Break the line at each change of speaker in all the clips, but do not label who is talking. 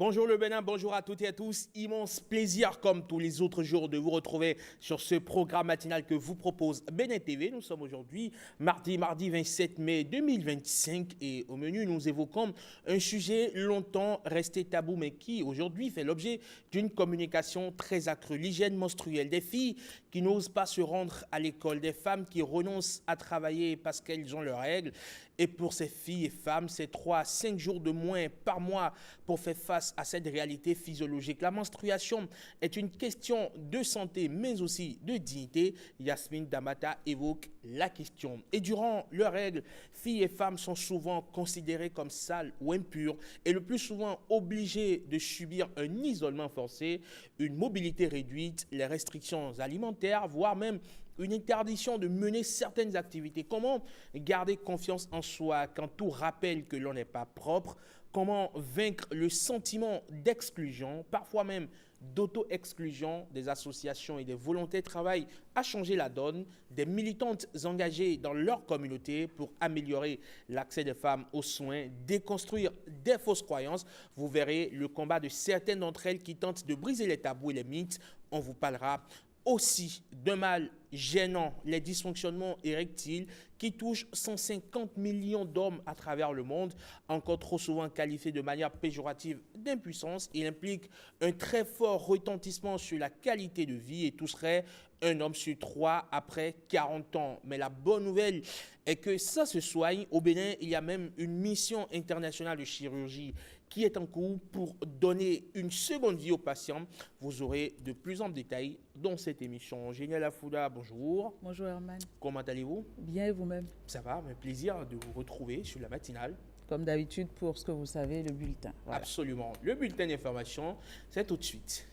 Bonjour le Bénin, bonjour à toutes et à tous. Immense plaisir, comme tous les autres jours, de vous retrouver sur ce programme matinal que vous propose Bénin TV. Nous sommes aujourd'hui mardi 27 mai 2025 et au menu, nous évoquons un sujet longtemps resté tabou mais qui aujourd'hui fait l'objet d'une communication très accrue. L'hygiène menstruelle des filles qui n'osent pas se rendre à l'école, des femmes qui renoncent à travailler parce qu'elles ont leurs règles. Et pour ces filles et femmes, c'est 3 à 5 jours de moins par mois pour faire face à cette réalité physiologique. La menstruation est une question de santé, mais aussi de dignité. Yasmine Damata évoque la question. Et durant leurs règles, filles et femmes sont souvent considérées comme sales ou impures et le plus souvent obligées de subir un isolement forcé, une mobilité réduite, les restrictions alimentaires, voire même une interdiction de mener certaines activités. Comment garder confiance en soi quand tout rappelle que l'on n'est pas propre? Comment vaincre le sentiment d'exclusion, parfois même d'auto-exclusion? Des associations et des volontaires travaillent à changer la donne, des militantes engagées dans leur communauté pour améliorer l'accès des femmes aux soins, déconstruire des fausses croyances. Vous verrez le combat de certaines d'entre elles qui tentent de briser les tabous et les mythes. On vous parlera aussi d'un mal gênant, les dysfonctionnements érectiles qui touchent 150 millions d'hommes à travers le monde, encore trop souvent qualifiés de manière péjorative d'impuissance. Il implique un très fort retentissement sur la qualité de vie et toucherait un homme sur 3 après 40 ans. Mais la bonne nouvelle est que ça se soigne. Au Bénin, il y a même une mission internationale de chirurgie qui est en cours pour donner une seconde vie aux patients. Vous aurez de plus en détails dans cette émission. Génial Afouda, bonjour.
Bonjour Herman.
Comment allez-vous?
Bien et vous-même?
Ça va, un plaisir de vous retrouver sur la matinale.
Comme d'habitude, pour ce que vous savez, le bulletin.
Voilà. Absolument. Le bulletin d'information, c'est tout de suite.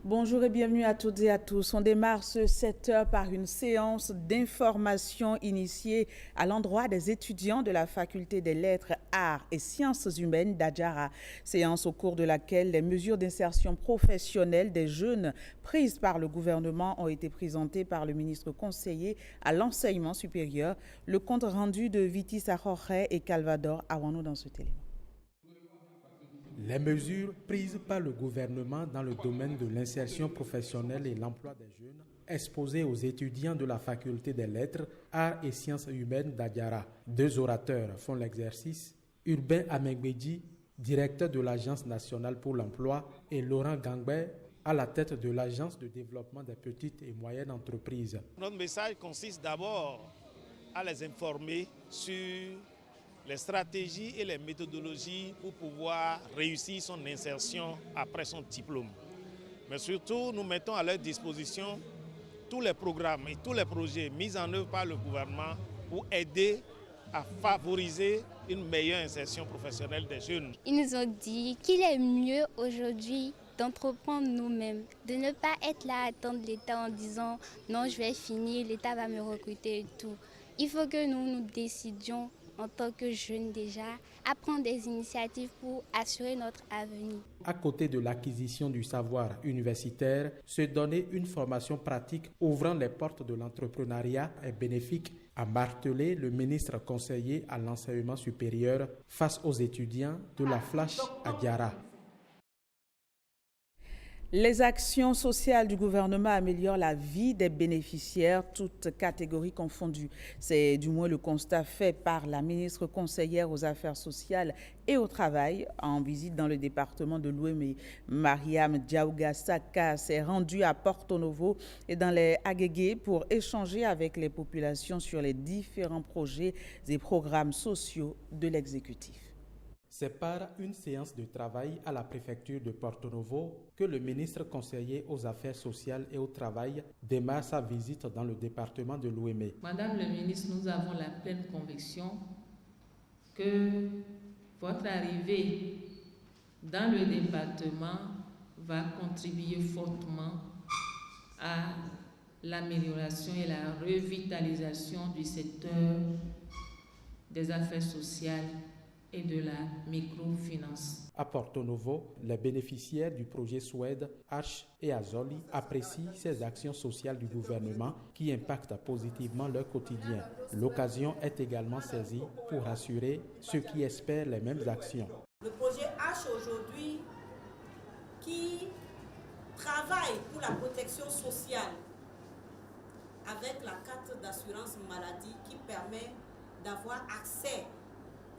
Bonjour et bienvenue à toutes et à tous. On démarre ce 7h par une séance d'information initiée à l'endroit des étudiants de la faculté des lettres, arts et sciences humaines d'Adjara. Séance au cours de laquelle les mesures d'insertion professionnelle des jeunes prises par le gouvernement ont été présentées par le ministre conseiller à l'enseignement supérieur. Le compte rendu de Viti Saroré et Calvador Awano dans ce téléphone.
Les mesures prises par le gouvernement dans le domaine de l'insertion professionnelle et l'emploi des jeunes exposées aux étudiants de la faculté des lettres, arts et sciences humaines d'Adjara. 2 orateurs font l'exercice, Urbain Amegbedi, directeur de l'Agence nationale pour l'emploi, et Laurent Gangbe, à la tête de l'Agence de développement des petites et moyennes entreprises.
Notre message consiste d'abord à les informer sur les stratégies et les méthodologies pour pouvoir réussir son insertion après son diplôme. Mais surtout, nous mettons à leur disposition tous les programmes et tous les projets mis en œuvre par le gouvernement pour aider à favoriser une meilleure insertion professionnelle des jeunes.
Ils nous ont dit qu'il est mieux aujourd'hui d'entreprendre nous-mêmes, de ne pas être là à attendre l'État en disant « non, je vais finir, l'État va me recruter et tout ». Il faut que nous décidions en tant que jeunes déjà, à prendre des initiatives pour assurer notre avenir.
À côté de l'acquisition du savoir universitaire, se donner une formation pratique ouvrant les portes de l'entrepreneuriat est bénéfique, a martelé le ministre conseiller à l'enseignement supérieur face aux étudiants de la Flash Adjara.
Les actions sociales du gouvernement améliorent la vie des bénéficiaires, toutes catégories confondues. C'est du moins le constat fait par la ministre conseillère aux Affaires sociales et au Travail en visite dans le département de l'Ouémé. Mariam Diaouga Saka s'est rendue à Porto Novo et dans les Agégués pour échanger avec les populations sur les différents projets et programmes sociaux de l'exécutif.
C'est par une séance de travail à la préfecture de Porto Novo que le ministre conseiller aux Affaires sociales et au Travail démarre sa visite dans le département de l'Ouémé.
Madame le ministre, nous avons la pleine conviction que votre arrivée dans le département va contribuer fortement à l'amélioration et la revitalisation du secteur des affaires sociales et de la microfinance.
À Porto Novo, les bénéficiaires du projet Suède, Arch et Azoli apprécient ces actions sociales du gouvernement qui impactent positivement leur quotidien. L'occasion est également saisie pour rassurer ceux qui espèrent les mêmes actions.
Le projet H aujourd'hui qui travaille pour la protection sociale avec la carte d'assurance maladie qui permet d'avoir accès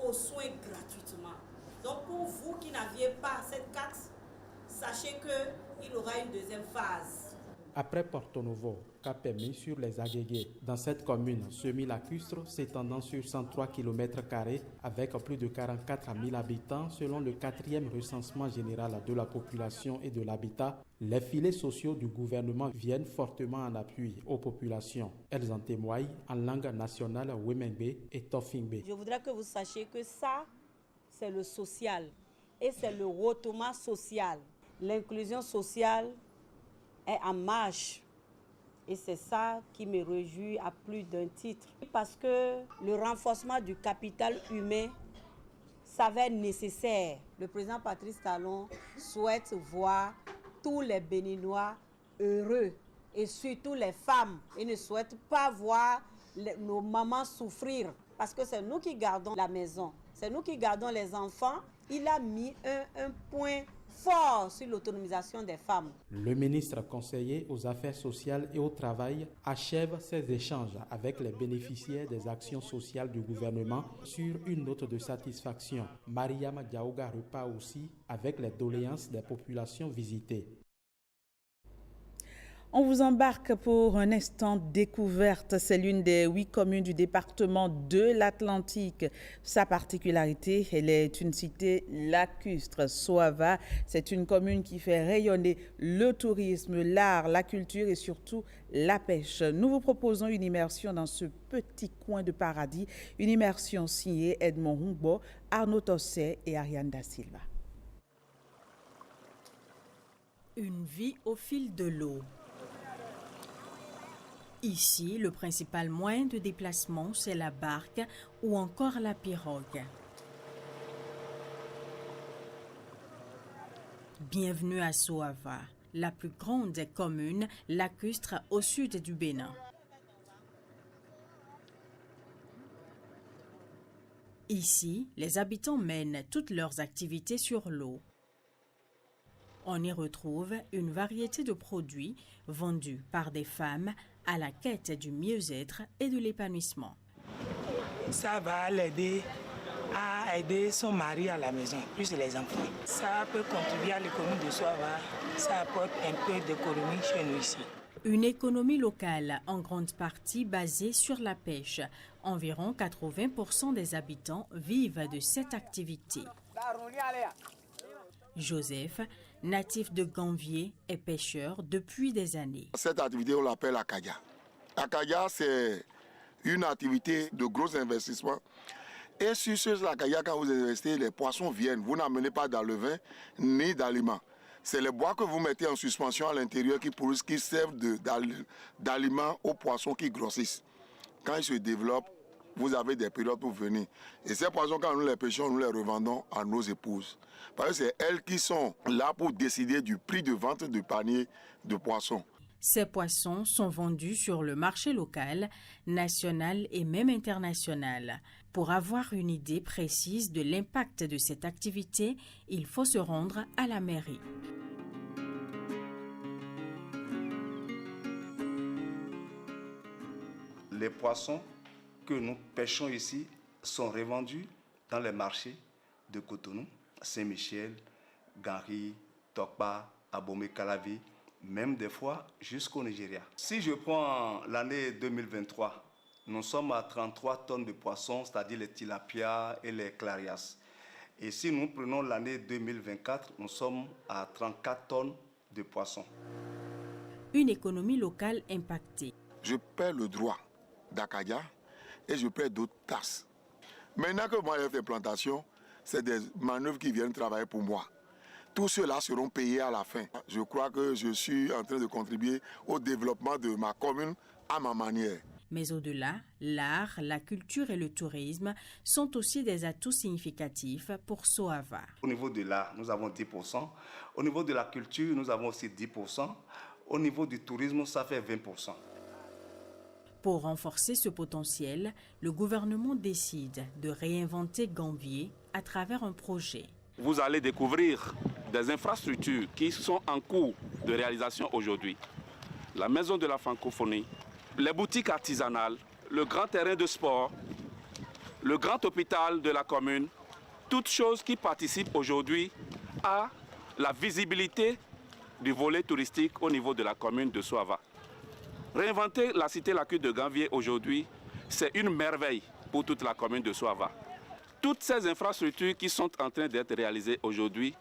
aux soins gratuitement. Donc pour vous qui n'aviez pas cette carte, sachez qu'il aura une deuxième phase.
Après Porto Novo, cap est mis sur les Agégués. Dans cette commune semi-lacustre s'étendant sur 103 km² avec plus de 44 000 habitants selon le 4e recensement général de la population et de l'habitat, les filets sociaux du gouvernement viennent fortement en appui aux populations. Elles en témoignent en langue nationale Wemengbe et Tofingbe.
Je voudrais que vous sachiez que ça, c'est le social et c'est le retournement social. L'inclusion sociale est en marche et c'est ça qui me réjouit à plus d'un titre. Parce que le renforcement du capital humain s'avère nécessaire. Le président Patrice Talon souhaite voir tous les Béninois heureux et surtout les femmes. Il ne souhaite pas voir nos mamans souffrir parce que c'est nous qui gardons la maison, c'est nous qui gardons les enfants. Il a mis un point fort sur l'autonomisation des femmes.
Le ministre conseiller aux Affaires sociales et au Travail achève ses échanges avec les bénéficiaires des actions sociales du gouvernement sur une note de satisfaction. Mariama Diaouga repart aussi avec les doléances des populations visitées.
On vous embarque pour un instant découverte. C'est l'une des 8 communes du département de l'Atlantique. Sa particularité, elle est une cité lacustre. Soava, c'est une commune qui fait rayonner le tourisme, l'art, la culture et surtout la pêche. Nous vous proposons une immersion dans ce petit coin de paradis. Une immersion signée Edmond Humbo, Arnaud Tosset et Ariane Da Silva.
Une vie au fil de l'eau. Ici, le principal moyen de déplacement, c'est la barque ou encore la pirogue. Bienvenue à Soava, la plus grande des communes lacustres au sud du Bénin. Ici, les habitants mènent toutes leurs activités sur l'eau. On y retrouve une variété de produits vendus par des femmes à la quête du mieux-être et de l'épanouissement.
Ça va l'aider à aider son mari à la maison, plus les enfants. Ça peut contribuer à l'économie de Soava. Ça apporte un peu d'économie chez nous ici.
Une économie locale en grande partie basée sur la pêche. Environ 80% des habitants vivent de cette activité. Joseph, natif de Ganvier, est pêcheur depuis des années.
Cette activité, on l'appelle Akadia. Akadia, c'est une activité de gros investissement. Et sur ce Akadia, quand vous investissez, les poissons viennent. Vous n'amenez pas d'alevin ni d'aliments. C'est les bois que vous mettez en suspension à l'intérieur qui servent d'aliments aux poissons qui grossissent. Quand ils se développent, vous avez des périodes pour venir. Et ces poissons, quand nous les pêchons, nous les revendons à nos épouses. Parce que c'est elles qui sont là pour décider du prix de vente de panier de poissons.
Ces poissons sont vendus sur le marché local, national et même international. Pour avoir une idée précise de l'impact de cette activité, il faut se rendre à la mairie.
Les poissons que nous pêchons ici sont revendus dans les marchés de Cotonou, Saint-Michel, Gari, Tokpa, Abomey-Calavi, même des fois jusqu'au Nigeria. Si je prends l'année 2023, nous sommes à 33 tonnes de poissons, c'est-à-dire les tilapias et les clarias. Et si nous prenons l'année 2024, nous sommes à 34 tonnes de poissons.
Une économie locale impactée.
Je paie le droit d'Akadia et je paie d'autres taxes. Maintenant que moi j'ai fait plantation, c'est des manœuvres qui viennent travailler pour moi. Tous ceux-là seront payés à la fin. Je crois que je suis en train de contribuer au développement de ma commune à ma manière.
Mais au-delà, l'art, la culture et le tourisme sont aussi des atouts significatifs pour Soava.
Au niveau de l'art, nous avons 10%. Au niveau de la culture, nous avons aussi 10%. Au niveau du tourisme, ça fait 20%.
Pour renforcer ce potentiel, le gouvernement décide de réinventer Gambier à travers un projet.
Vous allez découvrir des infrastructures qui sont en cours de réalisation aujourd'hui. La maison de la francophonie, les boutiques artisanales, le grand terrain de sport, le grand hôpital de la commune, toutes choses qui participent aujourd'hui à la visibilité du volet touristique au niveau de la commune de Soava. Réinventer la cité lacustre de Gambier aujourd'hui, c'est une merveille pour toute la commune de Soava. Toutes ces infrastructures qui sont en train d'être réalisées aujourd'hui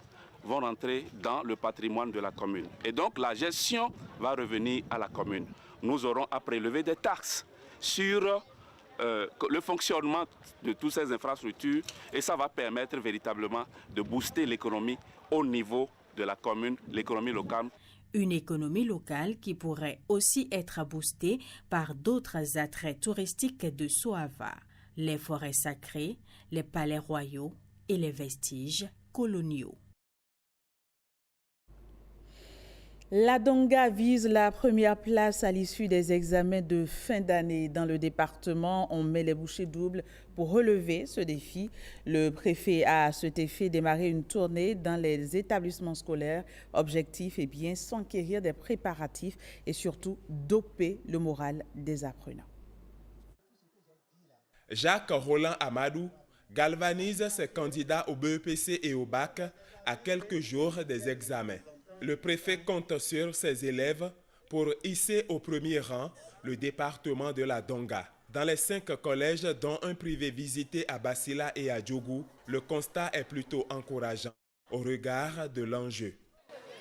vont rentrer dans le patrimoine de la commune. Et donc la gestion va revenir à la commune. Nous aurons à prélever des taxes sur le fonctionnement de toutes ces infrastructures et ça va permettre véritablement de booster l'économie au niveau de la commune, l'économie locale.
Une économie locale qui pourrait aussi être boostée par d'autres attraits touristiques de Soava, les forêts sacrées, les palais royaux et les vestiges coloniaux.
La Donga vise la première place à l'issue des examens de fin d'année. Dans le département, on met les bouchées doubles pour relever ce défi. Le préfet a à cet effet démarré une tournée dans les établissements scolaires. Objectif est bien s'enquérir des préparatifs et surtout doper le moral des apprenants.
Jacques Roland Amadou galvanise ses candidats au BEPC et au bac à quelques jours des examens. Le préfet compte sur ses élèves pour hisser au premier rang le département de la Donga. Dans les 5 collèges, dont un privé visité à Basila et à Djougou, le constat est plutôt encourageant au regard de l'enjeu.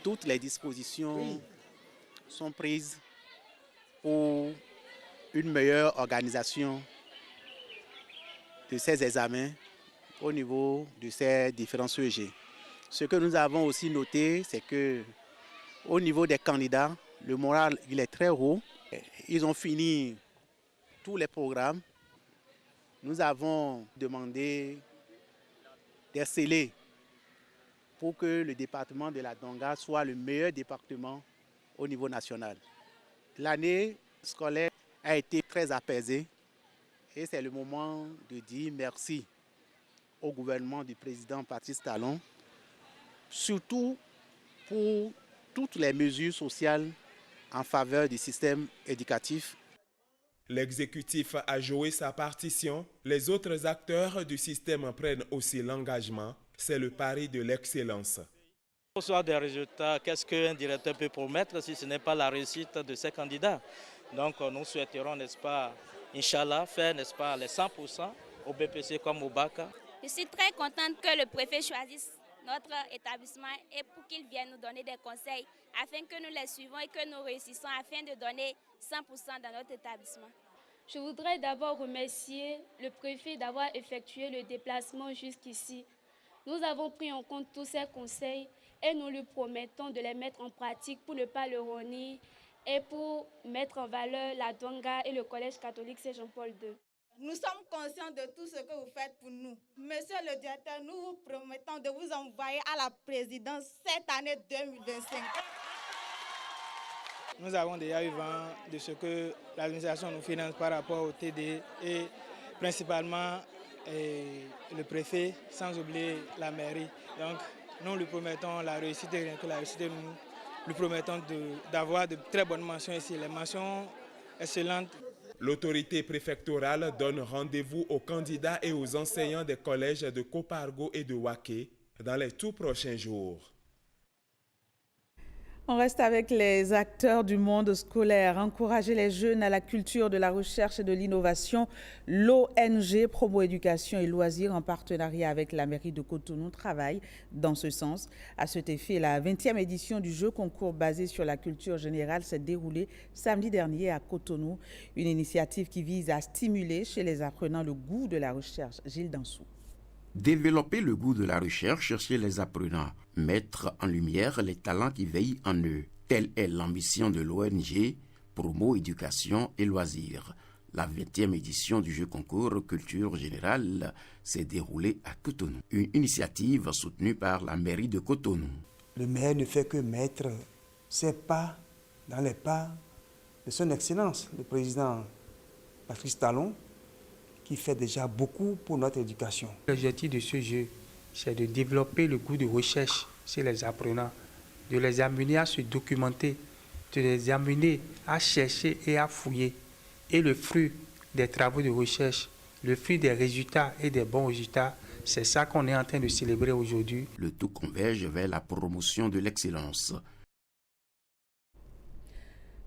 Toutes les dispositions sont prises pour une meilleure organisation de ces examens au niveau de ces différents sujets. Ce que nous avons aussi noté, c'est que au niveau des candidats, le moral il est très haut. Ils ont fini tous les programmes. Nous avons demandé des scellés pour que le département de la Donga soit le meilleur département au niveau national. L'année scolaire a été très apaisée et c'est le moment de dire merci au gouvernement du président Patrice Talon, surtout pour toutes les mesures sociales en faveur du système éducatif.
L'exécutif a joué sa partition. Les autres acteurs du système prennent aussi l'engagement. C'est le pari de l'excellence.
Au soir des résultats, qu'est-ce qu'un directeur peut promettre si ce n'est pas la réussite de ses candidats? Donc nous souhaiterons, n'est-ce pas, Inch'Allah, faire, n'est-ce pas, les 100% au BPC comme au bac.
Je suis très contente que le préfet choisisse notre établissement et pour qu'il vienne nous donner des conseils afin que nous les suivons et que nous réussissons afin de donner 100% dans notre établissement.
Je voudrais d'abord remercier le préfet d'avoir effectué le déplacement jusqu'ici. Nous avons pris en compte tous ces conseils et nous lui promettons de les mettre en pratique pour ne pas le renier et pour mettre en valeur la Donga et le Collège catholique Saint-Jean-Paul II.
Nous sommes conscients de tout ce que vous faites pour nous. Monsieur le directeur, nous vous promettons de vous envoyer à la présidence cette année 2025.
Nous avons déjà eu vent de ce que l'administration nous finance par rapport au TD et principalement le préfet, sans oublier la mairie. Donc nous lui promettons la réussite et rien que la réussite, nous lui promettons d'avoir de très bonnes mentions ici, les mentions excellentes.
L'autorité préfectorale donne rendez-vous aux candidats et aux enseignants des collèges de Kopargo et de Waké dans les tout prochains jours.
On reste avec les acteurs du monde scolaire. Encourager les jeunes à la culture de la recherche et de l'innovation. L'ONG Promo Éducation et Loisirs, en partenariat avec la mairie de Cotonou, travaille dans ce sens. À cet effet, la 20e édition du jeu concours basé sur la culture générale s'est déroulée samedi dernier à Cotonou. Une initiative qui vise à stimuler chez les apprenants le goût de la recherche. Gilles Dansou.
Développer le goût de la recherche chez les apprenants, mettre en lumière les talents qui veillent en eux. Telle est l'ambition de l'ONG Promo Éducation et Loisirs. La 20e édition du jeu concours Culture Générale s'est déroulée à Cotonou, une initiative soutenue par la mairie de Cotonou.
Le maire ne fait que mettre ses pas dans les pas de son Excellence, le président Patrice Talon, qui fait déjà beaucoup pour notre éducation.
L'objectif de ce jeu, c'est de développer le goût de recherche chez les apprenants, de les amener à se documenter, de les amener à chercher et à fouiller. Et le fruit des travaux de recherche, le fruit des résultats et des bons résultats, c'est ça qu'on est en train de célébrer aujourd'hui.
Le tout converge vers la promotion de l'excellence.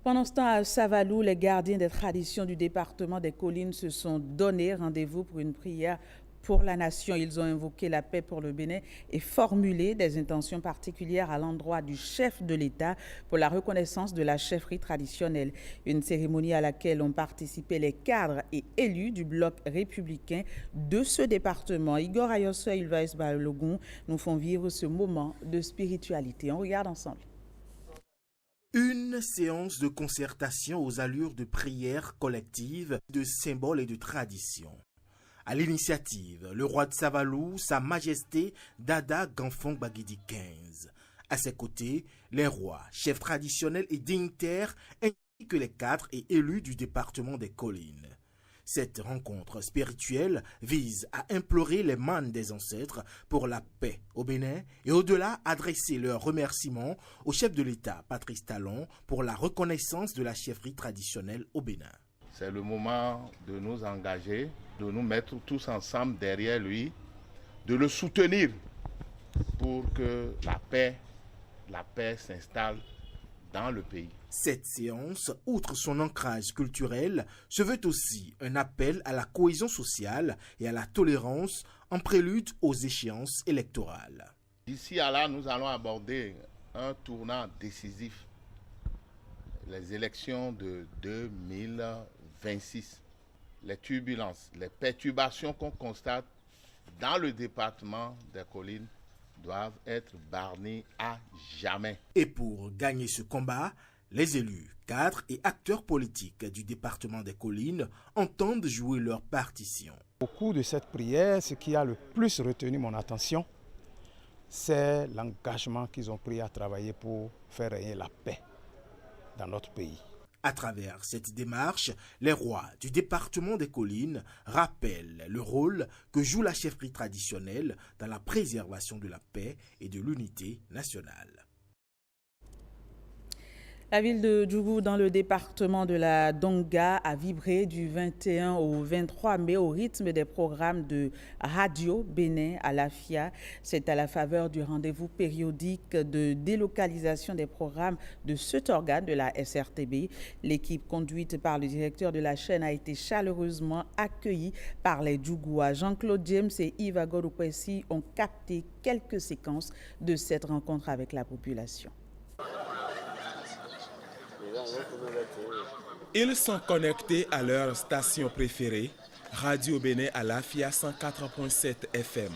Pendant ce temps, à Savalou, les gardiens des traditions du département des Collines se sont donné rendez-vous pour une prière pour la nation. Ils ont invoqué la paix pour le Bénin et formulé des intentions particulières à l'endroit du chef de l'État pour la reconnaissance de la chefferie traditionnelle. Une cérémonie à laquelle ont participé les cadres et élus du bloc républicain de ce département. Igor Ayosso et Ilvaïs Balogun nous font vivre ce moment de spiritualité. On regarde ensemble.
Une séance de concertation aux allures de prière collective, de symboles et de traditions. À l'initiative, le roi de Savalou, Sa Majesté Dada Gamfong Bagidi XV. À ses côtés, les rois, chefs traditionnels et dignitaires, ainsi que les cadres et élus du département des Collines. Cette rencontre spirituelle vise à implorer les mânes des ancêtres pour la paix au Bénin et au-delà adresser leurs remerciements au chef de l'État, Patrice Talon, pour la reconnaissance de la chefferie traditionnelle au Bénin.
C'est le moment de nous engager, de nous mettre tous ensemble derrière lui, de le soutenir pour que la paix s'installe dans le pays.
Cette séance, outre son ancrage culturel, se veut aussi un appel à la cohésion sociale et à la tolérance en prélude aux échéances électorales.
D'ici à là, nous allons aborder un tournant décisif, les élections de 2026. Les turbulences, les perturbations qu'on constate dans le département des Collines doivent être barrées à jamais.
Et pour gagner ce combat, les élus, cadres et acteurs politiques du département des Collines entendent jouer leur partition.
Au cours de cette prière, ce qui a le plus retenu mon attention, c'est l'engagement qu'ils ont pris à travailler pour faire régner la paix dans notre pays.
À travers cette démarche, les rois du département des Collines rappellent le rôle que joue la chefferie traditionnelle dans la préservation de la paix et de l'unité nationale.
La ville de Djougou, dans le département de la Donga, a vibré du 21 au 23 mai au rythme des programmes de Radio Bénin à l'AFIA. C'est à la faveur du rendez-vous périodique de délocalisation des programmes de cet organe de la SRTB. L'équipe conduite par le directeur de la chaîne a été chaleureusement accueillie par les Djougouas. Jean-Claude James et Yves Agoropessi ont capté quelques séquences de cette rencontre avec la population.
Ils sont connectés à leur station préférée, Radio Bénin à l'AFIA 104.7 FM.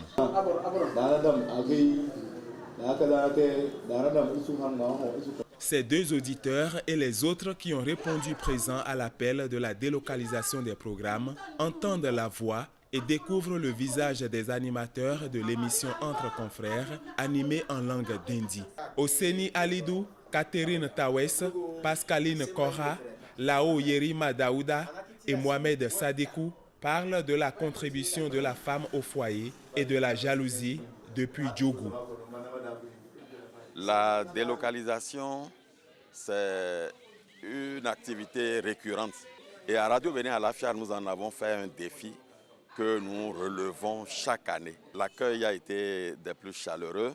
Ces deux auditeurs et les autres qui ont répondu présents à l'appel de la délocalisation des programmes entendent la voix et découvrent le visage des animateurs de l'émission Entre Confrères, animée en langue d'Indi. Oseni Alidou, Catherine Tawes, Pascaline Kora, Lao Yerima Daouda et Mohamed Sadikou parlent de la contribution de la femme au foyer et de la jalousie depuis Djougou.
La délocalisation, c'est une activité récurrente. Et à Radio Bénin à l'AFIA, nous en avons fait un défi que nous relevons chaque année. L'accueil a été des plus chaleureux.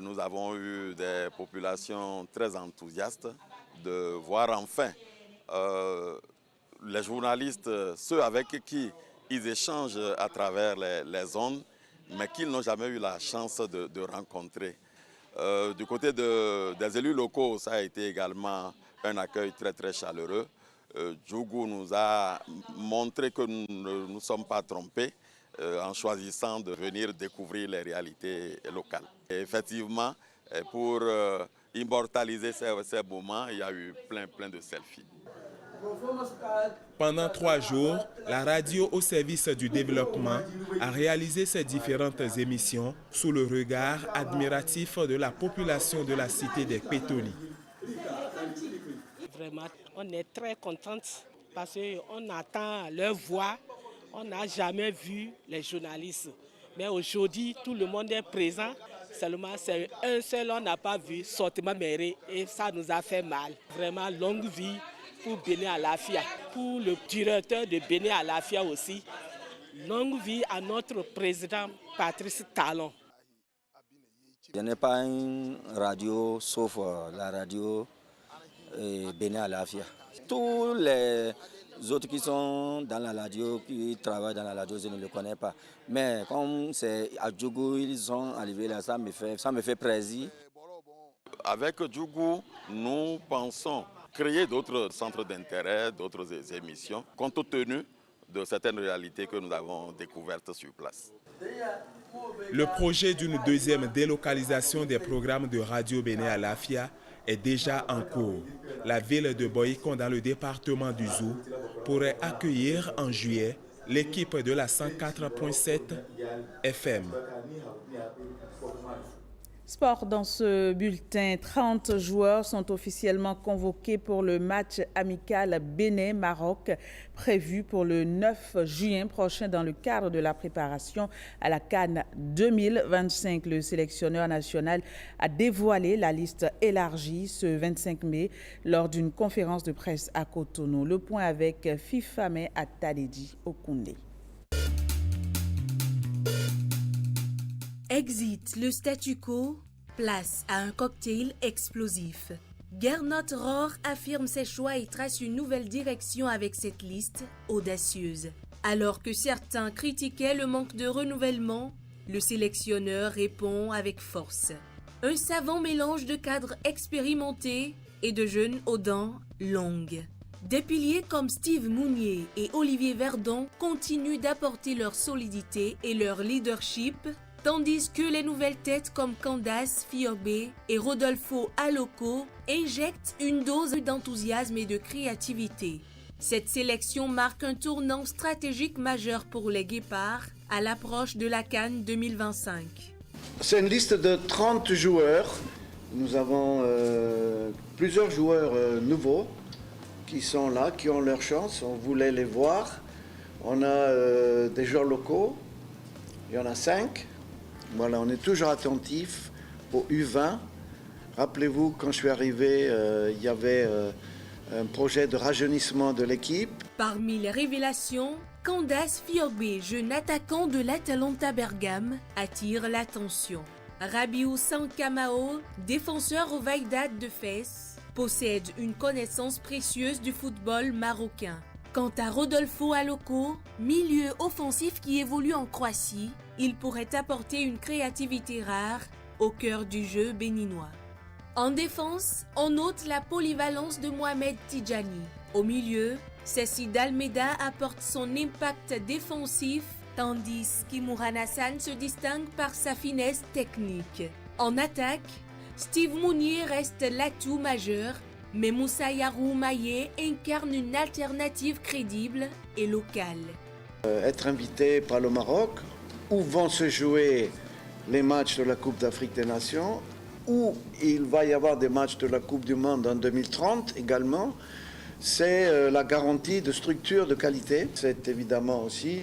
Nous avons eu des populations très enthousiastes de voir enfin les journalistes, ceux avec qui ils échangent à travers les ondes, mais qu'ils n'ont jamais eu la chance de rencontrer. Du côté des élus locaux, ça a été également un accueil très très chaleureux. Djougou nous a montré que nous ne nous sommes pas trompés en choisissant de venir découvrir les réalités locales. Et effectivement, pour immortaliser ces moments, il y a eu plein de selfies.
Pendant 3 jours, la radio au service du développement a réalisé ses différentes émissions sous le regard admiratif de la population de la cité des Pétoni.
Vraiment, on est très contente parce qu'on entend leur voix. On n'a jamais vu les journalistes. Mais aujourd'hui, tout le monde est présent. Seulement, c'est un seul, on n'a pas vu, Sortima Méré, et ça nous a fait mal. Vraiment, longue vie pour Béné Alafia, pour le directeur de Béné Alafia aussi. Longue vie à notre président Patrice Talon.
Je n'ai pas une radio sauf la radio Béné Alafia. Tous les autres qui sont dans la radio, qui travaillent dans la radio, je ne les connais pas. Mais comme c'est à Djougou, ils sont arrivés là, ça me fait plaisir.
Avec Djougou, nous pensons créer d'autres centres d'intérêt, d'autres émissions, compte tenu de certaines réalités que nous avons découvertes sur place.
Le projet d'une deuxième délocalisation des programmes de Radio Béné Alafia est déjà en cours. La ville de Boyikon, dans le département du Zou, pourrait accueillir en juillet l'équipe de la 104.7 FM.
Sport dans ce bulletin, 30 joueurs sont officiellement convoqués pour le match amical Bénin-Maroc prévu pour le 9 juin prochain dans le cadre de la préparation à la CAN 2025. Le sélectionneur national a dévoilé la liste élargie ce 25 mai lors d'une conférence de presse à Cotonou. Le point avec Fifame Atadedi Okoundé.
Exit le statu quo, place à un cocktail explosif. Gernot Rohr affirme ses choix et trace une nouvelle direction avec cette liste audacieuse. Alors que certains critiquaient le manque de renouvellement, le sélectionneur répond avec force. Un savant mélange de cadres expérimentés et de jeunes aux dents longues. Des piliers comme Steve Mounier et Olivier Verdon continuent d'apporter leur solidité et leur leadership, tandis que les nouvelles têtes comme Candace Fiorbe et Rodolfo Aloko injectent une dose d'enthousiasme et de créativité. Cette sélection marque un tournant stratégique majeur pour les Guépards à l'approche de la CAN 2025.
C'est une liste de 30 joueurs. Nous avons plusieurs joueurs nouveaux qui sont là, qui ont leur chance. On voulait les voir. On a des joueurs locaux. Il y en a 5. Voilà, on est toujours attentif au U20. Rappelez-vous, quand je suis arrivé, il y avait un projet de rajeunissement de l'équipe.
Parmi les révélations, Candace Fiorbe, jeune attaquant de l'Atalanta Bergame, attire l'attention. Rabiou Sankamao, défenseur au Wydad de Fès, possède une connaissance précieuse du football marocain. Quant à Rodolfo Aloko, milieu offensif qui évolue en Croatie, il pourrait apporter une créativité rare au cœur du jeu béninois. En défense, on note la polyvalence de Mohamed Tidjani. Au milieu, Cécile Almeida apporte son impact défensif, tandis qu'Imoran Hassan se distingue par sa finesse technique. En attaque, Steve Mounier reste l'atout majeur, mais Moussa Yarou Maye incarne une alternative crédible et locale.
Être invité par le Maroc, où vont se jouer les matchs de la Coupe d'Afrique des Nations, où il va y avoir des matchs de la Coupe du Monde en 2030 également, c'est la garantie de structure de qualité. C'est évidemment aussi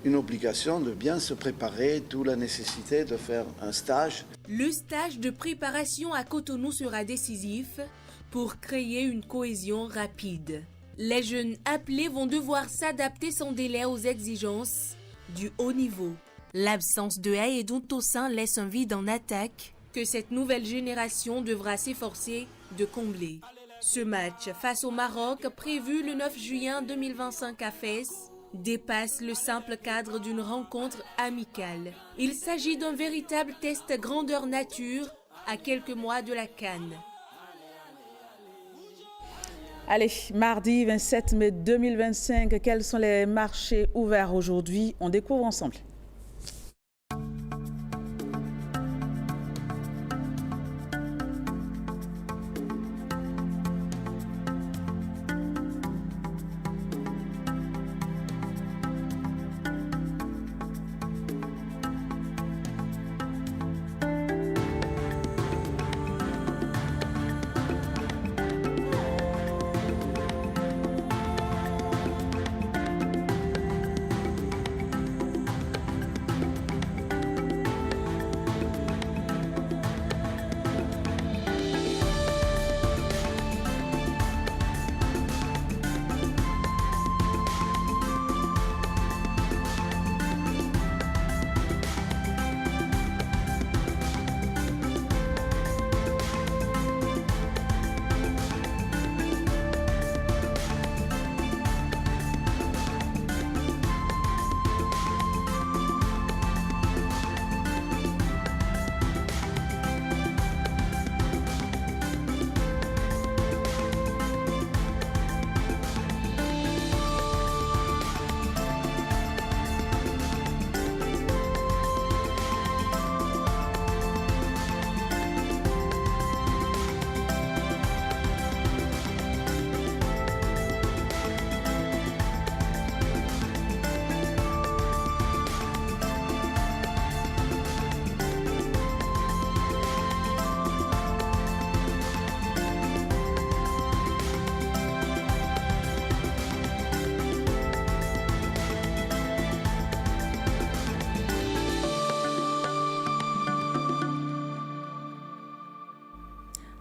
une obligation de bien se préparer, d'où la nécessité de faire un stage.
Le stage de préparation à Cotonou sera décisif pour créer une cohésion rapide. Les jeunes appelés vont devoir s'adapter sans délai aux exigences du haut niveau. L'absence de Aïdou Tossin laisse un vide en attaque que cette nouvelle génération devra s'efforcer de combler. Ce match face au Maroc, prévu le 9 juin 2025 à Fès, dépasse le simple cadre d'une rencontre amicale. Il s'agit d'un véritable test grandeur nature à quelques mois de la CAN.
Allez, mardi 27 mai 2025, quels sont les marchés ouverts aujourd'hui? On découvre ensemble.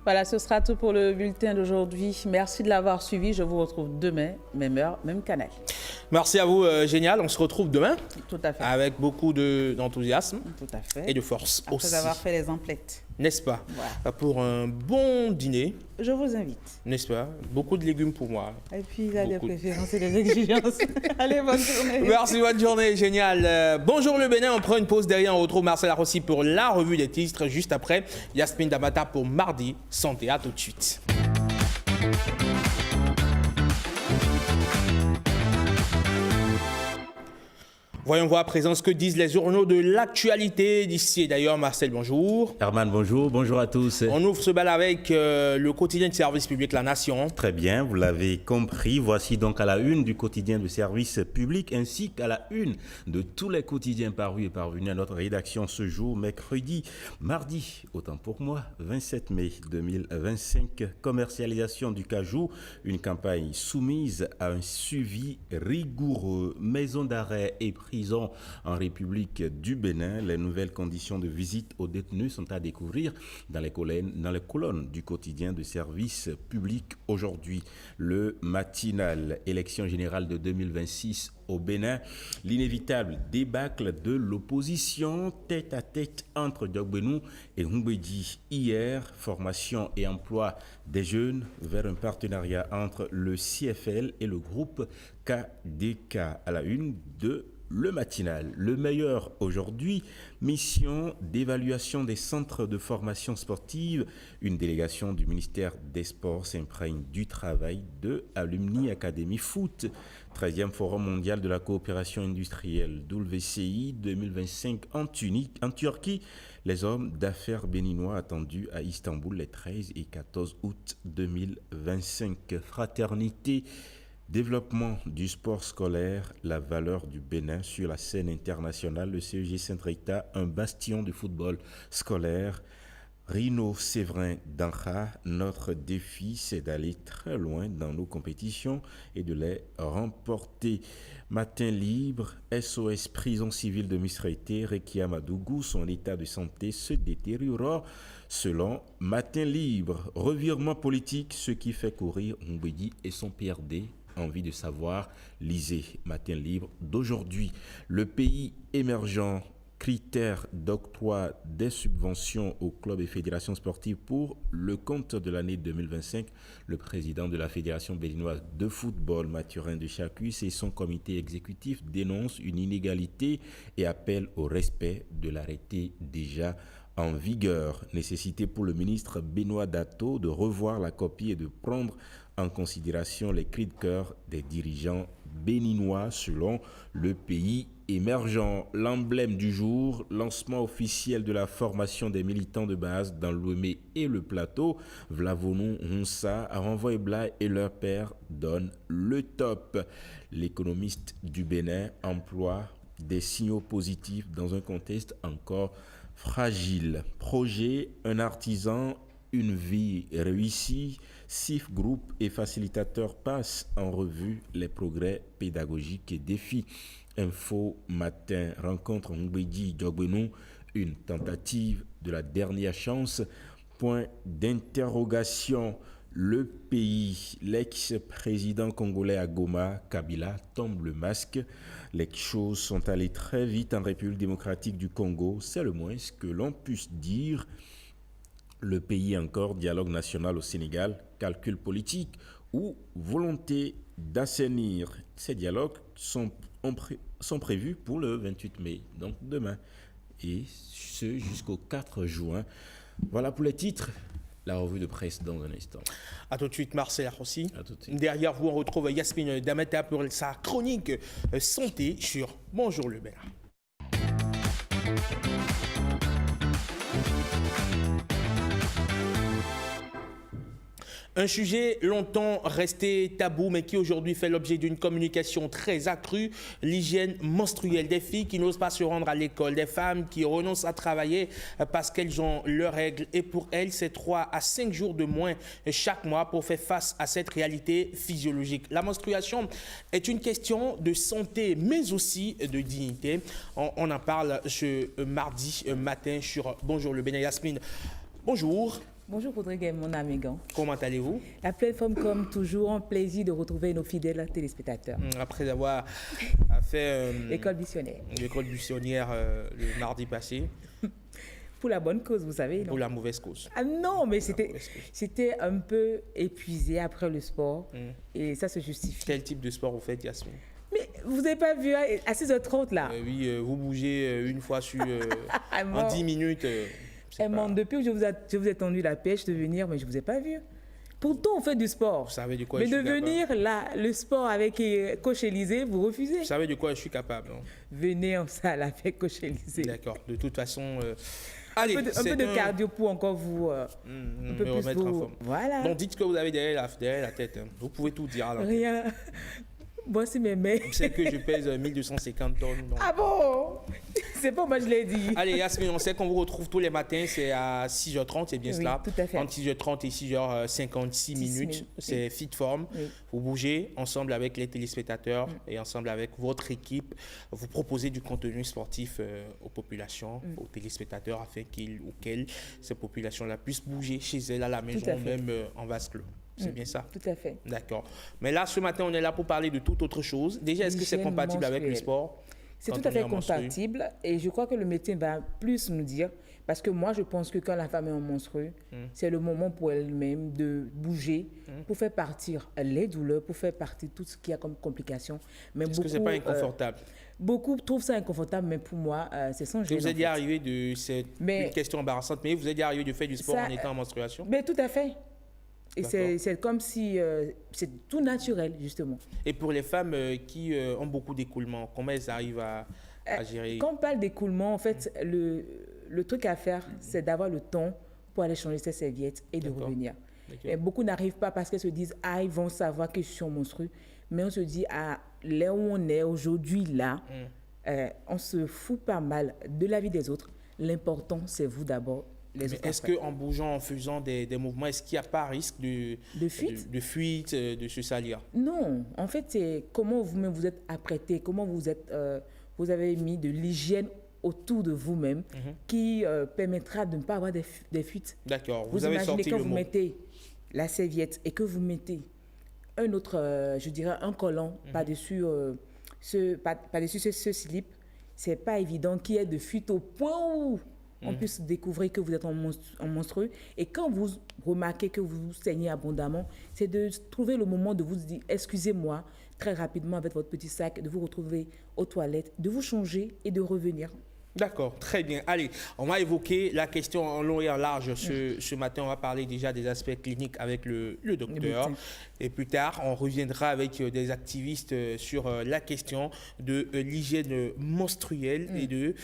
Voilà, ce sera tout pour le bulletin d'aujourd'hui. Merci de l'avoir suivi. Je vous retrouve demain, même heure, même canal.
Merci à vous, Génial. On se retrouve demain.
Tout à fait.
Avec beaucoup d'enthousiasme.
Tout à fait.
Et de force
Après
aussi.
avoir fait les emplettes.
N'est-ce pas?
Voilà.
Pour un bon dîner.
Je vous invite.
N'est-ce pas? Beaucoup de légumes pour moi.
Et puis, il a des préférences et des exigences. Allez, bonne journée.
Merci, bonne journée. Génial. Bonjour le Bénin. On prend une pause derrière. On retrouve Marcel Arossi pour la revue des titres. Juste après, Yasmine Damata pour mardi. Santé, à tout de suite. Voyons voir à présent ce que disent les journaux de l'actualité d'ici et d'ailleurs. Marcel, bonjour.
Herman, bonjour. Bonjour à tous.
On ouvre ce bal avec le quotidien de service public La Nation.
Très bien, vous l'avez compris. Voici donc à la une du quotidien de service public ainsi qu'à la une de tous les quotidiens parus et parvenus à notre rédaction ce jour, mardi, autant pour moi, 27 mai 2025. Commercialisation du cajou, une campagne soumise à un suivi rigoureux. Maison d'arrêt et prison en République du Bénin. Les nouvelles conditions de visite aux détenus sont à découvrir dans les colonnes du quotidien de service public aujourd'hui. Le matinal, élection générale de 2026 au Bénin, l'inévitable débâcle de l'opposition, tête à tête entre Diogbenou et Humbedi hier, formation et emploi des jeunes vers un partenariat entre le CFL et le groupe KDK à la une de le matinal. Le meilleur aujourd'hui, mission d'évaluation des centres de formation sportive. Une délégation du ministère des Sports s'imprègne du travail de Alumni Academy Foot. 13e Forum mondial de la coopération industrielle WCI 2025 en Turquie. Les hommes d'affaires béninois attendus à Istanbul les 13 et 14 août 2025. Fraternité. Développement du sport scolaire, la valeur du Bénin sur la scène internationale, le CEG Saint-Rita, un bastion de football scolaire. Rino Séverin d'Anra, notre défi, c'est d'aller très loin dans nos compétitions et de les remporter. Matin libre, SOS prison civile de Misraïté, Rekia Madougou, son état de santé se détériora selon Matin libre. Revirement politique, ce qui fait courir Mbedi et son PRD. Envie de savoir, lisez Matin libre d'aujourd'hui. Le pays émergent, critères d'octroi des subventions aux clubs et fédérations sportives pour le compte de l'année 2025. Le président de la Fédération béninoise de football, Mathurin de Chacus, et son comité exécutif dénoncent une inégalité et appellent au respect de l'arrêté déjà en vigueur. Nécessité pour le ministre Benoît Dato de revoir la copie et de prendre en considération les cris de cœur des dirigeants béninois selon le pays émergent. L'emblème du jour, lancement officiel de la formation des militants de base dans l'Ouémé et le plateau. Vlavonou, Honsa, Renvoy Bla et leur père donnent le top. L'économiste du Bénin emploie des signaux positifs dans un contexte encore fragile. Projet, un artisan, une vie réussie. SIF Group et facilitateurs passent en revue les progrès pédagogiques et défis. Info matin, rencontre Mbedi Diogbenou, une tentative de la dernière chance. Point d'interrogation. Le pays, l'ex-président congolais à Goma, Kabila, tombe le masque. Les choses sont allées très vite en République démocratique du Congo, c'est le moins que l'on puisse dire. Le pays encore, dialogue national au Sénégal, calcul politique ou volonté d'assainir. Ces dialogues sont prévus pour le 28 mai, donc demain, et ce jusqu'au 4 juin. Voilà pour les titres. La revue de presse dans un instant.
A tout de suite, Marcel aussi.
À tout de suite.
Derrière vous, on retrouve Yasmine Damata pour sa chronique santé sur Bonjour le Bénin. Un sujet longtemps resté tabou, mais qui aujourd'hui fait l'objet d'une communication très accrue, l'hygiène menstruelle des filles qui n'osent pas se rendre à l'école, des femmes qui renoncent à travailler parce qu'elles ont leurs règles. Et pour elles, c'est 3 à 5 jours de moins chaque mois pour faire face à cette réalité physiologique. La menstruation est une question de santé, mais aussi de dignité. On en parle ce mardi matin sur Bonjour le Bénin. Yasmine, bonjour.
Bonjour Rodrigue, mon ami Gant.
Comment allez-vous?
La pleine forme comme toujours, un plaisir de retrouver nos fidèles téléspectateurs.
Après avoir fait
l'école buissonnière.
L'école buissonnière le mardi passé.
Pour la bonne cause, vous savez. Non?
Pour la mauvaise cause.
Ah non, mais c'était un peu épuisé après le sport. Et ça se justifie.
Quel type de sport vous faites, Yasmine?
Mais vous n'avez pas vu à 6h30 là?
Oui, vous bougez une fois en 10 minutes.
Depuis que je vous ai tendu la pêche de venir, mais je ne vous ai pas vu. Pourtant, on fait du sport.
Vous savez de quoi
mais
je suis
de venir là, le sport avec Coach Élysée, vous refusez.
Vous savez de quoi je suis capable. Non?
Venez en salle avec Coach Élysée.
D'accord. De toute façon... Allez,
un peu de cardio pour encore vous un peu plus
remettre en forme.
Voilà.
Donc dites ce que vous avez derrière la tête. Hein. Vous pouvez tout dire.
Rien. Moi, c'est mes mains.
C'est que je pèse 1250 tonnes. Donc.
Ah bon? C'est pas moi, je l'ai dit.
Allez, Yasmine, on sait qu'on vous retrouve tous les matins, c'est à 6h30, c'est bien cela?
Tout à fait.
Entre 6h30 et 6h56 minutes, c'est fit form. Oui. Vous bougez ensemble avec les téléspectateurs et ensemble avec votre équipe. Vous proposez du contenu sportif aux populations, aux téléspectateurs, afin qu'ils ou qu'elles, ces populations-là, puissent bouger chez elles à la maison, même en vase clos. C'est bien ça?
Tout à fait.
D'accord. Mais là, ce matin, on est là pour parler de toute autre chose. Déjà, est-ce que c'est compatible avec le sport?
C'est tout à fait compatible. Et je crois que le médecin va plus nous dire, parce que moi, je pense que quand la femme est en menstrue, c'est le moment pour elle-même de bouger, pour faire partir les douleurs, pour faire partir tout ce qu'il y a comme complications.
Est-ce que ce n'est pas inconfortable?
Beaucoup trouvent ça inconfortable, mais pour moi, c'est sans gêne.
Vous êtes dit arrivé de... C'est une question embarrassante, mais vous êtes dit arrivé de faire du sport en étant en menstruation?
Mais tout à fait. Et c'est comme si c'est tout naturel, justement.
Et pour les femmes qui ont beaucoup d'écoulements, comment elles arrivent à gérer?
Quand on parle d'écoulement, en fait, le truc à faire, c'est d'avoir le temps pour aller changer ses serviettes et de revenir. Et beaucoup n'arrivent pas parce qu'elles se disent « Ah, ils vont savoir que je suis en menstru ». Mais on se dit « Ah, là où on est aujourd'hui, là, on se fout pas mal de la vie des autres. L'important, c'est vous d'abord. »
Est-ce qu'en bougeant, en faisant des mouvements, est-ce qu'il n'y a pas risque de fuite, de se salir?
Non. En fait, c'est comment vous-même vous êtes apprêté, comment vous avez mis de l'hygiène autour de vous-même qui permettra de ne pas avoir des fuites.
D'accord.
Vous avez imaginez quand vous mettez la serviette et que vous mettez un autre, je dirais, un collant par-dessus ce slip, c'est pas évident qu'il y ait de fuite au point où on puisse découvrir que vous êtes en menstrueux. Et quand vous remarquez que vous saignez abondamment, c'est de trouver le moment de vous dire « Excusez-moi » très rapidement avec votre petit sac, de vous retrouver aux toilettes, de vous changer et de revenir.
D'accord, très bien. Allez, on va évoquer la question en long et en large ce matin. On va parler déjà des aspects cliniques avec le docteur. Et plus tard, on reviendra avec des activistes sur la question de l'hygiène menstruelle et de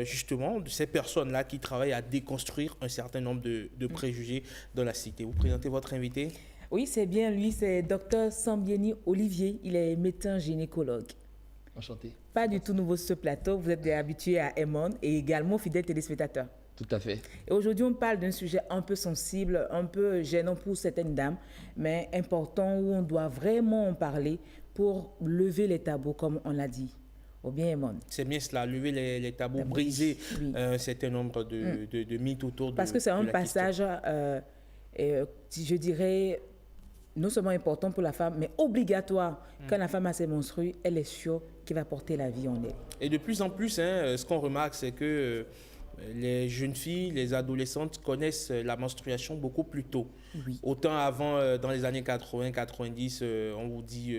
justement de ces personnes-là qui travaillent à déconstruire un certain nombre de préjugés dans la cité. Vous présentez votre invité?
Oui, c'est bien lui, c'est Dr Sambieni Olivier. Il est médecin gynécologue.
Enchanté.
Pas du tout nouveau sur ce plateau, vous êtes habitué à Emon et également fidèle téléspectateur.
Tout à fait.
Et aujourd'hui, on parle d'un sujet un peu sensible, un peu gênant pour certaines dames, mais important où on doit vraiment en parler pour lever les tabous, comme on l'a dit. Ou bien, Emon?
C'est bien cela, lever les tabous, briser un certain nombre de mythes autour de
Parce que c'est un passage, je dirais, non seulement important pour la femme, mais obligatoire. Quand la femme a ses menstrues, elle est sûre qu'il va porter la vie en elle.
Et de plus en plus, ce qu'on remarque, c'est que les jeunes filles, les adolescentes connaissent la menstruation beaucoup plus tôt.
Oui.
Autant avant, dans les années 80, 90, on vous dit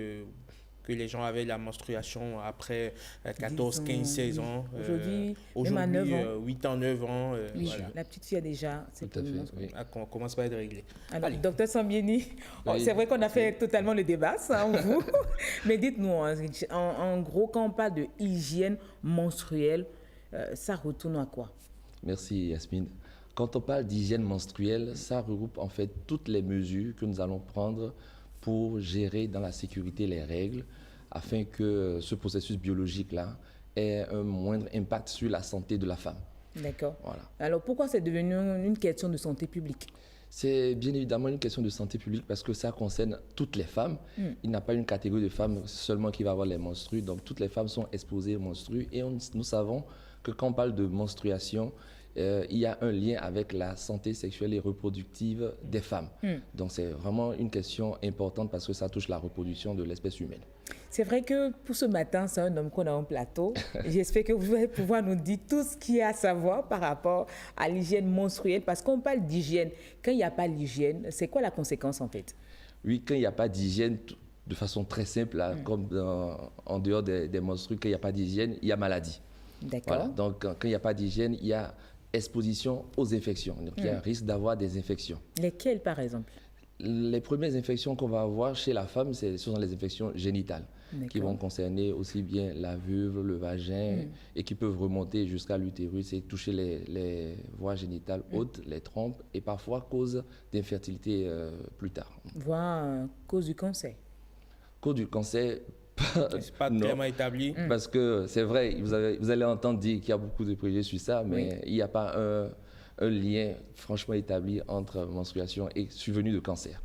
que les gens avaient la menstruation après 14, 15, 16 ans.
Aujourd'hui, même à 9 ans.
8 ans, 9 ans.
Oui, voilà. La petite fille a déjà...
On commence pas à être réglé.
Alors, docteur Sambieni, c'est vrai qu'on a fait totalement le débat, ça, en vous. Mais dites-nous, en gros, quand on parle de hygiène menstruelle, ça retourne à quoi?
Merci Yasmine. Quand on parle d'hygiène menstruelle, ça regroupe en fait toutes les mesures que nous allons prendre pour gérer dans la sécurité les règles, afin que ce processus biologique-là ait un moindre impact sur la santé de la femme.
D'accord.
Voilà.
Alors pourquoi c'est devenu une question de santé publique?
C'est bien évidemment une question de santé publique parce que ça concerne toutes les femmes. Il n'y a pas une catégorie de femmes seulement qui va avoir les menstrues, donc toutes les femmes sont exposées aux menstrues et nous savons que quand on parle de menstruation, il y a un lien avec la santé sexuelle et reproductive des femmes. Donc c'est vraiment une question importante parce que ça touche la reproduction de l'espèce humaine.
C'est vrai que pour ce matin, c'est un homme qu'on a en plateau. J'espère que vous allez pouvoir nous dire tout ce qu'il y a à savoir par rapport à l'hygiène menstruelle, parce qu'on parle d'hygiène. Quand il n'y a pas l'hygiène, c'est quoi la conséquence en fait?
Oui, quand il n'y a pas d'hygiène, de façon très simple, là, comme en dehors des menstrues, quand il n'y a pas d'hygiène, il y a maladie.
D'accord.
Voilà. Donc quand il n'y a pas d'hygiène, il y a exposition aux infections. Donc il y a un risque d'avoir des infections.
Lesquelles par exemple?
Les premières infections qu'on va avoir chez la femme, ce sont les infections génitales, qui vont concerner aussi bien la vulve, le vagin, et qui peuvent remonter jusqu'à l'utérus et toucher les voies génitales hautes, les trompes, et parfois cause d'infertilité plus tard.
Voire cause du cancer.
Cause du cancer,
c'est pas clairement établi.
Parce que c'est vrai, vous allez entendre dire qu'il y a beaucoup de préjugés sur ça, mais il n'y a pas un lien franchement établi entre menstruation et survenue de cancer.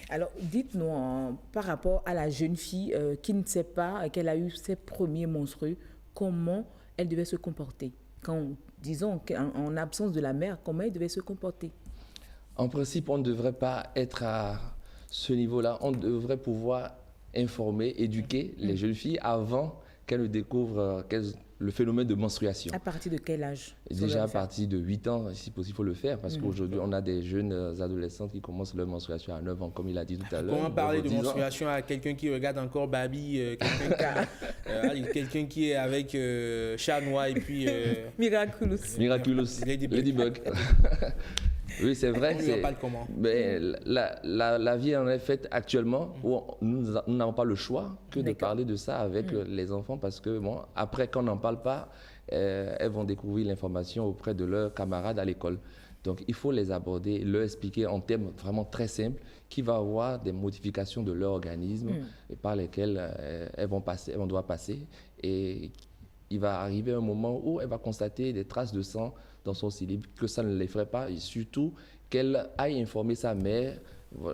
Alors, dites-nous, par rapport à la jeune fille qui ne sait pas qu'elle a eu ses premiers menstrues, comment elle devait se comporter? Quand, disons, en absence de la mère, comment elle devait se comporter?
En principe, on ne devrait pas être à ce niveau-là. On devrait pouvoir informer, éduquer les jeunes filles avant qu'elles ne découvrent le phénomène de menstruation.
À partir de quel âge?
Déjà à partir de 8 ans, si possible, il faut le faire, parce qu'aujourd'hui, on a des jeunes adolescentes qui commencent leur menstruation à 9 ans, comme il a dit tout à l'heure.
Comment parler de menstruation à quelqu'un qui regarde encore Babi, quelqu'un qui est avec Chat Noir et puis...
Miraculous. Ladybug. Oui, c'est vrai. Mais la vie en est faite actuellement où nous n'avons pas le choix que de parler de ça avec les enfants, parce que bon, après, quand on n'en parle pas, elles vont découvrir l'information auprès de leurs camarades à l'école. Donc, il faut les aborder, leur expliquer en termes vraiment très simples qu'il va y avoir des modifications de leur organisme par lesquelles elles vont devoir passer. Et il va arriver un moment où elle va constater des traces de sang dans son slip, que ça ne l'effraie pas, et surtout qu'elle aille informer sa mère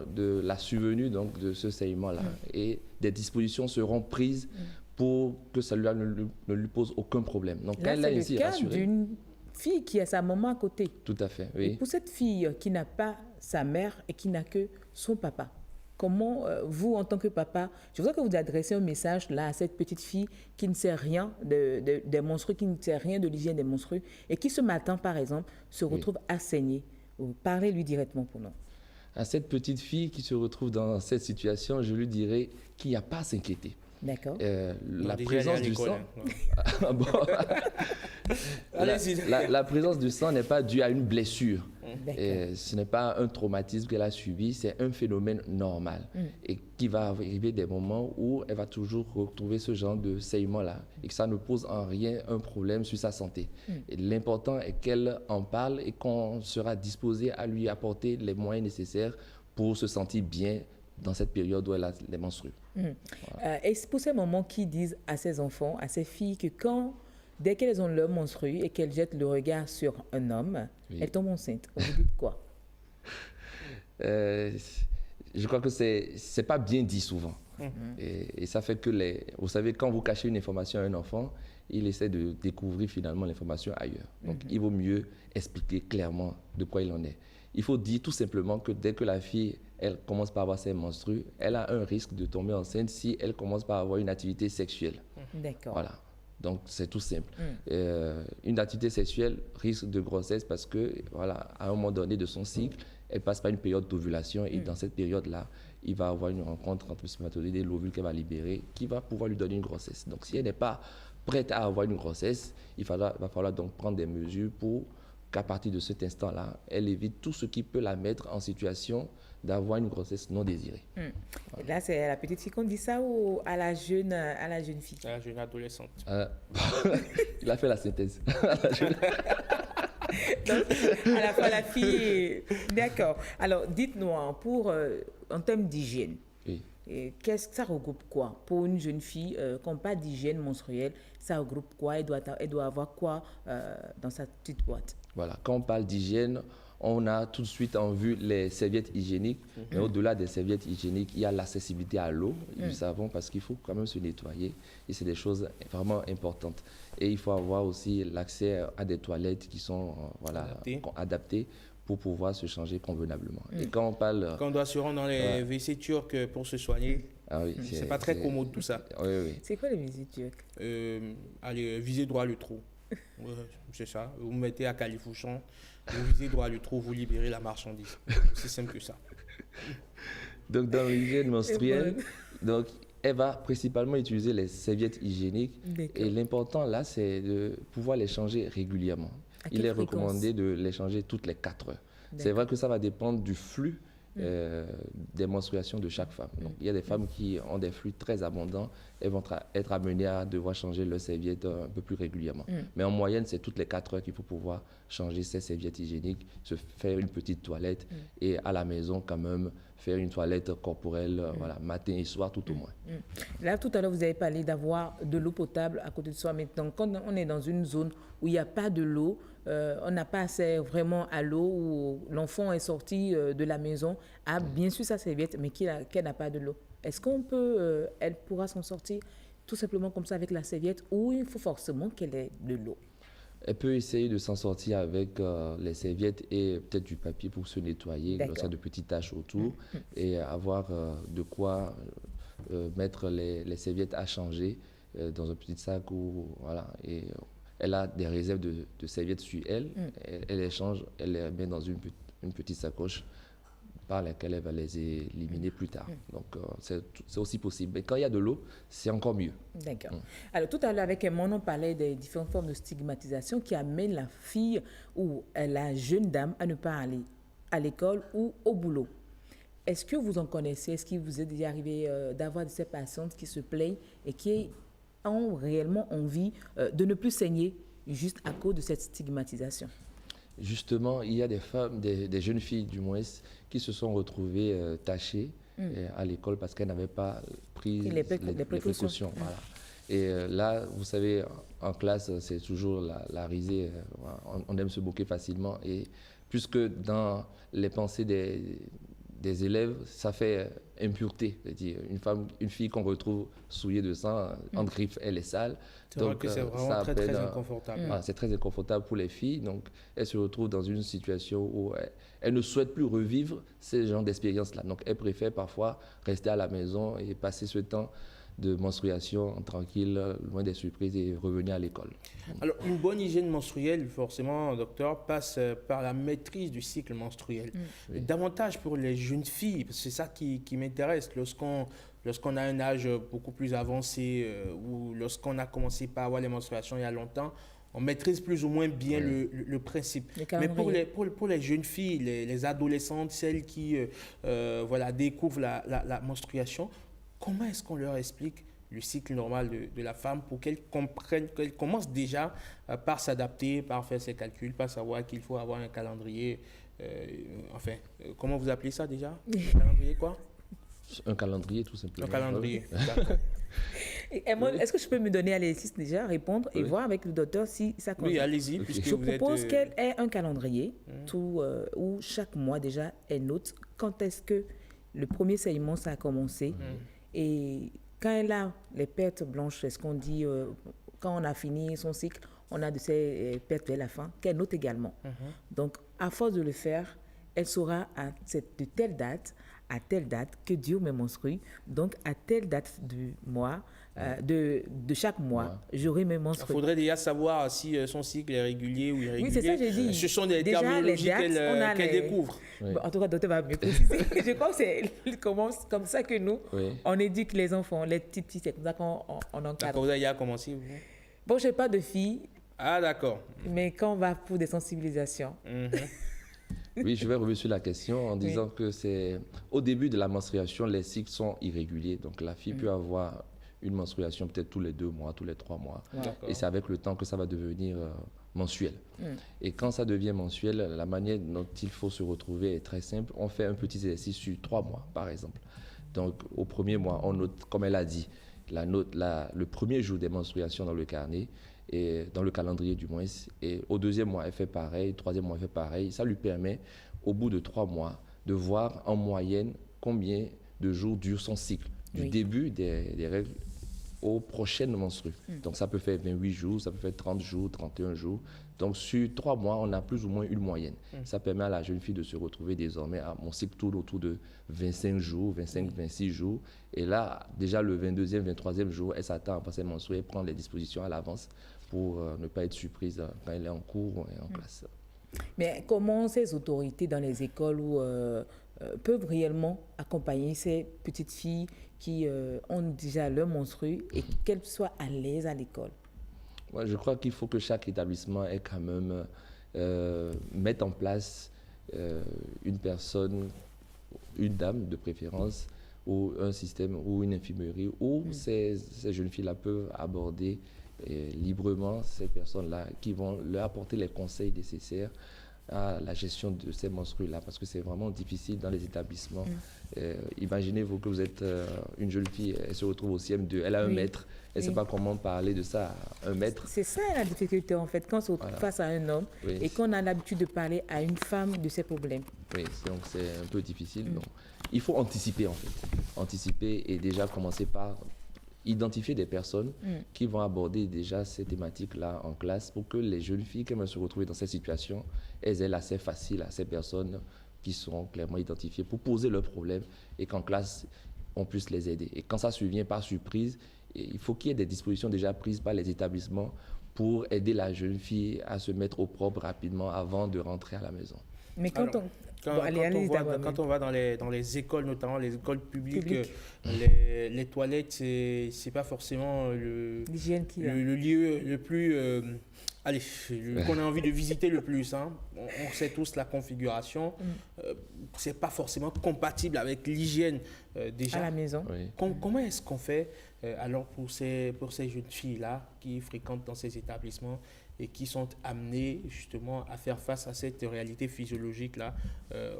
de la survenue donc, de ce saignement-là. Et des dispositions seront prises pour que cela ne lui pose aucun problème. Donc,
là, c'est le cas d'une fille qui a sa maman à côté.
Tout à fait, oui.
Et pour cette fille qui n'a pas sa mère et qui n'a que son papa, comment vous, en tant que papa, je voudrais que vous adressiez un message là à cette petite fille qui ne sait rien des menstrues, qui ne sait rien de l'hygiène des menstrues et qui ce matin, par exemple, se retrouve à saigner. Parlez-lui directement pour nous.
À cette petite fille qui se retrouve dans cette situation, je lui dirais qu'il n'y a pas à s'inquiéter.
D'accord.
La présence du sang... la présence du sang n'est pas due à une blessure. Ce n'est pas un traumatisme qu'elle a subi, c'est un phénomène normal. Et qui va arriver des moments où elle va toujours retrouver ce genre de saignement-là et que ça ne pose en rien un problème sur sa santé. Et l'important est qu'elle en parle et qu'on sera disposé à lui apporter les moyens nécessaires pour se sentir bien dans cette période où elle a les menstrues.
Voilà. Et c'est pour ces moments qui disent à ces enfants, à ces filles que dès qu'elles ont leur menstrue et qu'elles jettent le regard sur un homme, elles tombent enceintes. Vous dites quoi?
Je crois que c'est pas bien dit souvent. Et ça fait que, vous savez, quand vous cachez une information à un enfant, il essaie de découvrir finalement l'information ailleurs. Donc, il vaut mieux expliquer clairement de quoi il en est. Il faut dire tout simplement que dès que la fille, elle commence par avoir ses menstrues, elle a un risque de tomber enceinte si elle commence par avoir une activité sexuelle.
D'accord.
Voilà. Donc, c'est tout simple. Une activité sexuelle risque de grossesse parce que, voilà, à un moment donné de son cycle, elle passe par une période d'ovulation et dans cette période-là, il va avoir une rencontre entre le spermatozoïde et l'ovule qu'elle va libérer qui va pouvoir lui donner une grossesse. Donc, si elle n'est pas prête à avoir une grossesse, va falloir donc prendre des mesures pour qu'à partir de cet instant-là, elle évite tout ce qui peut la mettre en situation d'avoir une grossesse non désirée.
Voilà. Là, c'est à la petite fille qu'on dit ça ou à la jeune fille?
À la jeune adolescente.
Il a fait la synthèse.
Donc, à la fois la fille... D'accord. Alors, dites-nous, en termes d'hygiène, qu'est-ce que ça regroupe quoi? Pour une jeune fille qui n'a pas d'hygiène menstruelle, ça regroupe quoi? Elle doit avoir quoi dans sa petite boîte?
Voilà, quand on parle d'hygiène, on a tout de suite en vue les serviettes hygiéniques. Mais au-delà des serviettes hygiéniques, il y a l'accessibilité à l'eau, du savon, parce qu'il faut quand même se nettoyer. Et c'est des choses vraiment importantes. Et il faut avoir aussi l'accès à des toilettes qui sont adaptées pour pouvoir se changer convenablement. Et quand on parle...
Quand on doit se rendre dans les WC turcs pour se soigner, c'est pas très commode tout ça.
C'est quoi les WC turcs?
Allez, visez droit le trou. C'est ça. Vous mettez à Califourchon, vous visez droit le trou, vous libérez la marchandise. C'est simple que ça.
Donc dans l'hygiène menstruelle, donc, elle va principalement utiliser les serviettes hygiéniques. Et l'important là, c'est de pouvoir les changer régulièrement. Il est recommandé de les changer toutes les 4 heures. C'est vrai que ça va dépendre du flux des menstruations de chaque femme. Donc, il y a des femmes qui ont des flux très abondants, elles vont être amenées à devoir changer leurs serviettes un peu plus régulièrement. Mais en moyenne, c'est toutes les 4 heures qu'il faut pouvoir changer ces serviettes hygiéniques, se faire une petite toilette et à la maison quand même faire une toilette corporelle matin et soir tout au moins.
Là, tout à l'heure, vous avez parlé d'avoir de l'eau potable à côté de soi. Maintenant, quand on est dans une zone où il n'y a pas de l'eau, on n'a pas accès vraiment à l'eau, où l'enfant est sorti de la maison, a bien sûr sa serviette, mais qu'elle n'a pas de l'eau. Est-ce qu'on peut, elle pourra s'en sortir tout simplement comme ça avec la serviette, ou il faut forcément qu'elle ait de l'eau?
Elle peut essayer de s'en sortir avec les serviettes et peut-être du papier pour se nettoyer lorsqu'il y a de petites taches autour et avoir de quoi mettre les serviettes à changer dans un petit sac et elle a des réserves de serviettes sur elle. Elle les change, elle les met dans une petite sacoche par laquelle elle va les éliminer plus tard. Donc, c'est aussi possible. Mais quand il y a de l'eau, c'est encore mieux.
D'accord. Alors, tout à l'heure, avec Emmanuel, on parlait des différentes formes de stigmatisation qui amènent la fille ou la jeune dame à ne pas aller à l'école ou au boulot. Est-ce que vous en connaissez? Est-ce qu'il vous est déjà arrivé d'avoir de ces patientes qui se plaignent et qui ont réellement envie de ne plus saigner juste à cause de cette stigmatisation?
Justement, il y a des femmes, des jeunes filles du moins, qui se sont retrouvées tachées à l'école parce qu'elles n'avaient pas pris les précautions. Voilà. Et là, vous savez, en classe, c'est toujours la risée. On aime se moquer facilement. Et puisque dans les pensées des élèves, ça fait impureté. C'est-à-dire une fille qu'on retrouve souillée de sang, en griffe, elle est sale.
C'est vrai que c'est vraiment très inconfortable.
C'est très inconfortable pour les filles. Donc, elles se retrouvent dans une situation où elles ne souhaitent plus revivre ces genres d'expériences-là. Donc, elles préfèrent parfois rester à la maison et passer ce temps de menstruation tranquille, loin des surprises et revenir à l'école.
Alors, une bonne hygiène menstruelle, forcément, docteur, passe par la maîtrise du cycle menstruel. Davantage pour les jeunes filles, parce que c'est ça qui m'intéresse. Lorsqu'on a un âge beaucoup plus avancé ou lorsqu'on a commencé par avoir les menstruations il y a longtemps, on maîtrise plus ou moins bien le principe. Mais pour les jeunes filles, les adolescentes, celles qui découvrent la menstruation, comment est-ce qu'on leur explique le cycle normal de la femme pour qu'elles comprennent, qu'elles commencent déjà par s'adapter, par faire ses calculs, par savoir qu'il faut avoir un calendrier. Comment vous appelez ça déjà? Un calendrier quoi?
Un calendrier tout simplement.
Un calendrier, d'accord.
Est-ce que je peux me donner à l'exercice déjà, répondre et voir avec le docteur si ça compte?
Oui, allez-y.
Je propose qu'elle ait un calendrier où chaque mois déjà, elle note quand est-ce que le premier saignement ça a commencé. Et quand elle a les pertes blanches, c'est ce qu'on dit, quand on a fini son cycle, on a de ces pertes vers la fin, qu'elle note également. Donc, à force de le faire, elle saura de telle date à telle date que Dieu me menstrue. Donc, à telle date du mois, de chaque mois, j'aurai mes menstrues.
Il faudrait déjà savoir si son cycle est régulier ou irrégulier.
Oui, c'est ça que j'ai dit.
Ce sont des terminologies qu'elle découvre.
Bon, en tout cas, le docteur va mieux préciser. Je crois que c'est comme ça que nous, on éduque les enfants, les petits, c'est comme ça qu'on encadre.
D'accord, vous avez déjà commencé, vous?
Bon, je n'ai pas de filles.
Ah, d'accord.
Mais quand on va pour des sensibilisations.
Oui, je vais revenir sur la question en disant que c'est au début de la menstruation, les cycles sont irréguliers. Donc, la fille peut avoir une menstruation peut-être tous les 2 mois, tous les 3 mois. Et c'est avec le temps que ça va devenir mensuel. Et quand ça devient mensuel, la manière dont il faut se retrouver est très simple. On fait un petit exercice sur 3 mois, par exemple. Donc, au premier mois, on note, comme elle a dit, le premier jour des menstruations dans le carnet et dans le calendrier du moins. Et au 2e mois, elle fait pareil, 3e mois, elle fait pareil. Ça lui permet, au bout de 3 mois, de voir en moyenne combien de jours dure son cycle, du début des règles aux prochaines menstrues. Donc ça peut faire 28 jours, ça peut faire 30 jours, 31 jours. Donc sur 3 mois, on a plus ou moins une moyenne. Ça permet à la jeune fille de se retrouver désormais à mon cycle tourne autour de 25 jours, 25, 26 jours. Et là, déjà le 22e, 23e jour, elle s'attend à passer menstruer, elle prend les dispositions à l'avance pour ne pas être surprise quand elle est en cours et en classe.
Mais comment ces autorités dans les écoles peuvent réellement accompagner ces petites filles qui ont déjà leur menstru et qu'elles soient à l'aise à l'école?
Ouais, je crois qu'il faut que chaque établissement ait quand même mette en place une personne, une dame de préférence, ou un système ou une infirmerie où ces jeunes filles-là peuvent aborder librement ces personnes-là qui vont leur apporter les conseils nécessaires à la gestion de ces menstrues-là, parce que c'est vraiment difficile dans les établissements. Imaginez-vous que vous êtes une jeune fille, elle se retrouve au CM2, elle a 1 mètre, elle ne sait pas comment parler de ça à 1 mètre.
C'est ça la difficulté en fait, quand on se retrouve face à un homme et qu'on a l'habitude de parler à une femme de ses problèmes.
Oui, donc c'est un peu difficile. Donc, il faut anticiper en fait, anticiper et déjà commencer par identifier des personnes qui vont aborder déjà ces thématiques-là en classe pour que les jeunes filles, quand elles se retrouvent dans cette situation, elles aient l'accès facile à ces personnes qui seront clairement identifiées pour poser leurs problèmes et qu'en classe, on puisse les aider. Et quand ça survient par surprise, il faut qu'il y ait des dispositions déjà prises par les établissements pour aider la jeune fille à se mettre au propre rapidement avant de rentrer à la maison.
Mais quand
on va dans les écoles, notamment les écoles publiques. Les toilettes, c'est pas forcément le lieu le plus... qu'on a envie de visiter le plus. Hein. On sait tous la configuration. C'est pas forcément compatible avec l'hygiène déjà.
À la maison.
Comment est-ce qu'on fait alors pour ces jeunes filles-là qui fréquentent dans ces établissements et qui sont amenées justement à faire face à cette réalité physiologique-là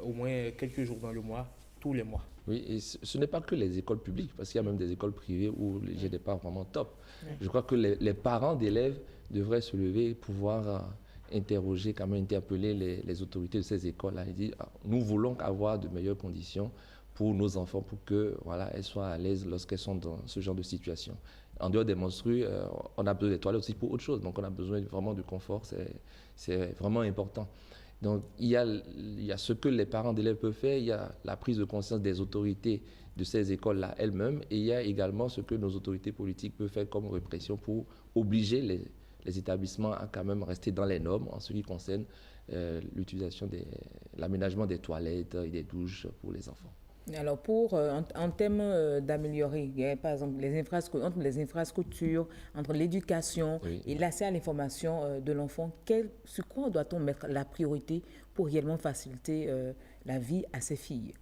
au moins quelques jours dans le mois, tous les mois?
Oui, et ce n'est pas que les écoles publiques, parce qu'il y a même des écoles privées où l'hygiène n'est pas vraiment top. Je crois que les parents d'élèves devraient se lever et pouvoir interroger, quand même interpeller les autorités de ces écoles-là et dire nous voulons avoir de meilleures conditions pour nos enfants, pour que elles soient à l'aise lorsqu'elles sont dans ce genre de situation. En dehors des menstrues, on a besoin des toilettes aussi pour autre chose, donc on a besoin vraiment de confort, c'est vraiment important. Donc il y a ce que les parents d'élèves peuvent faire, il y a la prise de conscience des autorités de ces écoles-là elles-mêmes, et il y a également ce que nos autorités politiques peuvent faire comme répression pour obliger les établissements à quand même rester dans les normes en ce qui concerne l'utilisation l'aménagement des toilettes et des douches pour les enfants.
Alors, en termes d'améliorer, par exemple, entre les infrastructures, entre l'éducation et l'accès à l'information de l'enfant, sur quoi doit-on mettre la priorité pour réellement faciliter la vie à ces filles?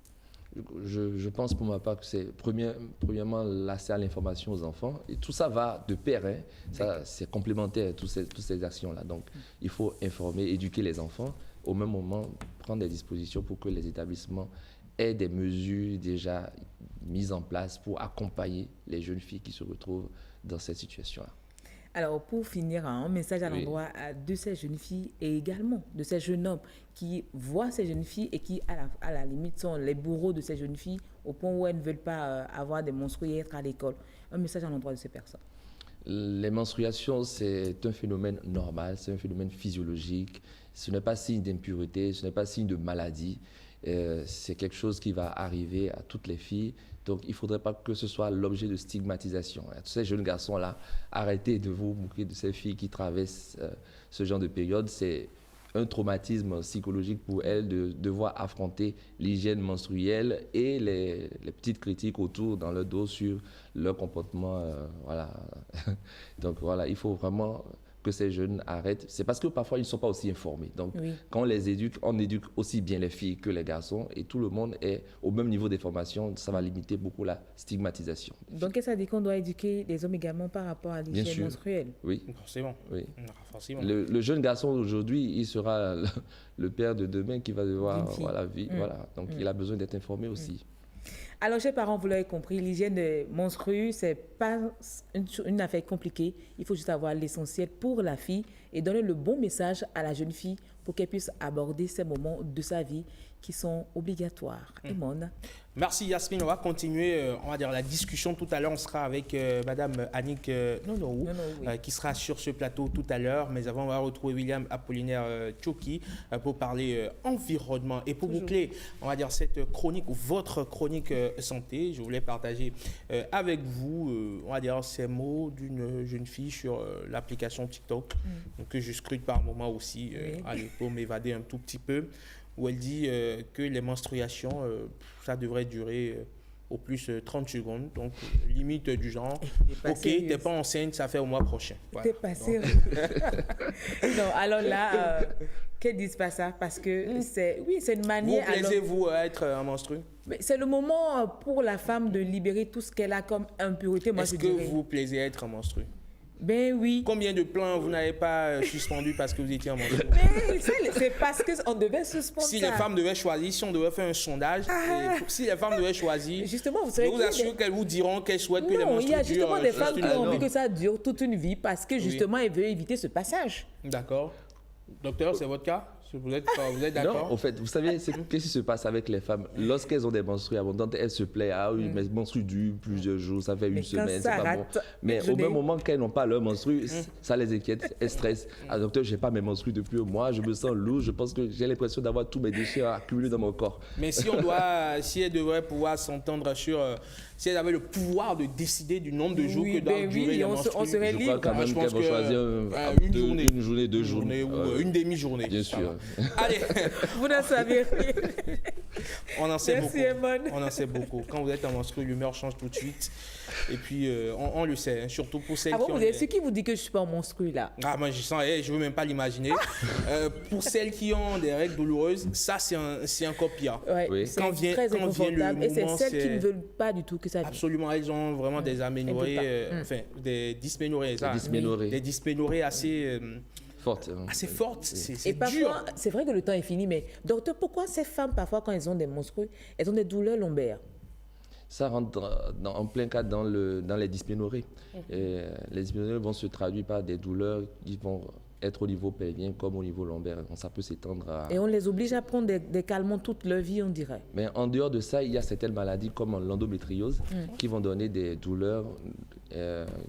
Je pense pour ma part que c'est premièrement l'accès à l'information aux enfants. Et tout ça va de pair, hein. Ça, c'est complémentaire, toutes ces actions-là. Donc, il faut informer, éduquer les enfants, au même moment prendre des dispositions pour que les établissements aient des mesures déjà mises en place pour accompagner les jeunes filles qui se retrouvent dans cette situation-là.
Alors, pour finir, un message à l'endroit de ces jeunes filles et également de ces jeunes hommes qui voient ces jeunes filles et qui, à la limite, sont les bourreaux de ces jeunes filles au point où elles ne veulent pas avoir des menstrues et être à l'école. Un message à l'endroit de ces personnes.
Les menstruations, c'est un phénomène normal, c'est un phénomène physiologique. Ce n'est pas signe d'impureté, ce n'est pas signe de maladie. C'est quelque chose qui va arriver à toutes les filles. Donc, il ne faudrait pas que ce soit l'objet de stigmatisation. Tous ces jeunes garçons-là, arrêtez de vous moquer de ces filles qui traversent ce genre de période. C'est un traumatisme psychologique pour elles de devoir affronter l'hygiène menstruelle et les petites critiques autour dans leur dos sur leur comportement. Donc, il faut vraiment que ces jeunes arrêtent. C'est parce que parfois, ils ne sont pas aussi informés. Donc, quand on les éduque, on éduque aussi bien les filles que les garçons et tout le monde est au même niveau d'information. Ça va limiter beaucoup la stigmatisation.
Donc, ça dit qu'on doit éduquer les hommes également par rapport à l'hygiène menstruelle?
Oui.
Forcément.
Oui.
Forcément.
Le jeune garçon d'aujourd'hui, il sera le père de demain qui va devoir vivre. Donc, il a besoin d'être informé aussi.
Alors, chers parents, vous l'avez compris, l'hygiène menstruelle, ce n'est pas une affaire compliquée. Il faut juste avoir l'essentiel pour la fille et donner le bon message à la jeune fille pour qu'elle puisse aborder ces moments de sa vie qui sont obligatoires. Emone.
Merci Yasmine. On va continuer on va dire, la discussion tout à l'heure. On sera avec Madame Annick Nonoou, qui sera sur ce plateau tout à l'heure. Mais avant, on va retrouver William Apollinaire Tchoki pour parler environnement. Et pour boucler, on va dire, cette chronique, ou votre chronique santé, je voulais partager avec vous, on va dire, ces mots d'une jeune fille sur l'application TikTok, que je scrute par moment aussi, allez, pour m'évader un tout petit peu, où elle dit que les menstruations, ça devrait durer au plus 30 secondes. Donc, limite du genre, ok, t'es pas enceinte, ça fait au mois prochain. Voilà.
T'es pas sérieux. Non, alors là, qu'elle dise pas ça, parce que c'est une manière...
Vous plaisez-vous à être menstruée?
C'est le moment pour la femme de libérer tout ce qu'elle a comme impureté.
Est-ce que vous plaisez à être menstruée?
Ben oui.
Combien de plans vous n'avez pas suspendu parce que vous étiez en menstruée?
Mais c'est parce qu'on devait suspendre
si
ça.
les femmes devaient choisir, si on devait faire un sondage, si les femmes devaient choisir,
justement,
je vous assure qu'elles vous diront qu'elles souhaitent que les menstrues durent.
Il y a justement des femmes qui ont envie que ça dure toute une vie parce que justement, elles veulent éviter ce passage.
D'accord. Docteur, c'est votre cas? Vous êtes d'accord?
Non, en fait, vous savez, qu'est-ce qui se passe avec les femmes? Lorsqu'elles ont des menstrues abondantes, elles se plaignent, ah oui, mes menstrues durent plusieurs jours, ça fait une semaine, c'est pas bon. Mais au même moment qu'elles n'ont pas leurs menstrues, ça les inquiète, elles stressent. Ah docteur, j'ai pas mes menstrues depuis un mois, je me sens lourd, je pense que j'ai l'impression d'avoir tous mes déchets accumulés dans mon corps.
Mais si elles devraient pouvoir s'entendre sur... si elles avaient le pouvoir de décider du nombre de jours que doivent durer les menstrues,
on serait libre.
Je crois quand même qu'elles vont choisir une journée, 2 journées.
Ou une demi-journée.
Bien sûr.
Allez.
Vous n'en savez rien.
On en sait
Merci,
beaucoup.
Emone.
On en sait beaucoup. Quand vous êtes en menstruée, l'humeur change tout de suite. Et puis, on le sait, hein, surtout pour celles qui ont...
Vous avez ce qui vous dit que je ne suis pas en menstruée, là?
Ah, moi, je ne veux même pas l'imaginer. Pour celles qui ont des règles douloureuses, ça, c'est encore pire.
Oui. Quand vient le moment... Et c'est celles qui ne veulent pas du tout que ça vienne.
Absolument, elles ont vraiment des aménorrhées, des dysménorrhées. Des dysménorrhées assez... assez forte, c'est
parfois, c'est vrai que le temps est fini, mais docteur, pourquoi ces femmes, parfois, quand elles ont des menstrues, elles ont des douleurs lombaires?
Ça rentre en plein cas dans les dysménorrhées. Les dysménorrhées vont se traduire par des douleurs qui vont être au niveau pelvien comme au niveau lombaire. Donc ça peut s'étendre à...
Et on les oblige à prendre des calmants toute leur vie, on dirait.
Mais en dehors de ça, il y a certaines maladies comme l'endométriose qui vont donner des douleurs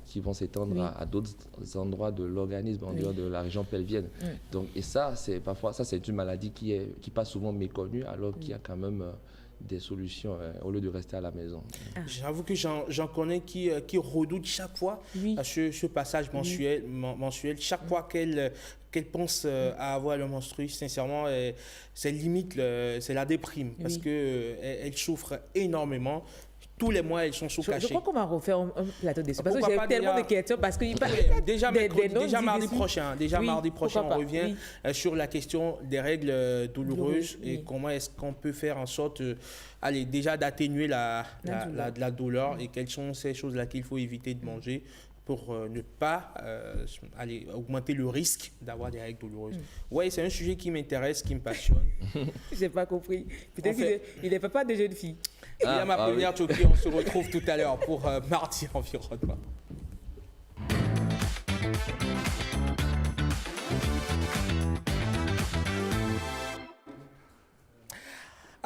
qui vont s'étendre à d'autres endroits de l'organisme en dehors de la région pelvienne. Donc, et ça, c'est une maladie qui passe souvent méconnue alors qu'il y a quand même... des solutions au lieu de rester à la maison.
J'avoue que j'en connais qui redoutent chaque fois ce passage mensuel. Chaque fois qu'elle pense à avoir le menstru, sincèrement, c'est limite, c'est la déprime parce qu'elle souffre énormément. Tous les mois, elles sont sous-cachées.
Je crois qu'on va refaire un plateau dessus. Parce que j'ai tellement de questions. Parce qu'il
déjà mardi prochain, on revient sur la question des règles douloureuses et comment est-ce qu'on peut faire en sorte déjà d'atténuer la douleur et quelles sont ces choses-là qu'il faut éviter de manger pour ne pas augmenter le risque d'avoir des règles douloureuses. Oui, c'est un sujet qui m'intéresse, qui me passionne.
Je n'ai pas compris. Peut-être qu'il n'est pas de jeune fille.
Il y a ma première Tchoki, on se retrouve tout à l'heure pour Mardi Environnement.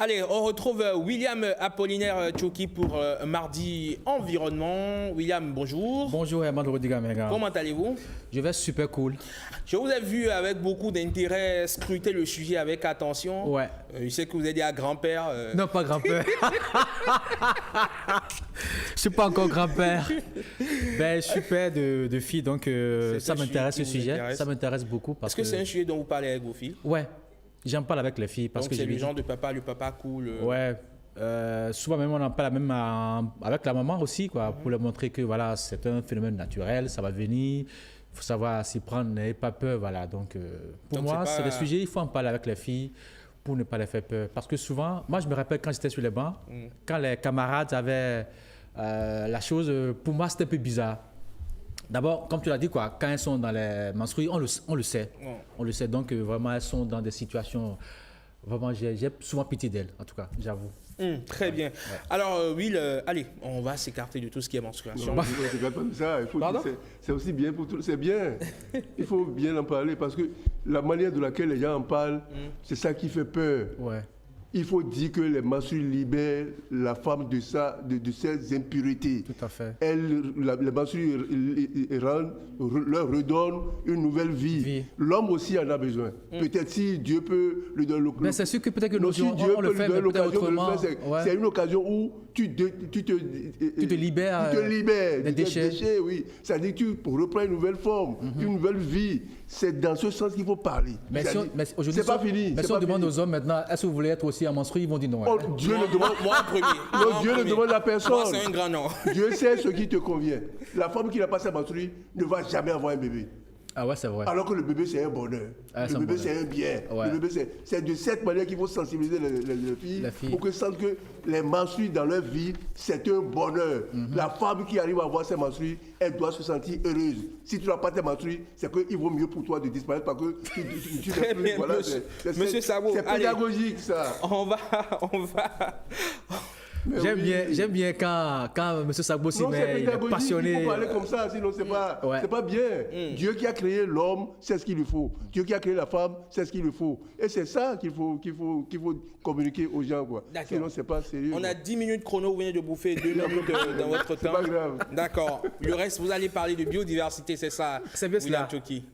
Allez, on retrouve William Apollinaire Tchoki pour Mardi Environnement. William, bonjour.
Bonjour, Herman Rodigamega.
Comment allez-vous?
Je vais super cool.
Je vous ai vu avec beaucoup d'intérêt scruter le sujet avec attention.
Ouais.
Je sais que vous êtes dit à grand-père.
Non, pas grand-père. Je suis pas encore grand-père. Ben, je suis père de filles, donc ça m'intéresse ce sujet. Ça m'intéresse beaucoup.
Est-ce que c'est un sujet dont vous parlez avec vos filles?
Ouais. J'en parle avec les filles parce
donc
que
c'est le genre de papa, le papa cool.
Ouais. Souvent même on en parle même avec la maman aussi, quoi, pour leur montrer que voilà, c'est un phénomène naturel, ça va venir. Il faut savoir s'y prendre, n'ayez pas peur, voilà. Donc pour moi, c'est le sujet, il faut en parler avec les filles pour ne pas les faire peur. Parce que souvent, moi je me rappelle quand j'étais sur les bancs, quand les camarades avaient la chose, pour moi c'était un peu bizarre. D'abord, comme tu l'as dit, quoi, quand elles sont dans les menstrues, on le sait. On le sait, donc vraiment elles sont dans des situations Vraiment, j'ai souvent pitié d'elle, en tout cas, j'avoue.
Très bien. Alors, Will, allez, on va s'écarter de tout ce qui est menstruation.
Non, on ne s'écarte pas de ça. C'est aussi bien pour tout. C'est bien. Il faut bien en parler parce que la manière de laquelle les gens en parlent, c'est ça qui fait peur.
Ouais.
Il faut dire que les menstrues libèrent la femme de ses impuretés.
Tout à fait.
Les menstrues leur redonnent une nouvelle vie. L'homme aussi en a besoin. Peut-être si Dieu peut lui donner l'occasion.
Mais c'est sûr que peut-être que nous, on le fait autrement.
C'est une occasion où tu te
libères
des déchets. Oui. C'est-à-dire que tu reprends une nouvelle forme, une nouvelle vie. C'est dans ce sens qu'il faut parler.
Mais aujourd'hui,
c'est pas fini.
Mais si on demande aux hommes maintenant, est-ce que vous voulez être aussi en menstru, ils vont dire non.
Oh, Dieu le demande.
Moi en premier.
Non, Dieu ne demande à personne.
Moi, c'est un grand non.
Dieu sait ce qui te convient. La femme qui n'a pas sa menstru ne va jamais avoir un bébé.
Ah ouais, c'est vrai.
Alors que le bébé, c'est un bonheur. Le bébé, c'est un bien.
Ouais.
Le bébé, c'est de cette manière qu'il faut sensibiliser les filles pour qu'elles sentent que les menstrues dans leur vie, c'est un bonheur. La femme qui arrive à avoir ses menstrues, elle doit se sentir heureuse. Si tu n'as pas tes menstrues, c'est qu'il vaut mieux pour toi de disparaître parce que tu
Très bien, voilà, Monsieur Sabo.
C'est pédagogique, ça.
On va...
J'aime bien quand M. Sabo s'y met, il est passionné.
Il faut parler comme ça, sinon c'est pas bien. Dieu qui a créé l'homme, c'est ce qu'il lui faut. Dieu qui a créé la femme, c'est ce qu'il lui faut. Et c'est ça qu'il faut communiquer aux gens, quoi. Sinon c'est pas sérieux.
On a 10 minutes chrono, vous venez de bouffer 2 minutes dans votre temps.
C'est pas grave.
D'accord. Le reste, vous allez parler de biodiversité, c'est ça.
C'est bien cela.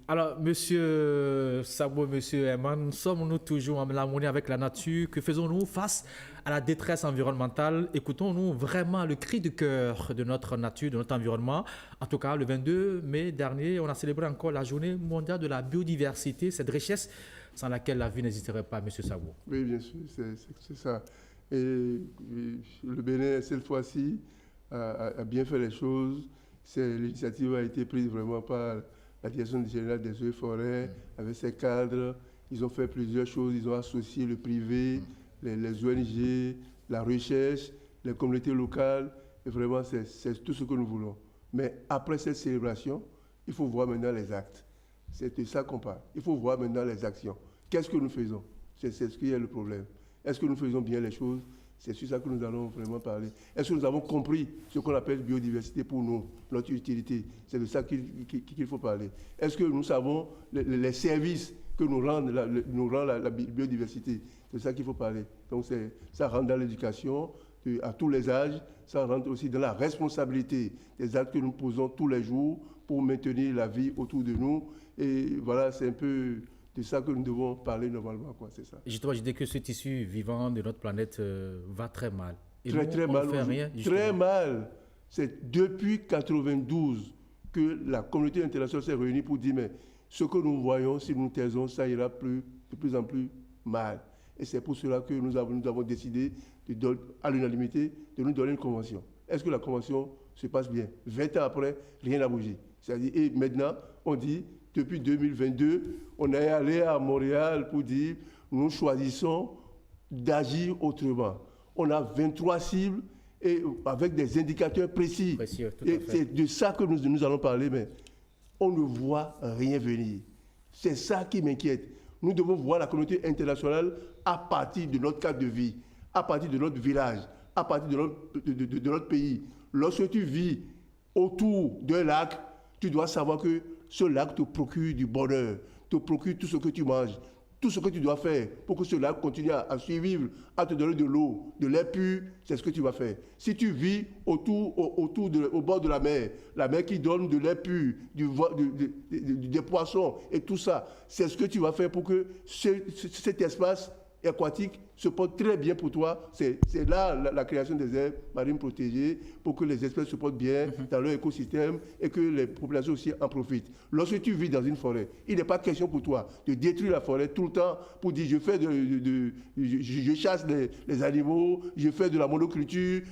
Alors, M. Sabo, M. Herman, sommes-nous toujours en harmonie avec la nature? Que faisons-nous face à la détresse environnementale? Écoutons-nous vraiment le cri de cœur de notre nature, de notre environnement. En tout cas, le 22 mai dernier, on a célébré encore la journée mondiale de la biodiversité, cette richesse sans laquelle la vie n'existerait pas, M. Sabo.
Oui, bien sûr, c'est ça. Et le Bénin, cette fois-ci, a bien fait les choses. L'initiative a été prise vraiment par la Direction générale des eaux et forêts, avec ses cadres. Ils ont fait plusieurs choses, ils ont associé le privé, les ONG, la recherche, les communautés locales, et vraiment c'est tout ce que nous voulons. Mais après cette célébration, il faut voir maintenant les actes. C'est de ça qu'on parle. Il faut voir maintenant les actions. Qu'est-ce que nous faisons? C'est ce qui est le problème. Est-ce que nous faisons bien les choses? C'est sur ça que nous allons vraiment parler. Est-ce que nous avons compris ce qu'on appelle biodiversité pour nous, notre utilité? C'est de ça qu'il faut parler. Est-ce que nous savons les services que nous rend la biodiversité? C'est ça qu'il faut parler. Donc ça rentre dans l'éducation à tous les âges, ça rentre aussi dans la responsabilité des actes que nous posons tous les jours pour maintenir la vie autour de nous. Et voilà, c'est un peu de ça que nous devons parler normalement, quoi, c'est ça.
Justement, je dis que ce tissu vivant de notre planète va très mal. Et
très mal. Fait rien, très mal. C'est depuis 1992 que la communauté internationale s'est réunie pour dire mais ce que nous voyons, si nous taisons, ça ira de plus en plus mal. Et c'est pour cela que nous avons décidé, à l'unanimité, de nous donner une convention. Est-ce que la convention se passe bien? 20 ans après, rien n'a bougé. C'est-à-dire, et maintenant, on dit, depuis 2022, on est allé à Montréal pour dire, nous choisissons d'agir autrement. On a 23 cibles et avec des indicateurs précis. Et c'est de ça que nous allons parler, mais on ne voit rien venir. C'est ça qui m'inquiète. Nous devons voir la communauté internationale à partir de notre cadre de vie, à partir de notre village, à partir de notre pays. Lorsque tu vis autour d'un lac, tu dois savoir que ce lac te procure du bonheur, te procure tout ce que tu manges, tout ce que tu dois faire pour que ce lac continue à survivre, à te donner de l'eau, de l'air pur, c'est ce que tu vas faire. Si tu vis au bord de la mer qui donne de l'air pur, des poissons et tout ça, c'est ce que tu vas faire pour que cet espace aquatique se porte très bien pour toi. C'est là la création des aires marines protégées pour que les espèces se portent bien dans leur écosystème et que les populations aussi en profitent. Lorsque tu vis dans une forêt, il n'est pas question pour toi de détruire la forêt tout le temps pour dire je chasse les animaux, je fais de la monoculture,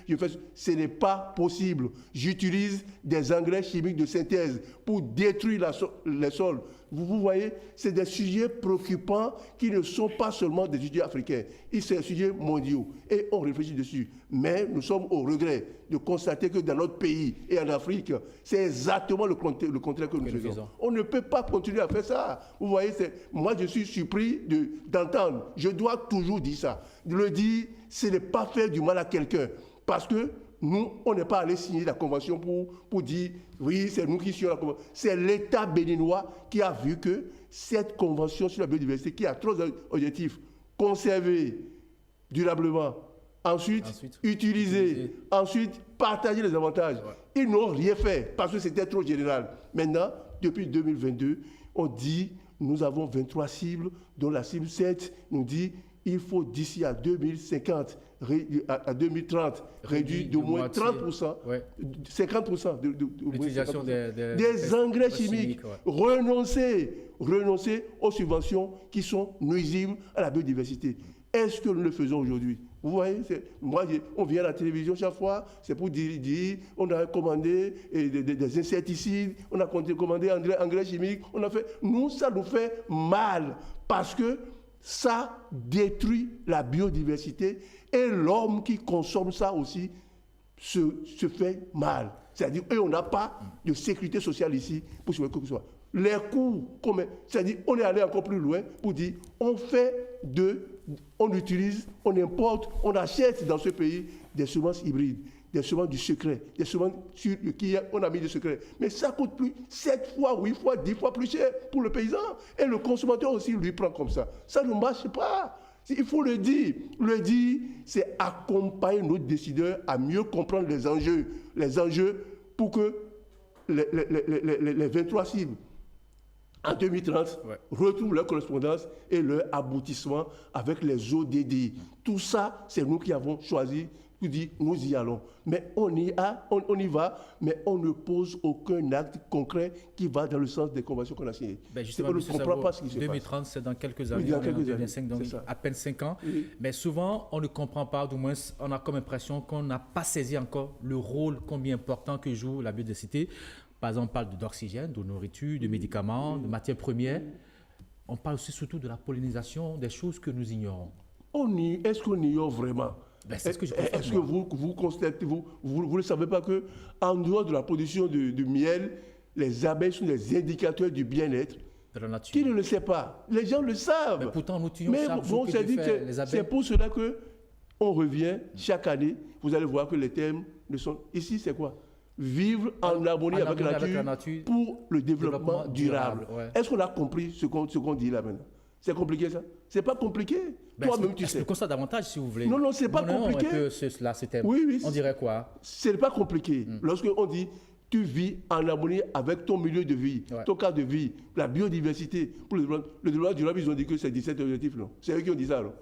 ce n'est pas possible. J'utilise des engrais chimiques de synthèse pour détruire les sols. Vous voyez, c'est des sujets préoccupants qui ne sont pas seulement des sujets africains. c'est un sujet mondial et on réfléchit dessus. Mais nous sommes au regret de constater que dans notre pays et en Afrique, c'est exactement le contraire que nous faisons. On ne peut pas continuer à faire ça. Vous voyez, moi je suis surpris d'entendre. Je dois toujours dire ça. De le dire, ce n'est pas faire du mal à quelqu'un. Parce que nous, on n'est pas allé signer la convention pour dire, oui, c'est nous qui signons la convention. C'est l'État béninois qui a vu que cette convention sur la biodiversité, qui a trois objectifs, conserver durablement, ensuite utiliser, ensuite partager les avantages. Ils n'ont rien fait parce que c'était trop général. Maintenant, depuis 2022, on dit, nous avons 23 cibles, dont la cible 7 nous dit, il faut d'ici à 2050, à 2030, réduire d'au moins 30%, 50% de
l'utilisation
des engrais chimiques, renoncer aux subventions qui sont nuisibles à la biodiversité. Est-ce que nous le faisons aujourd'hui? Vous voyez, moi, on vient à la télévision chaque fois, c'est pour dire on a commandé des insecticides, on a commandé engrais chimiques, on a fait. Nous, ça nous fait mal parce que ça détruit la biodiversité et l'homme qui consomme ça aussi se fait mal. C'est-à-dire qu'on n'a pas de sécurité sociale ici pour ce que ce soit. Les coûts, c'est-à-dire on est allé encore plus loin pour dire on utilise, on importe, on achète dans ce pays des semences hybrides, des semences du secret, des semences on a mis du secret. Mais ça coûte plus 7 fois, 8 fois, 10 fois plus cher pour le paysan. Et le consommateur aussi lui prend comme ça. Ça ne marche pas. Il faut le dire. Le dire, c'est accompagner nos décideurs à mieux comprendre les enjeux pour que les 23 cibles en 2030 retrouvent leur correspondance et leur aboutissement avec les ODD. Tout ça, c'est nous qui avons choisi pour dire nous y allons. Mais on y va, mais on ne pose aucun acte concret qui va dans le sens des conventions qu'on a signées.
Justement, on ne comprend pas ce qui se passe. 2030, c'est dans quelques années, donc à peine 5 ans. Oui. Mais souvent, on ne comprend pas, du moins, on a comme impression qu'on n'a pas saisi encore le rôle combien important que joue la biodiversité. Par exemple, on parle d'oxygène, de nourriture, de médicaments, de matières premières. On parle aussi surtout de la pollinisation, des choses que nous ignorons.
Est-ce qu'on ignore vraiment?
C'est ce que je constate.
Est-ce que vous constatez, vous ne savez pas qu'en dehors de la production de miel, les abeilles sont des indicateurs du bien-être
de la nature?
Qui ne le sait pas? Les gens le savent.
Mais pourtant, nous tuons chaque jour que les abeilles.
C'est pour cela qu'on revient chaque année. Vous allez voir que les thèmes ne sont... Ici, c'est quoi? Vivre en harmonie avec la nature pour le développement durable. Est-ce qu'on a compris ce qu'on dit là maintenant? C'est compliqué ça? C'est pas compliqué. Toi-même tu sais.
Je constate davantage si vous voulez.
Non, c'est pas compliqué.
Oui, on dirait quoi?
C'est pas compliqué. Lorsqu'on dit tu vis en harmonie avec ton milieu de vie, ton cadre de vie, la biodiversité, pour le développement durable, ils ont dit que c'est 17 objectifs. C'est eux qui ont dit ça alors.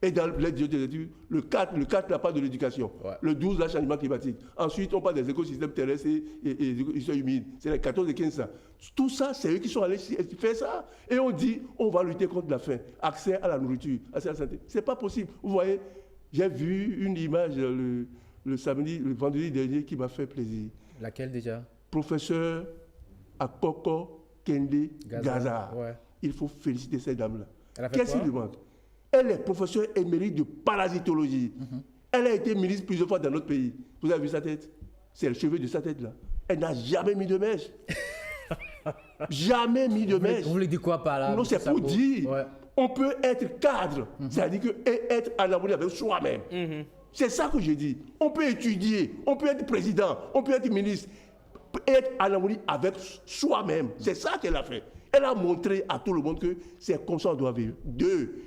Et dans les objectifs, le 4 n'a pas de l'éducation. Le 12, le changement climatique. Ensuite, on parle des écosystèmes terrestres et des écosystèmes humides. C'est les 14 et 15 ça. Tout ça, c'est eux qui sont allés faire ça. Et on dit, on va lutter contre la faim. Accès à la nourriture, accès à la santé. C'est pas possible. Vous voyez, j'ai vu une image le vendredi dernier qui m'a fait plaisir.
Laquelle déjà?
Professeur Akoko Kende Gaza. Il faut féliciter cette dame-là. Qu'est-ce qu'il demande? Elle est professeure émérite de parasitologie. Elle a été ministre plusieurs fois dans notre pays. Vous avez vu sa tête? C'est le cheveu de sa tête là. Elle n'a jamais mis de mèche. Jamais mis de mèche.
Vous voulez dire quoi par là?
Non, c'est pour dire on peut être cadre, c'est-à-dire être en harmonie avec soi-même. C'est ça que je dis. On peut étudier, on peut être président, on peut être ministre, être en harmonie avec soi-même. C'est ça qu'elle a fait. Elle a montré à tout le monde que c'est comme ça qu'on doit vivre. 2.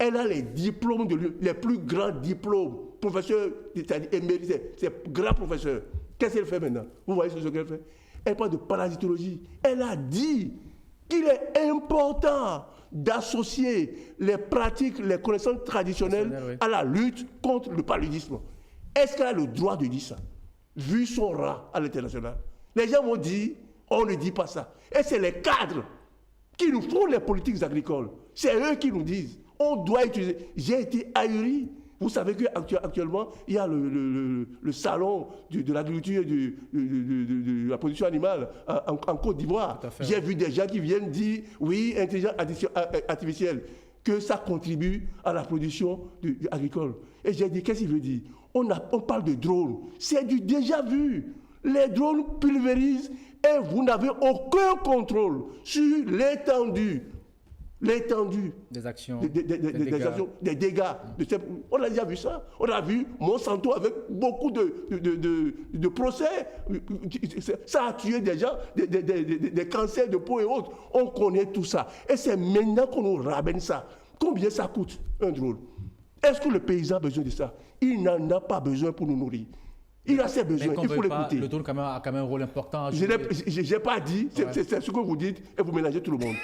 Elle a les diplômes, les plus grands diplômes. Professeur, c'est grand professeur. Qu'est-ce qu'elle fait maintenant? Vous voyez ce qu'elle fait? Elle parle de parasitologie. Elle a dit qu'il est important d'associer les pratiques, les connaissances traditionnelles à la lutte contre le paludisme. Est-ce qu'elle a le droit de dire ça? Vu son rang à l'international. Les gens vont dire, on ne dit pas ça. Et c'est les cadres qui nous font les politiques agricoles. C'est eux qui nous disent. On doit utiliser. J'ai été ahuri. Vous savez qu'actuellement, il y a le salon de l'agriculture et de la production animale en Côte d'Ivoire. J'ai vu des gens qui viennent dire, oui, intelligence artificielle. que ça contribue à la production agricole. Et j'ai dit, qu'est-ce qu'il veut dire? On parle de drones. C'est du déjà vu. Les drones pulvérisent et vous n'avez aucun contrôle sur l'étendue
des actions,
des dégâts. On a déjà vu ça. On a vu Monsanto avec beaucoup de procès. Ça a tué déjà des cancers de peau et autres. On connaît tout ça. Et c'est maintenant qu'on nous ramène ça. Combien ça coûte un drone? Est-ce que le paysan a besoin de ça? Il n'en a pas besoin pour nous nourrir. Il a ses besoins, il faut l'écouter.
Le drone a quand même un rôle important à
jouer. Je n'ai pas dit, c'est ce que vous dites et vous mélangez tout le monde.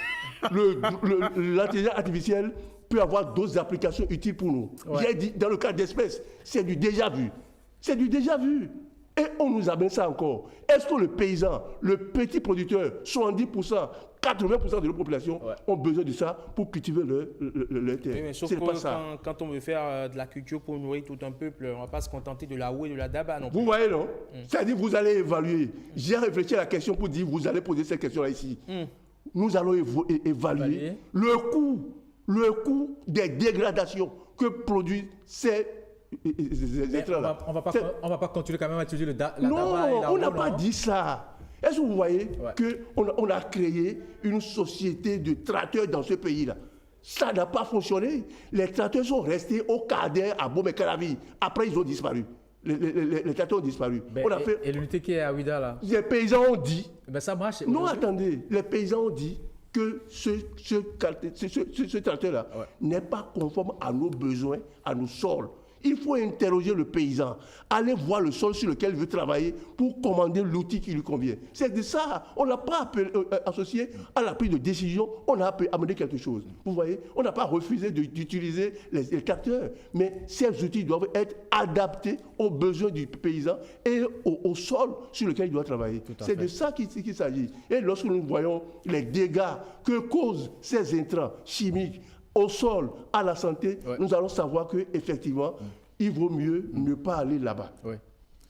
L'intelligence artificielle peut avoir d'autres applications utiles pour nous. J'ai dit, dans le cas d'espèces, c'est du déjà vu. C'est du déjà vu. Et on nous amène ça encore. Est-ce que le paysan, le petit producteur, 70%, 80% de la population ont besoin de ça pour cultiver leur terre?
Oui, sauf que quand on veut faire de la culture pour nourrir tout un peuple, on ne va pas se contenter de la houe et de la daba non plus.
Vous voyez, non? C'est-à-dire vous allez évaluer. J'ai réfléchi à la question pour dire vous allez poser cette question-là ici. Nous allons évaluer le coût des dégradations que produisent ces états-là.
On ne va pas continuer quand même à utiliser la daba et la
Non, on n'a pas dit ça. Est-ce que vous voyez qu'on a créé une société de tracteurs dans ce pays-là? Ça n'a pas fonctionné. Les tracteurs sont restés au Cadet, à Bomé-Calavi. Après, ils ont disparu. Les tracteurs ont disparu.
Et l'unité qui est à Ouida, là?
Les paysans ont dit...
ça marche.
Non, attendez. Les paysans ont dit que ce tracteur-là n'est pas conforme à nos besoins, à nos sols. Il faut interroger le paysan, aller voir le sol sur lequel il veut travailler pour commander l'outil qui lui convient. C'est de ça. On n'a pas associé à la prise de décision, on a amené quelque chose. Vous voyez, on n'a pas refusé d'utiliser les tracteurs, mais ces outils doivent être adaptés aux besoins du paysan et au sol sur lequel il doit travailler. C'est de ça qu'il s'agit. Et lorsque nous voyons les dégâts que causent ces intrants chimiques au sol, à la santé, nous allons savoir qu'effectivement, il vaut mieux ne pas aller là-bas.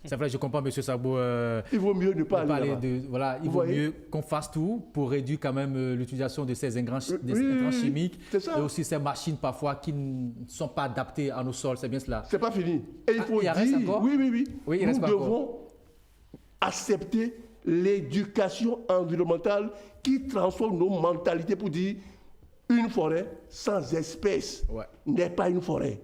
C'est vrai, je comprends, M. Sabo.
Il vaut mieux ne pas aller
là-bas. Il vaut mieux qu'on fasse tout pour réduire quand même l'utilisation de ces intrants chimiques et aussi ces machines parfois qui ne sont pas adaptées à nos sols. C'est bien cela.
C'est pas fini. Et il faut dire, nous devons accepter l'éducation environnementale qui transforme nos mentalités pour dire une forêt sans espèces n'est pas une forêt.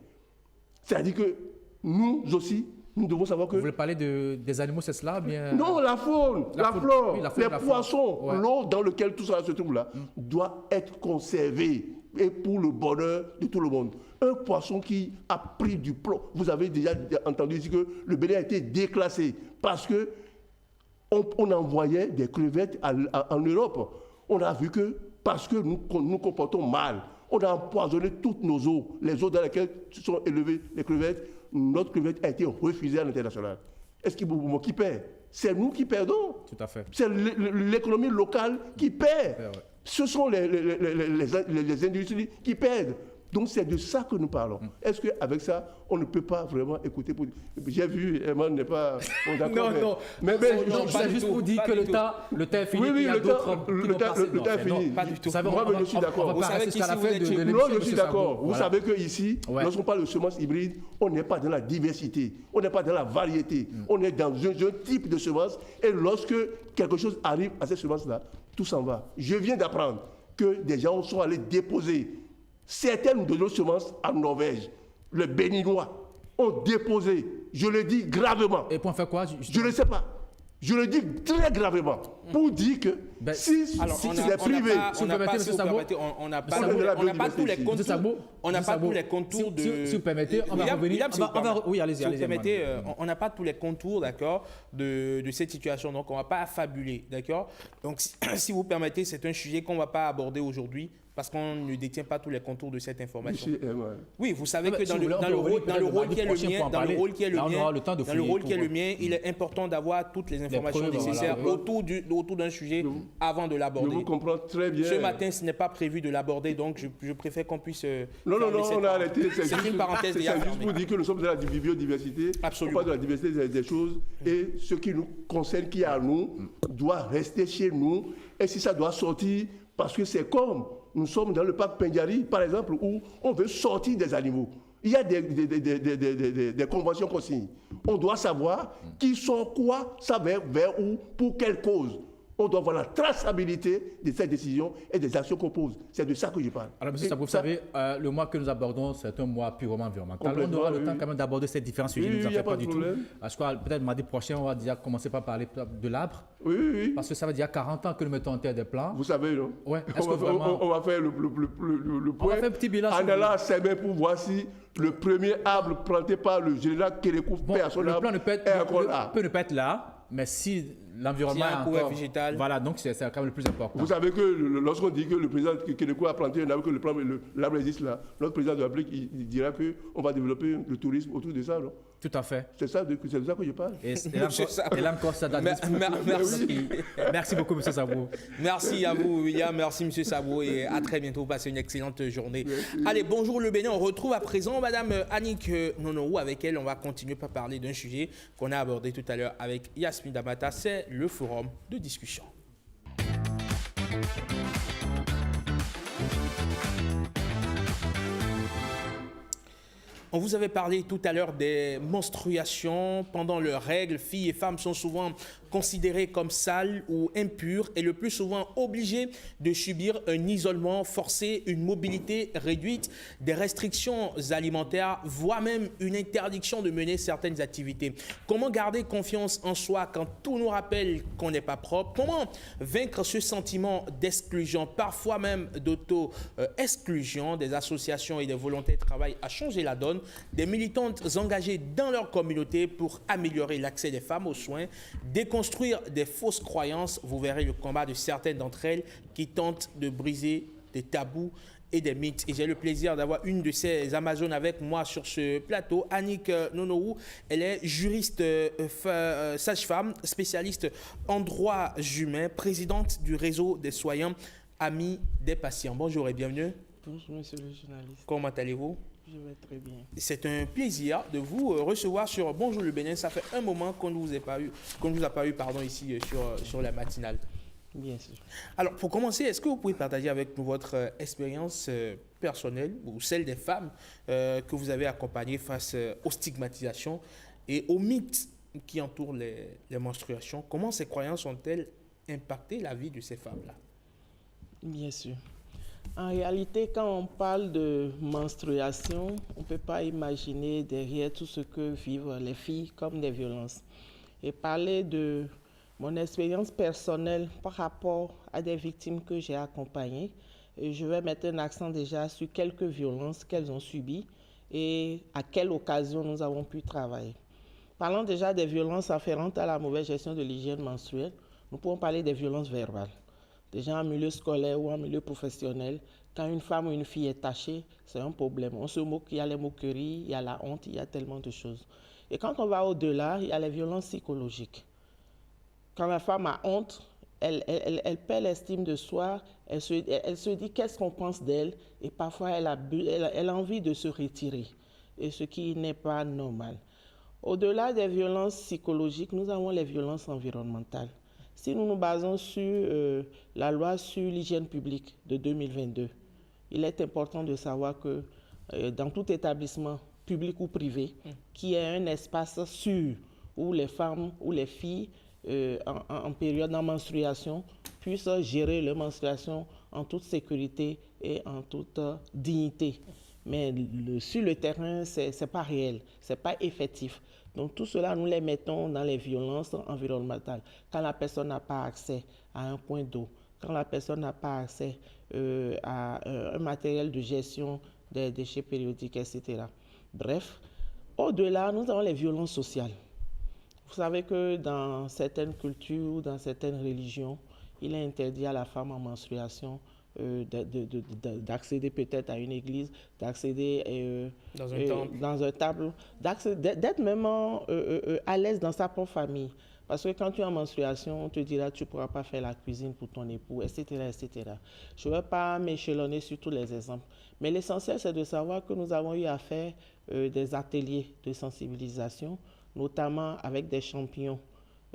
C'est-à-dire que nous aussi, nous devons savoir que...
Vous voulez parler des animaux, c'est cela bien...
Non, la faune, la flore, les poissons, l'eau dans laquelle tout ça se trouve là, doit être conservé et pour le bonheur de tout le monde. Un poisson qui a pris du plomb. Vous avez déjà entendu ici que le Bénin a été déclassé parce que on envoyait des crevettes en Europe. On a vu que parce que nous comportons mal, on a empoisonné toutes nos eaux, les eaux dans lesquelles sont élevées les crevettes. Notre crevette a été refusée à l'international. Est-ce qui perd? C'est nous qui perdons.
Tout à fait.
C'est l'économie locale qui perd. Ce sont les industries qui perdent. Donc c'est de ça que nous parlons. Est-ce qu'avec ça, on ne peut pas vraiment écouter pour... J'ai vu, Eman n'est pas...
Non, c'est juste pour dire que le temps est fini.
Oui, le temps est fini.
Pas du tout.
Moi, je suis d'accord.
Vous savez qu'ici, vous êtes...
Non, je suis d'accord. Vous savez qu'ici, lorsqu'on parle de semences hybrides, on n'est pas dans la diversité, on n'est pas dans la variété, on est dans un type de semence. Et lorsque quelque chose arrive à cette semence-là, tout s'en va. Je viens d'apprendre que des gens sont allés déposer certaines de nos semences en Norvège. Les Béninois ont déposé, je le dis gravement.
Et pour en faire quoi?
Je ne sais pas. Je le dis très gravement pour dire que si c'est privé,
on n'a pas tous les contours. On n'a pas tous les contours de.
Si vous permettez, on va revenir. Oui, allez-y.
Si vous permettez, on n'a pas tous les contours, d'accord, de cette situation. Donc, on ne va pas affabuler, d'accord. Donc, si vous permettez, c'est un sujet qu'on ne va pas aborder aujourd'hui, parce qu'on ne détient pas tous les contours de cette information. Oui, vous savez que dans le rôle qui est le mien, il est important d'avoir toutes les informations nécessaires autour d'un sujet avant de l'aborder.
Je vous comprends très bien.
Ce matin, ce n'est pas prévu de l'aborder, donc je préfère qu'on puisse...
Non, on a arrêté.
C'est une parenthèse déjà fermée.
C'est juste pour dire que nous sommes dans la biodiversité.
Absolument.
On parle de la diversité des choses et ce qui nous concerne, qui est à nous, doit rester chez nous. Et si ça doit sortir, parce que c'est comme... Nous sommes dans le parc Pendjari, par exemple, où on veut sortir des animaux. Il y a des conventions qu'on signe. On doit savoir qui sont quoi, ça va vers où, pour quelle cause. On doit voir la traçabilité de ces décisions et des actions qu'on pose. C'est de ça que je parle.
Alors, M. Sabou, vous savez, le mois que nous abordons, c'est un mois purement environnemental. On aura le temps quand même d'aborder ces différents sujets. Ne nous en faites pas du tout. Je crois peut-être mardi prochain, on va déjà commencer par parler de l'arbre.
Oui.
Parce que ça fait déjà 40 ans que nous mettons en terre des plans.
Vous savez, non?
Ouais.
On va faire le point.
On va faire un petit bilan.
En allant à Sémé pour voir si le premier arbre planté par le général Kérékou fait à son arbre est encore là.
Peut ne pas être là, mais si l'environnement est encore végétal. Voilà, donc c'est quand même le plus important.
Vous savez que lorsqu'on dit que le président Kérékou a planté un arbre, que l'arbre existe là, notre président de la République il dira qu'on va développer le tourisme autour de ça, non?
Tout à fait.
C'est de ça que je parle.
Et là encore, ça date. Merci beaucoup, M. Sabou.
Merci à vous, William. Merci, M. Sabou. Et à très bientôt. Passez une excellente journée. Allez, bonjour le Bénin. On retrouve à présent Mme Annick Nonorou. Avec elle, on va continuer par parler d'un sujet qu'on a abordé tout à l'heure avec Yasmine Damata. C'est le forum de discussion. On vous avait parlé tout à l'heure des menstruations. Pendant leurs règles, filles et femmes sont souvent considérées comme sales ou impures et le plus souvent obligées de subir un isolement forcé, une mobilité réduite, des restrictions alimentaires, voire même une interdiction de mener certaines activités. Comment garder confiance en soi quand tout nous rappelle qu'on n'est pas propre? Comment vaincre ce sentiment d'exclusion, parfois même d'auto-exclusion? Des associations et des volontaires travaillent à changer la donne. Des militantes engagées dans leur communauté pour améliorer l'accès des femmes aux soins, déconstruire des fausses croyances. Vous verrez le combat de certaines d'entre elles qui tentent de briser des tabous et des mythes. Et j'ai le plaisir d'avoir une de ces Amazones avec moi sur ce plateau, Annick Nonorou. Elle est juriste, sage-femme, spécialiste en droits humains, présidente du réseau des soignants, amis des patients. Bonjour et bienvenue.
Bonjour, monsieur le journaliste.
Comment allez-vous?
Je vais très bien.
C'est un plaisir de vous recevoir sur Bonjour le Bénin. Ça fait un moment qu'on ne vous a pas eu, ici sur la matinale.
Bien sûr.
Alors, pour commencer, est-ce que vous pouvez partager avec nous votre expérience personnelle ou celle des femmes que vous avez accompagnées face aux stigmatisations et aux mythes qui entourent les menstruations? Comment ces croyances ont-elles impacté la vie de ces femmes-là?
Bien sûr. En réalité, quand on parle de menstruation, on ne peut pas imaginer derrière tout ce que vivent les filles comme des violences. Et parler de mon expérience personnelle par rapport à des victimes que j'ai accompagnées, et je vais mettre un accent déjà sur quelques violences qu'elles ont subies et à quelle occasion nous avons pu travailler. Parlant déjà des violences afférentes à la mauvaise gestion de l'hygiène menstruelle, nous pouvons parler des violences verbales. Déjà en milieu scolaire ou en milieu professionnel, quand une femme ou une fille est tachée, c'est un problème. On se moque, il y a les moqueries, il y a la honte, il y a tellement de choses. Et quand on va au-delà, il y a les violences psychologiques. Quand la femme a honte, elle perd l'estime de soi, elle se dit qu'est-ce qu'on pense d'elle, et parfois elle a envie de se retirer, et ce qui n'est pas normal. Au-delà des violences psychologiques, nous avons les violences environnementales. Si nous nous basons sur la loi sur l'hygiène publique de 2022, il est important de savoir que dans tout établissement public ou privé, qu'il y ait un espace sûr où les femmes ou les filles en période de menstruation puissent gérer leur menstruation en toute sécurité et en toute dignité. Mais sur le terrain, ce n'est pas réel, ce n'est pas effectif. Donc tout cela, nous les mettons dans les violences environnementales. Quand la personne n'a pas accès à un point d'eau, quand la personne n'a pas accès à un matériel de gestion des déchets périodiques, etc. Bref, au-delà, nous avons les violences sociales. Vous savez que dans certaines cultures, dans certaines religions, il est interdit à la femme en menstruation d'accéder peut-être à une église, d'accéder dans un temple, d'être même à l'aise dans sa propre famille. Parce que quand tu es en menstruation, on te dira que tu ne pourras pas faire la cuisine pour ton époux, etc. etc. Je ne vais pas m'échelonner sur tous les exemples. Mais l'essentiel, c'est de savoir que nous avons eu à faire des ateliers de sensibilisation, notamment avec des champions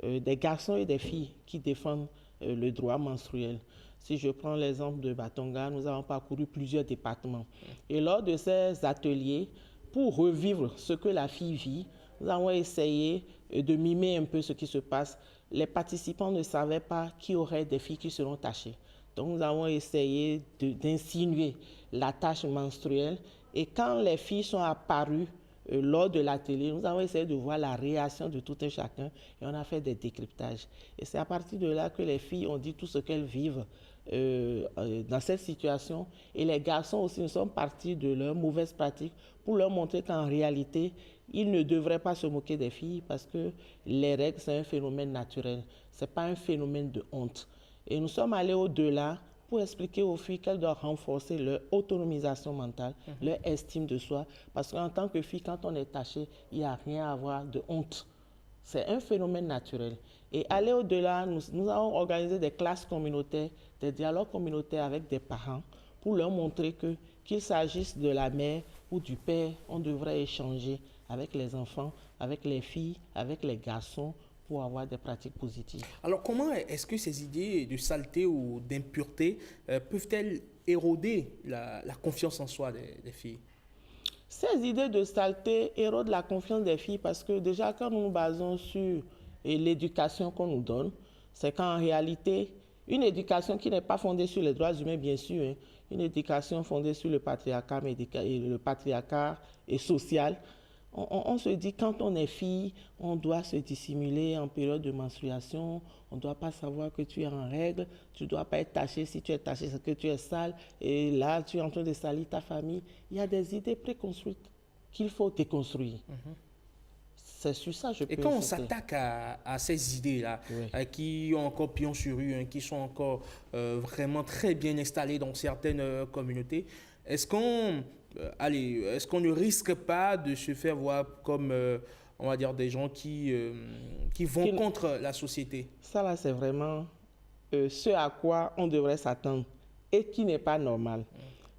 des garçons et des filles qui défendent le droit menstruel. Si je prends l'exemple de Batonga, nous avons parcouru plusieurs départements. Et lors de ces ateliers, pour revivre ce que la fille vit, nous avons essayé de mimer un peu ce qui se passe. Les participants ne savaient pas qu'il y aurait des filles qui seront tachées. Donc nous avons essayé d'insinuer la tache menstruelle. Et quand les filles sont apparues lors de l'atelier, nous avons essayé de voir la réaction de tout un chacun et on a fait des décryptages. Et c'est à partir de là que les filles ont dit tout ce qu'elles vivent dans cette situation. Et les garçons aussi, nous sommes partis de leurs mauvaises pratiques pour leur montrer qu'en réalité, ils ne devraient pas se moquer des filles parce que les règles, c'est un phénomène naturel. Ce n'est pas un phénomène de honte. Et nous sommes allés au-delà pour expliquer aux filles qu'elles doivent renforcer leur autonomisation mentale, leur estime de soi. Parce qu'en tant que fille, quand on est tachée, il n'y a rien à avoir de honte. C'est un phénomène naturel. Et aller au-delà, nous avons organisé des classes communautaires, des dialogues communautaires avec des parents pour leur montrer que, qu'il s'agisse de la mère ou du père, on devrait échanger avec les enfants, avec les filles, avec les garçons, pour avoir des pratiques positives.
Alors comment est-ce que ces idées de saleté ou d'impureté peuvent-elles éroder la confiance en soi des filles?
Ces idées de saleté érodent la confiance des filles parce que déjà quand nous nous basons sur l'éducation qu'on nous donne, c'est qu'en réalité, une éducation qui n'est pas fondée sur les droits humains, bien sûr, hein, une éducation fondée sur le patriarcat et social. On se dit quand on est fille, on doit se dissimuler en période de menstruation, on ne doit pas savoir que tu es en règle, tu ne dois pas être tachée, si tu es tachée c'est que tu es sale et là tu es en train de salir ta famille. Il y a des idées préconstruites qu'il faut déconstruire. C'est sur ça que je peux.
Et quand on s'attaque à ces idées-là, qui ont encore pion sur rue, hein, qui sont encore vraiment très bien installées dans certaines communautés, est-ce qu'on ne risque pas de se faire voir comme, on va dire, des gens qui vont contre la société?
Ça, là, c'est vraiment ce à quoi on devrait s'attendre et qui n'est pas normal.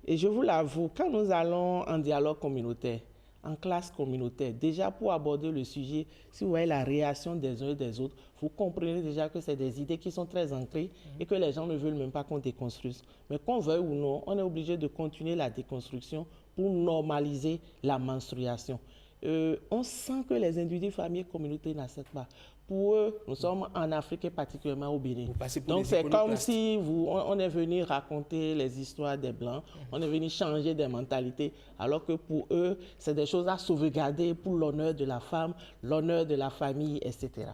Et je vous l'avoue, quand nous allons en dialogue communautaire, en classe communautaire, déjà pour aborder le sujet, si vous voyez la réaction des uns et des autres, vous comprenez déjà que c'est des idées qui sont très ancrées et que les gens ne veulent même pas qu'on déconstruise. Mais qu'on veuille ou non, on est obligé de continuer la déconstruction pour normaliser la menstruation. On sent que les individus, familles, communautés n'acceptent pas. Pour eux, nous sommes en Afrique et particulièrement au Bénin. Donc c'est comme si on est venu raconter les histoires des Blancs, on est venu changer des mentalités, alors que pour eux, c'est des choses à sauvegarder pour l'honneur de la femme, l'honneur de la famille, etc.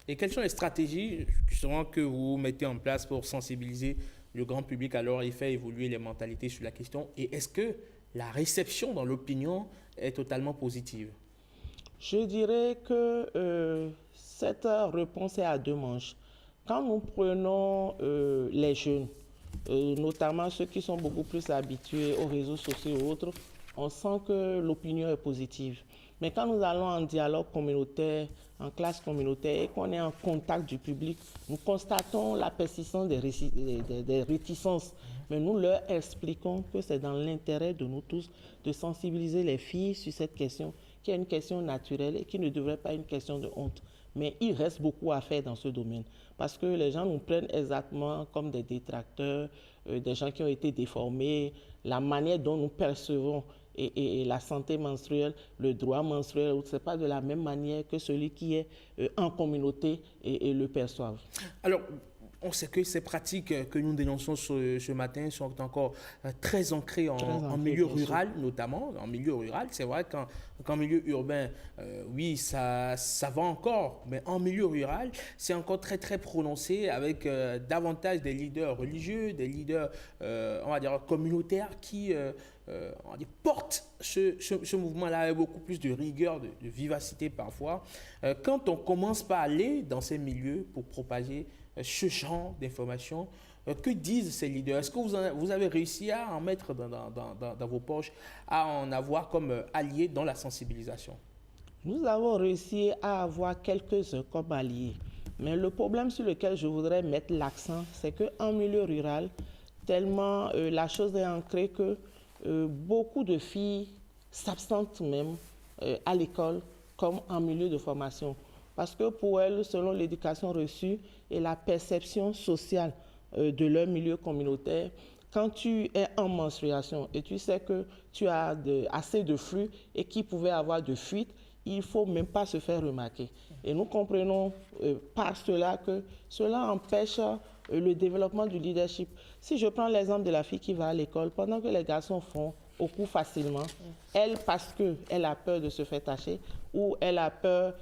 Et quelles sont les stratégies justement que vous mettez en place pour sensibiliser le grand public alors et faire évoluer les mentalités sur la question? Et est-ce que la réception dans l'opinion est totalement positive?
Je dirais que cette réponse est à deux manches. Quand nous prenons les jeunes, notamment ceux qui sont beaucoup plus habitués aux réseaux sociaux et autres, on sent que l'opinion est positive. Mais quand nous allons en dialogue communautaire, en classe communautaire et qu'on est en contact du public, nous constatons la persistance des réticences. Mais nous leur expliquons que c'est dans l'intérêt de nous tous de sensibiliser les filles sur cette question, qui est une question naturelle et qui ne devrait pas être une question de honte. Mais il reste beaucoup à faire dans ce domaine parce que les gens nous prennent exactement comme des détracteurs, des gens qui ont été déformés, la manière dont nous percevons et la santé menstruelle, le droit menstruel, ce n'est pas de la même manière que celui qui est en communauté et le perçoivent.
Alors, on sait que ces pratiques que nous dénonçons ce matin sont encore très ancrées en milieu rural, notamment en milieu rural. C'est vrai qu'en milieu urbain, oui, ça va encore, mais en milieu rural, c'est encore très, très prononcé avec davantage des leaders religieux, des leaders, on va dire, communautaires qui portent ce mouvement-là avec beaucoup plus de rigueur, de vivacité parfois. Quand on commence par aller dans ces milieux pour propager ce genre d'informations, que disent ces leaders? Est-ce que vous avez réussi à en mettre dans vos poches, à en avoir comme alliés dans la sensibilisation?
Nous avons réussi à avoir quelques-uns comme alliés. Mais le problème sur lequel je voudrais mettre l'accent, c'est qu'en milieu rural, tellement la chose est ancrée que beaucoup de filles s'absentent même à l'école comme en milieu de formation. Parce que pour elles, selon l'éducation reçue et la perception sociale de leur milieu communautaire, quand tu es en menstruation et tu sais que tu as assez de flux et qu'il pouvait avoir de fuite, il ne faut même pas se faire remarquer. Et nous comprenons par cela que cela empêche le développement du leadership. Si je prends l'exemple de la fille qui va à l'école, pendant que les garçons font au cou facilement, elle, parce qu'elle a peur de se faire tâcher ou elle a peur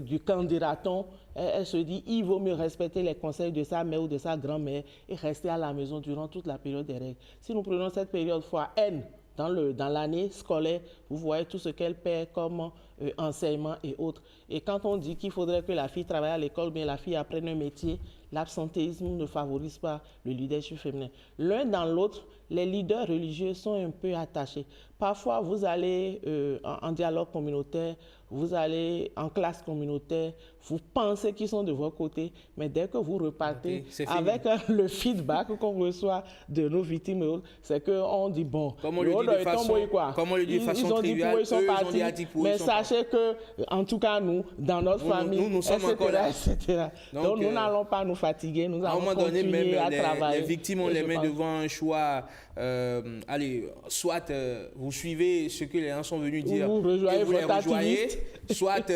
du candidaton, elle se dit il vaut mieux respecter les conseils de sa mère ou de sa grand-mère et rester à la maison durant toute la période des règles. Si nous prenons cette période fois N dans l'année scolaire, vous voyez tout ce qu'elle perd comme enseignement et autres. Et quand on dit qu'il faudrait que la fille travaille à l'école, mais la fille apprenne un métier, l'absentéisme ne favorise pas le leadership féminin. L'un dans l'autre, les leaders religieux sont un peu attachés. Parfois, vous allez en dialogue communautaire, vous allez en classe communautaire, vous pensez qu'ils sont de votre côté, mais dès que vous repartez avec le feedback qu'on reçoit de nos victimes, c'est qu'on dit bon,
comme on le dit de façon triviale,
ils sont partis, mais sachez que, en tout cas nous, dans notre famille,
nous sommes encore là.
etc. Donc nous n'allons pas nous fatiguer, nous allons continuer à travailler.
Les victimes ont les mains devant un choix. Soit vous suivez ce que les gens sont venus dire
vous rejoignez, vous les rejoignez,
soit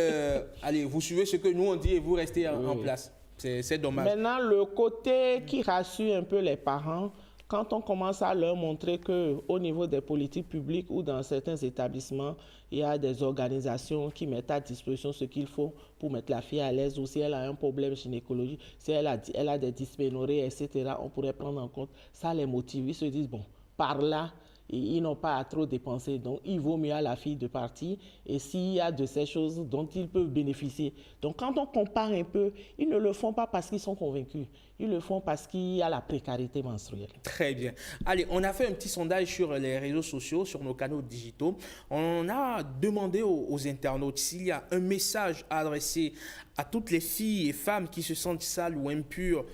vous suivez ce que nous on dit et vous restez en place. C'est dommage.
Maintenant, le côté qui rassure un peu les parents, quand on commence à leur montrer qu'au niveau des politiques publiques ou dans certains établissements, il y a des organisations qui mettent à disposition ce qu'il faut pour mettre la fille à l'aise, ou si elle a un problème gynécologique, si elle a des dysménorrhées, etc., on pourrait prendre en compte. Ça les motive. Ils se disent, bon, par là, ils n'ont pas à trop dépenser. Donc, il vaut mieux à la fille de partir. Et s'il y a de ces choses dont ils peuvent bénéficier. Donc, quand on compare un peu, ils ne le font pas parce qu'ils sont convaincus. Ils le font parce qu'il y a la précarité menstruelle.
Très bien. Allez, on a fait un petit sondage sur les réseaux sociaux, sur nos canaux digitaux. On a demandé aux internautes s'il y a un message à adresser à toutes les filles et femmes qui se sentent sales ou impures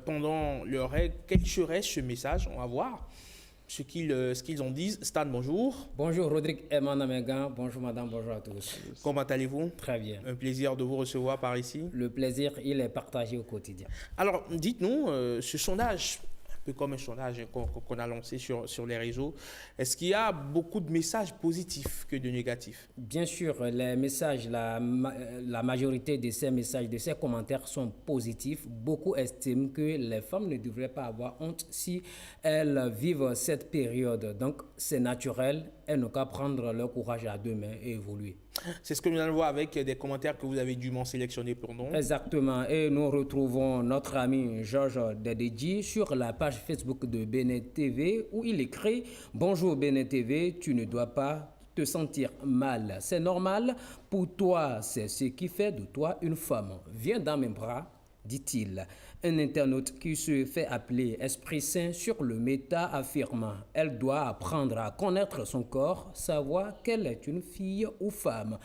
pendant leurs règles. Quel serait ce message? On va voir ce qu'ils en disent. Stan, bonjour.
Bonjour, Rodrigue Eman Amegan. Bonjour, madame. Bonjour à tous.
Comment allez-vous?
Très bien.
Un plaisir de vous recevoir par ici.
Le plaisir, il est partagé au quotidien.
Alors, dites-nous, ce sondage, un peu comme un sondage qu'on a lancé sur les réseaux, est-ce qu'il y a beaucoup de messages positifs que de négatifs?
Bien sûr, les messages, la majorité de ces messages, de ces commentaires sont positifs. Beaucoup estiment que les femmes ne devraient pas avoir honte si elles vivent cette période. Donc, c'est naturel. Elles n'ont qu'à prendre leur courage à deux mains et évoluer.
C'est ce que nous allons voir avec des commentaires que vous avez dûment sélectionnés pour nous.
Exactement. Et nous retrouvons notre ami Georges Dededji sur la page Facebook de Bénin TV où il écrit « Bonjour Bénin TV, tu ne dois pas te sentir mal. C'est normal. Pour toi, c'est ce qui fait de toi une femme. Viens dans mes bras. » dit-il. Un internaute qui se fait appeler Esprit Saint sur le méta affirme « Elle doit apprendre à connaître son corps, savoir qu'elle est une fille ou femme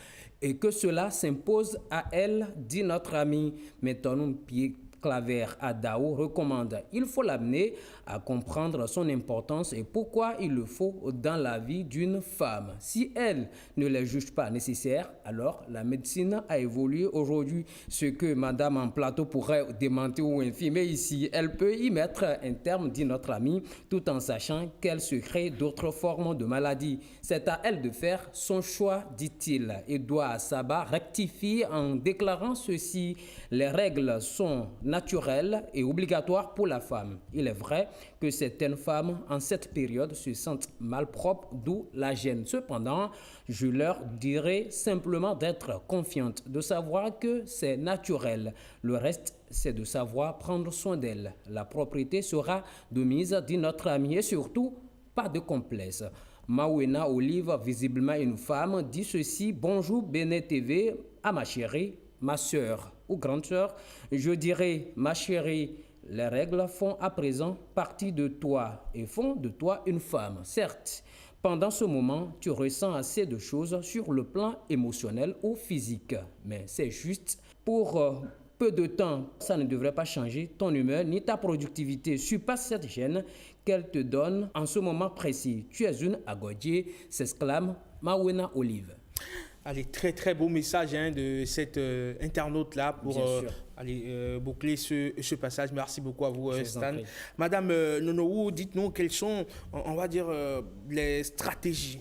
et que cela s'impose à elle, dit notre ami Métonou Pied Claver Adao recommande. Il faut l'amener à comprendre son importance et pourquoi il le faut dans la vie d'une femme. Si elle ne les juge pas nécessaires, alors la médecine a évolué aujourd'hui. Ce que madame en plateau pourrait démentir ou infirmer ici, elle peut y mettre un terme, dit notre ami, tout en sachant qu'elle se crée d'autres formes de maladies. C'est à elle de faire son choix, dit-il. Edouard Saba rectifie en déclarant ceci. Les règles sont naturelles et obligatoires pour la femme. Il est vrai que certaines femmes en cette période se sentent malpropres, d'où la gêne. Cependant, je leur dirais simplement d'être confiantes, de savoir que c'est naturel. Le reste, c'est de savoir prendre soin d'elles. La propriété sera de mise, dit notre ami, et surtout, pas de complexe. Mawena Olive, visiblement une femme, dit ceci: bonjour Bénin TV, à ma chérie, ma sœur ou grande sœur, je dirais, ma chérie, les règles font à présent partie de toi et font de toi une femme. Certes, pendant ce moment, tu ressens assez de choses sur le plan émotionnel ou physique, mais c'est juste pour peu de temps. Ça ne devrait pas changer ton humeur ni ta productivité. Surpasse cette gêne qu'elle te donne en ce moment précis. Tu es une agodie, s'exclame Mawena Olive.
Allez, très très beau message hein, de cet internaute-là pour boucler ce passage. Merci beaucoup à vous, Stan. Madame Nonohou, dites-nous quelles sont, on va dire, les stratégies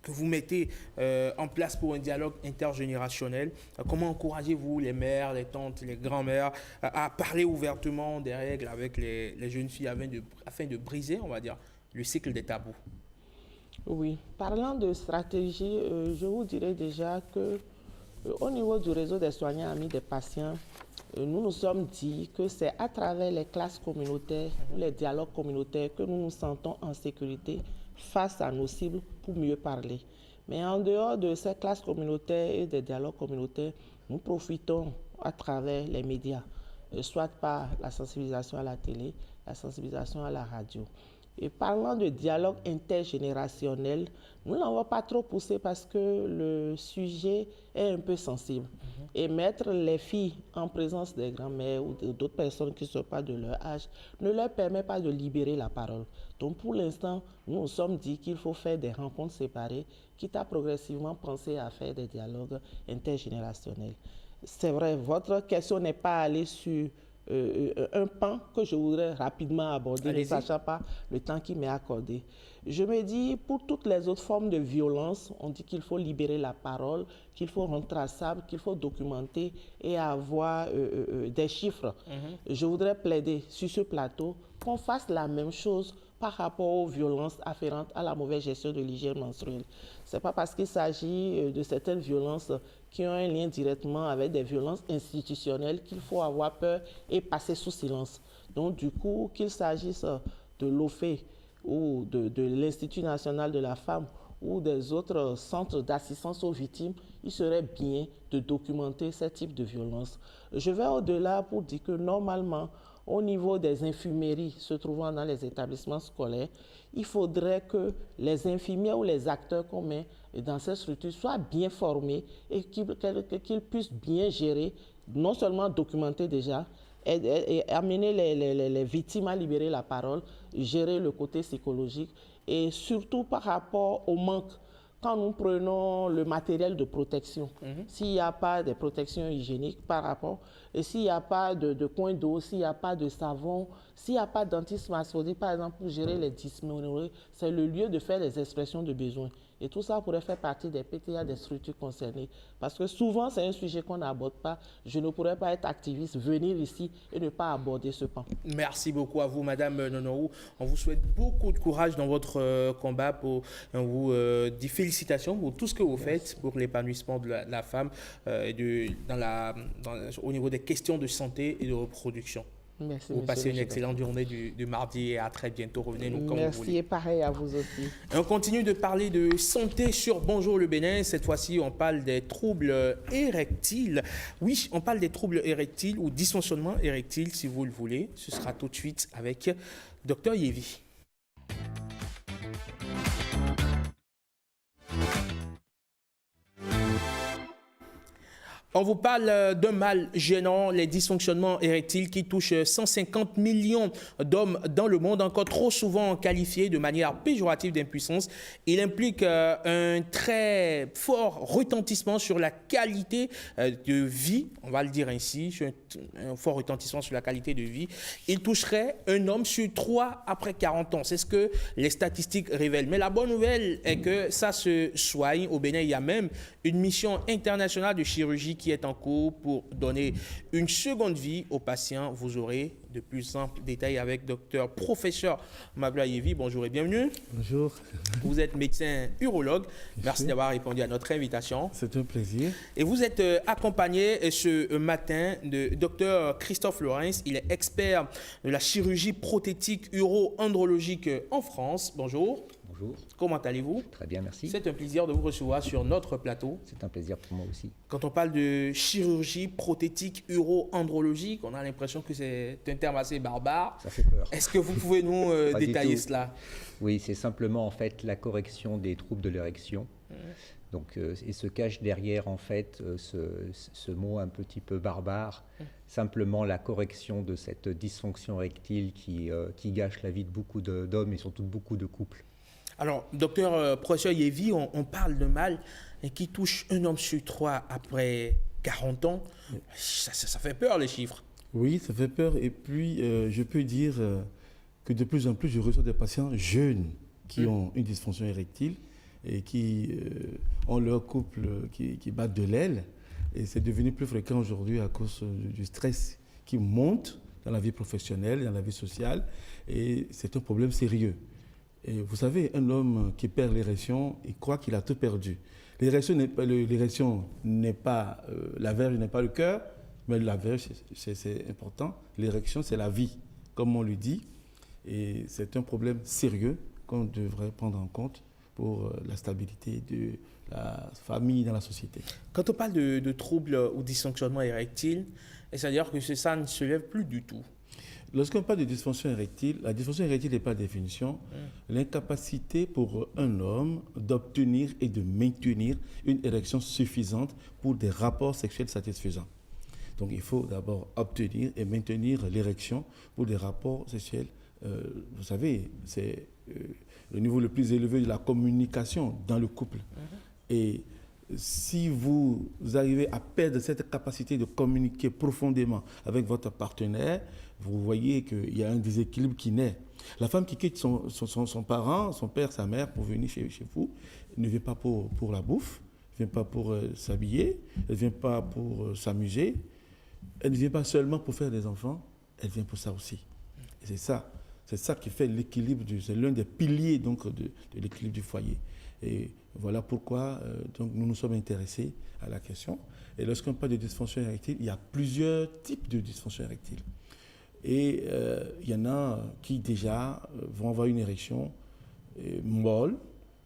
que vous mettez en place pour un dialogue intergénérationnel. Comment encouragez-vous les mères, les tantes, les grands-mères à parler ouvertement des règles avec les jeunes filles afin de briser, on va dire, le cycle des tabous?
Oui, parlant de stratégie, je vous dirais déjà que au niveau du réseau des soignants amis des patients, nous nous sommes dit que c'est à travers les classes communautaires, les dialogues communautaires que nous nous sentons en sécurité face à nos cibles pour mieux parler. Mais en dehors de ces classes communautaires et des dialogues communautaires, nous profitons à travers les médias, soit par la sensibilisation à la télé, la sensibilisation à la radio. Et parlant de dialogue intergénérationnel, nous ne l'avons pas trop poussé parce que le sujet est un peu sensible. Et mettre les filles en présence des grands-mères ou d'autres personnes qui ne sont pas de leur âge ne leur permet pas de libérer la parole. Donc pour l'instant, nous nous sommes dit qu'il faut faire des rencontres séparées, quitte à progressivement penser à faire des dialogues intergénérationnels. C'est vrai, votre question n'est pas allée sur un pan que je voudrais rapidement aborder, ne sachant pas le temps qui m'est accordé. Je me dis, pour toutes les autres formes de violence, on dit qu'il faut libérer la parole, qu'il faut rendre traçable, qu'il faut documenter et avoir des chiffres. Je voudrais plaider sur ce plateau qu'on fasse la même chose par rapport aux violences afférentes à la mauvaise gestion de l'hygiène menstruelle. Ce n'est pas parce qu'il s'agit de certaines violences qui ont un lien directement avec des violences institutionnelles qu'il faut avoir peur et passer sous silence. Donc du coup, qu'il s'agisse de l'OFE ou de l'Institut national de la femme ou des autres centres d'assistance aux victimes, il serait bien de documenter ce type de violence. Je vais au-delà pour dire que normalement, au niveau des infirmeries se trouvant dans les établissements scolaires, il faudrait que les infirmiers ou les acteurs qu'on met dans ces structures soient bien formés et qu'ils puissent bien gérer, non seulement documenter déjà, et amener les victimes à libérer la parole, gérer le côté psychologique et surtout par rapport au manque. Quand nous prenons le matériel de protection, s'il n'y a pas de protection hygiénique par rapport, et s'il n'y a pas de coin d'eau, s'il n'y a pas de savon, s'il n'y a pas d'antismassodique, par exemple, pour gérer les dysménorrhées, c'est le lieu de faire les expressions de besoin. Et tout ça pourrait faire partie des PTA des structures concernées. Parce que souvent, c'est un sujet qu'on n'aborde pas. Je ne pourrais pas être activiste, venir ici et ne pas aborder ce pan.
Merci beaucoup à vous, Madame Nonohou. On vous souhaite beaucoup de courage dans votre combat. On vous dit félicitations pour tout ce que vous faites pour l'épanouissement de la femme au niveau des questions de santé et de reproduction.
Merci,
vous passez une excellente journée du mardi et à très bientôt. Revenez-nous quand vous voulez.
Merci et pareil à vous aussi.
Et on continue de parler de santé sur Bonjour le Bénin. Cette fois-ci, on parle des troubles érectiles. Oui, on parle des troubles érectiles ou dysfonctionnement érectile, si vous le voulez. Ce sera tout de suite avec Dr Yévi. On vous parle d'un mal gênant, les dysfonctionnements érectiles qui touchent 150 millions d'hommes dans le monde, encore trop souvent qualifiés de manière péjorative d'impuissance. Il implique un très fort retentissement sur la qualité de vie, on va le dire ainsi, un fort retentissement sur la qualité de vie. Il toucherait un homme sur 3 après 40 ans. C'est ce que les statistiques révèlent. Mais la bonne nouvelle est que ça se soigne. Au Bénin, il y a même une mission internationale de chirurgie qui est en cours pour donner une seconde vie aux patients. Vous aurez de plus amples détails avec professeur Magloire Yévi. Bonjour et bienvenue.
Bonjour.
Vous êtes médecin urologue. Merci d'avoir répondu à notre invitation.
C'est un plaisir.
Et vous êtes accompagné ce matin de Dr Christophe Lawrence. Il est expert de la chirurgie prothétique uro-andrologique en France. Bonjour.
Bonjour.
Comment allez-vous?
Très bien, merci.
C'est un plaisir de vous recevoir sur notre plateau.
C'est un plaisir pour moi aussi.
Quand on parle de chirurgie prothétique uro-andrologique, on a l'impression que c'est un terme assez barbare.
Ça fait peur.
Est-ce que vous pouvez nous détailler cela?
Oui, c'est simplement en fait la correction des troubles de l'érection. Donc, et se cache derrière en fait ce mot un petit peu barbare, simplement la correction de cette dysfonction érectile qui gâche la vie de beaucoup d'hommes et surtout de beaucoup de couples.
Alors, professeur Yévi, on parle de mal qui touche un homme sur 3 après 40 ans. Ça fait peur, les chiffres.
Oui, ça fait peur. Et puis, je peux dire que de plus en plus, je reçois des patients jeunes qui ont une dysfonction érectile et qui ont leur couple qui battent de l'aile. Et c'est devenu plus fréquent aujourd'hui à cause du stress qui monte dans la vie professionnelle, dans la vie sociale. Et c'est un problème sérieux. Et vous savez, un homme qui perd l'érection, il croit qu'il a tout perdu. L'érection n'est pas, la verge n'est pas le cœur, mais la verge, c'est important. L'érection, c'est la vie, comme on lui dit. Et c'est un problème sérieux qu'on devrait prendre en compte pour la stabilité de la famille dans la société.
Quand on parle de troubles ou dysfonctionnement érectile, c'est-à-dire que ça ne se lève plus du tout.
Lorsqu'on parle de dysfonction érectile, la dysfonction érectile n'est pas la définition. L'incapacité pour un homme d'obtenir et de maintenir une érection suffisante pour des rapports sexuels satisfaisants. Donc il faut d'abord obtenir et maintenir l'érection pour des rapports sexuels. Vous savez, c'est le niveau le plus élevé de la communication dans le couple. Et si vous arrivez à perdre cette capacité de communiquer profondément avec votre partenaire, vous voyez qu'il y a un déséquilibre qui naît. La femme qui quitte son parent, son père, sa mère, pour venir chez vous, ne vient pas pour la bouffe, ne vient pas pour s'habiller, elle ne vient pas pour s'amuser, elle ne vient pas seulement pour faire des enfants, elle vient pour ça aussi. Et c'est ça qui fait l'équilibre, c'est l'un des piliers donc, de l'équilibre du foyer. Et voilà pourquoi donc, nous nous sommes intéressés à la question. Et lorsqu'on parle de dysfonction érectile, il y a plusieurs types de dysfonction érectile. Et il y en a qui déjà vont avoir une érection molle,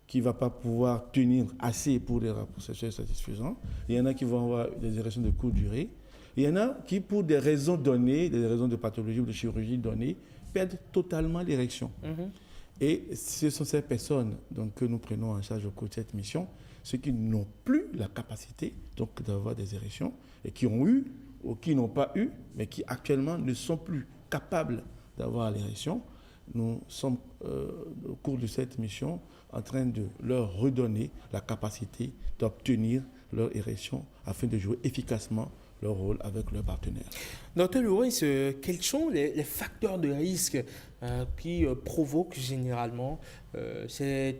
qui ne va pas pouvoir tenir assez pour des rapports sexuels satisfaisants. Il y en a qui vont avoir des érections de courte durée. Il y en a qui, pour des raisons données, des raisons de pathologie ou de chirurgie données, perdent totalement l'érection. Et ce sont ces personnes donc, que nous prenons en charge au cours de cette mission, ceux qui n'ont plus la capacité d'avoir des érections et qui ont eu ou qui n'ont pas eu, mais qui actuellement ne sont plus capables d'avoir l'érection. Nous sommes au cours de cette mission en train de leur redonner la capacité d'obtenir leur érection afin de jouer efficacement leur rôle avec leur partenaire.
Docteur Louris, quels sont les facteurs de risque qui provoquent généralement ces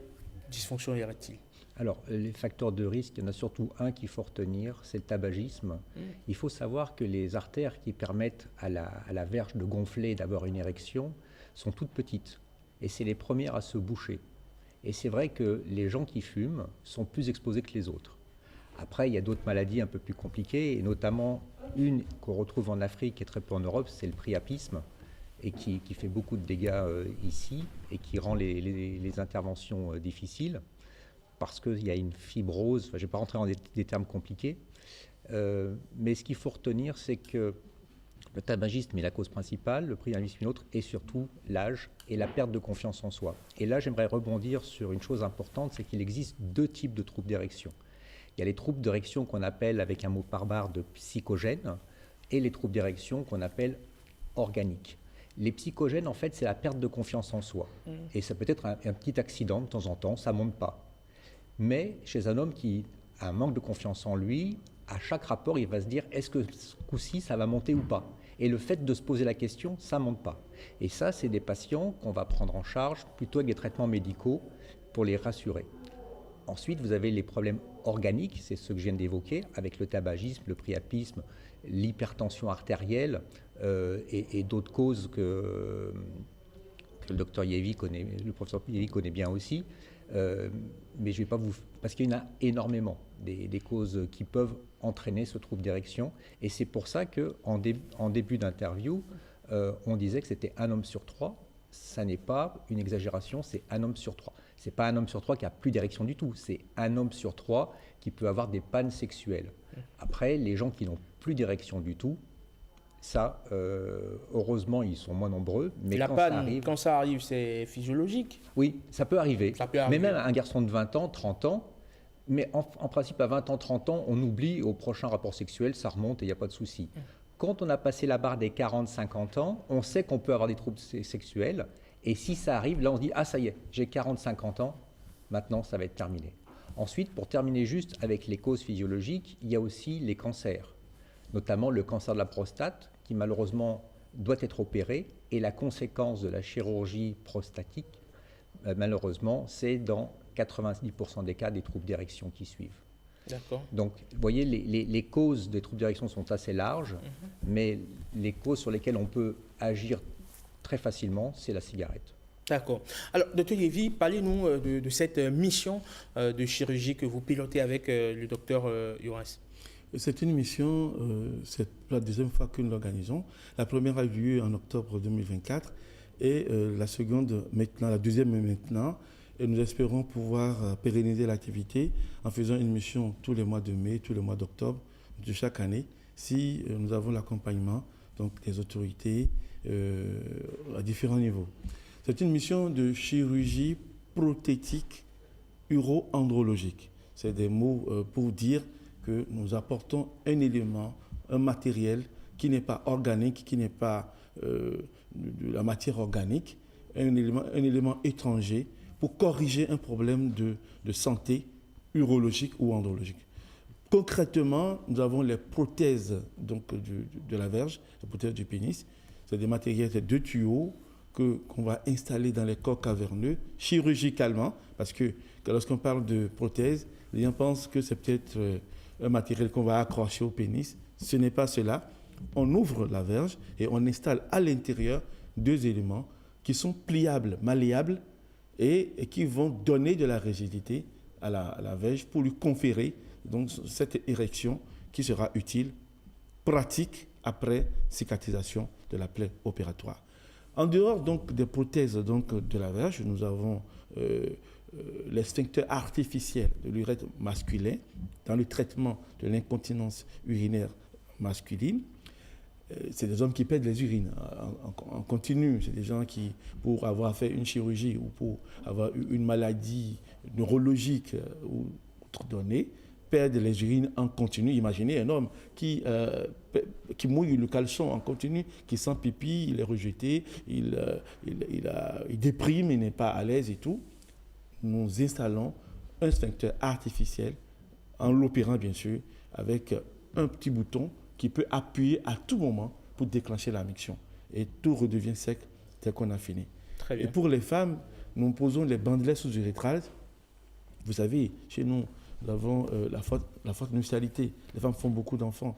dysfonctions érectiles?
Alors, les facteurs de risque, il y en a surtout un qu'il faut retenir, c'est le tabagisme. Il faut savoir que les artères qui permettent à la verge de gonfler et d'avoir une érection sont toutes petites. Et c'est les premières à se boucher. Et c'est vrai que les gens qui fument sont plus exposés que les autres. Après, il y a d'autres maladies un peu plus compliquées, et notamment une qu'on retrouve en Afrique et très peu en Europe, c'est le priapisme, et qui fait beaucoup de dégâts ici, et qui rend les interventions difficiles, parce qu'il y a une fibrose, je ne vais pas rentrer dans des termes compliqués, mais ce qu'il faut retenir, c'est que le tabagisme est la cause principale, le priapisme une autre, et surtout l'âge et la perte de confiance en soi. Et là, j'aimerais rebondir sur une chose importante, c'est qu'il existe deux types de troubles d'érection. Il y a les troubles d'érection qu'on appelle, avec un mot barbare, de psychogènes, et les troubles d'érection qu'on appelle organiques. Les psychogènes, en fait, c'est la perte de confiance en soi. Et ça peut être un petit accident de temps en temps, ça ne monte pas. Mais chez un homme qui a un manque de confiance en lui, à chaque rapport, il va se dire, est-ce que ce coup-ci, ça va monter ou pas? Et le fait de se poser la question, ça ne monte pas. Et ça, c'est des patients qu'on va prendre en charge plutôt avec des traitements médicaux pour les rassurer. Ensuite, vous avez les problèmes organiques, c'est ceux que je viens d'évoquer, avec le tabagisme, le priapisme, l'hypertension artérielle et d'autres causes que le docteur Yévi connaît, le professeur Yévi connaît bien aussi. Mais je ne vais pas vous... Parce qu'il y en a énormément des causes qui peuvent entraîner ce trouble d'érection. Et c'est pour ça qu'en début d'interview, on disait que c'était un homme sur 3. Ça n'est pas une exagération, c'est un homme sur 3. Ce n'est pas un homme sur 3 qui n'a plus d'érection du tout, c'est un homme sur 3 qui peut avoir des pannes sexuelles. Après, les gens qui n'ont plus d'érection du tout, ça, heureusement, ils sont moins nombreux. Mais
la panne, quand ça arrive, c'est physiologique?
Oui, ça peut arriver.
Ça peut arriver.
Mais même un garçon de 20 ans, 30 ans, mais en principe, à 20 ans, 30 ans, on oublie au prochain rapport sexuel, ça remonte et il n'y a pas de souci. Quand on a passé la barre des 40-50 ans, on sait qu'on peut avoir des troubles sexuels Et si ça arrive, là on se dit, ah ça y est, j'ai 40-50 ans, maintenant ça va être terminé. Ensuite, pour terminer juste avec les causes physiologiques, il y a aussi les cancers, notamment le cancer de la prostate, qui malheureusement doit être opéré, et la conséquence de la chirurgie prostatique, malheureusement, c'est dans 90% des cas des troubles d'érection qui suivent.
D'accord.
Donc, vous voyez, les causes des troubles d'érection sont assez larges, mais les causes sur lesquelles on peut agir très facilement, c'est la cigarette.
D'accord. Alors, Dr Yévi, parlez-nous de cette mission de chirurgie que vous pilotez avec le docteur Younès.
C'est une mission, c'est la deuxième fois que nous l'organisons. La première a eu lieu en octobre 2024 et la seconde maintenant, la deuxième maintenant. Et nous espérons pouvoir pérenniser l'activité en faisant une mission tous les mois de mai, tous les mois d'octobre de chaque année, si nous avons l'accompagnement donc des autorités à différents niveaux. C'est une mission de chirurgie prothétique uro-andrologique. C'est des mots pour dire que nous apportons un élément, un matériel qui n'est pas organique, qui n'est pas de la matière organique, un élément étranger pour corriger un problème de santé urologique ou andrologique. Concrètement, nous avons les prothèses donc, de la verge, les prothèses du pénis. C'est des matériels, c'est 2 tuyaux qu'on va installer dans les corps caverneux chirurgicalement, parce que lorsqu'on parle de prothèse, les gens pensent que c'est peut-être un matériel qu'on va accrocher au pénis. Ce n'est pas cela. On ouvre la verge et on installe à l'intérieur 2 éléments qui sont pliables, malléables et qui vont donner de la rigidité à la verge pour lui conférer donc, cette érection qui sera utile, pratique après cicatrisation de la plaie opératoire. En dehors donc, des prothèses donc, de la verge, nous avons les sphincters artificiels de l'urètre masculin dans le traitement de l'incontinence urinaire masculine. C'est des hommes qui perdent les urines en continu. C'est des gens qui, pour avoir fait une chirurgie ou pour avoir eu une maladie neurologique ou autre donnée, perdent les urines en continu. Imaginez un homme qui mouille le caleçon en continu, qui sent pipi, il est rejeté, il déprime, il n'est pas à l'aise et tout. Nous installons un sphincter artificiel, en l'opérant bien sûr, avec un petit bouton qui peut appuyer à tout moment pour déclencher la miction. Et tout redevient sec dès qu'on a fini.
Très bien.
Et pour les femmes, nous posons les bandelets sous-urétrales. Vous savez, chez nous, nous avons la forte nuptialité. Les femmes font beaucoup d'enfants.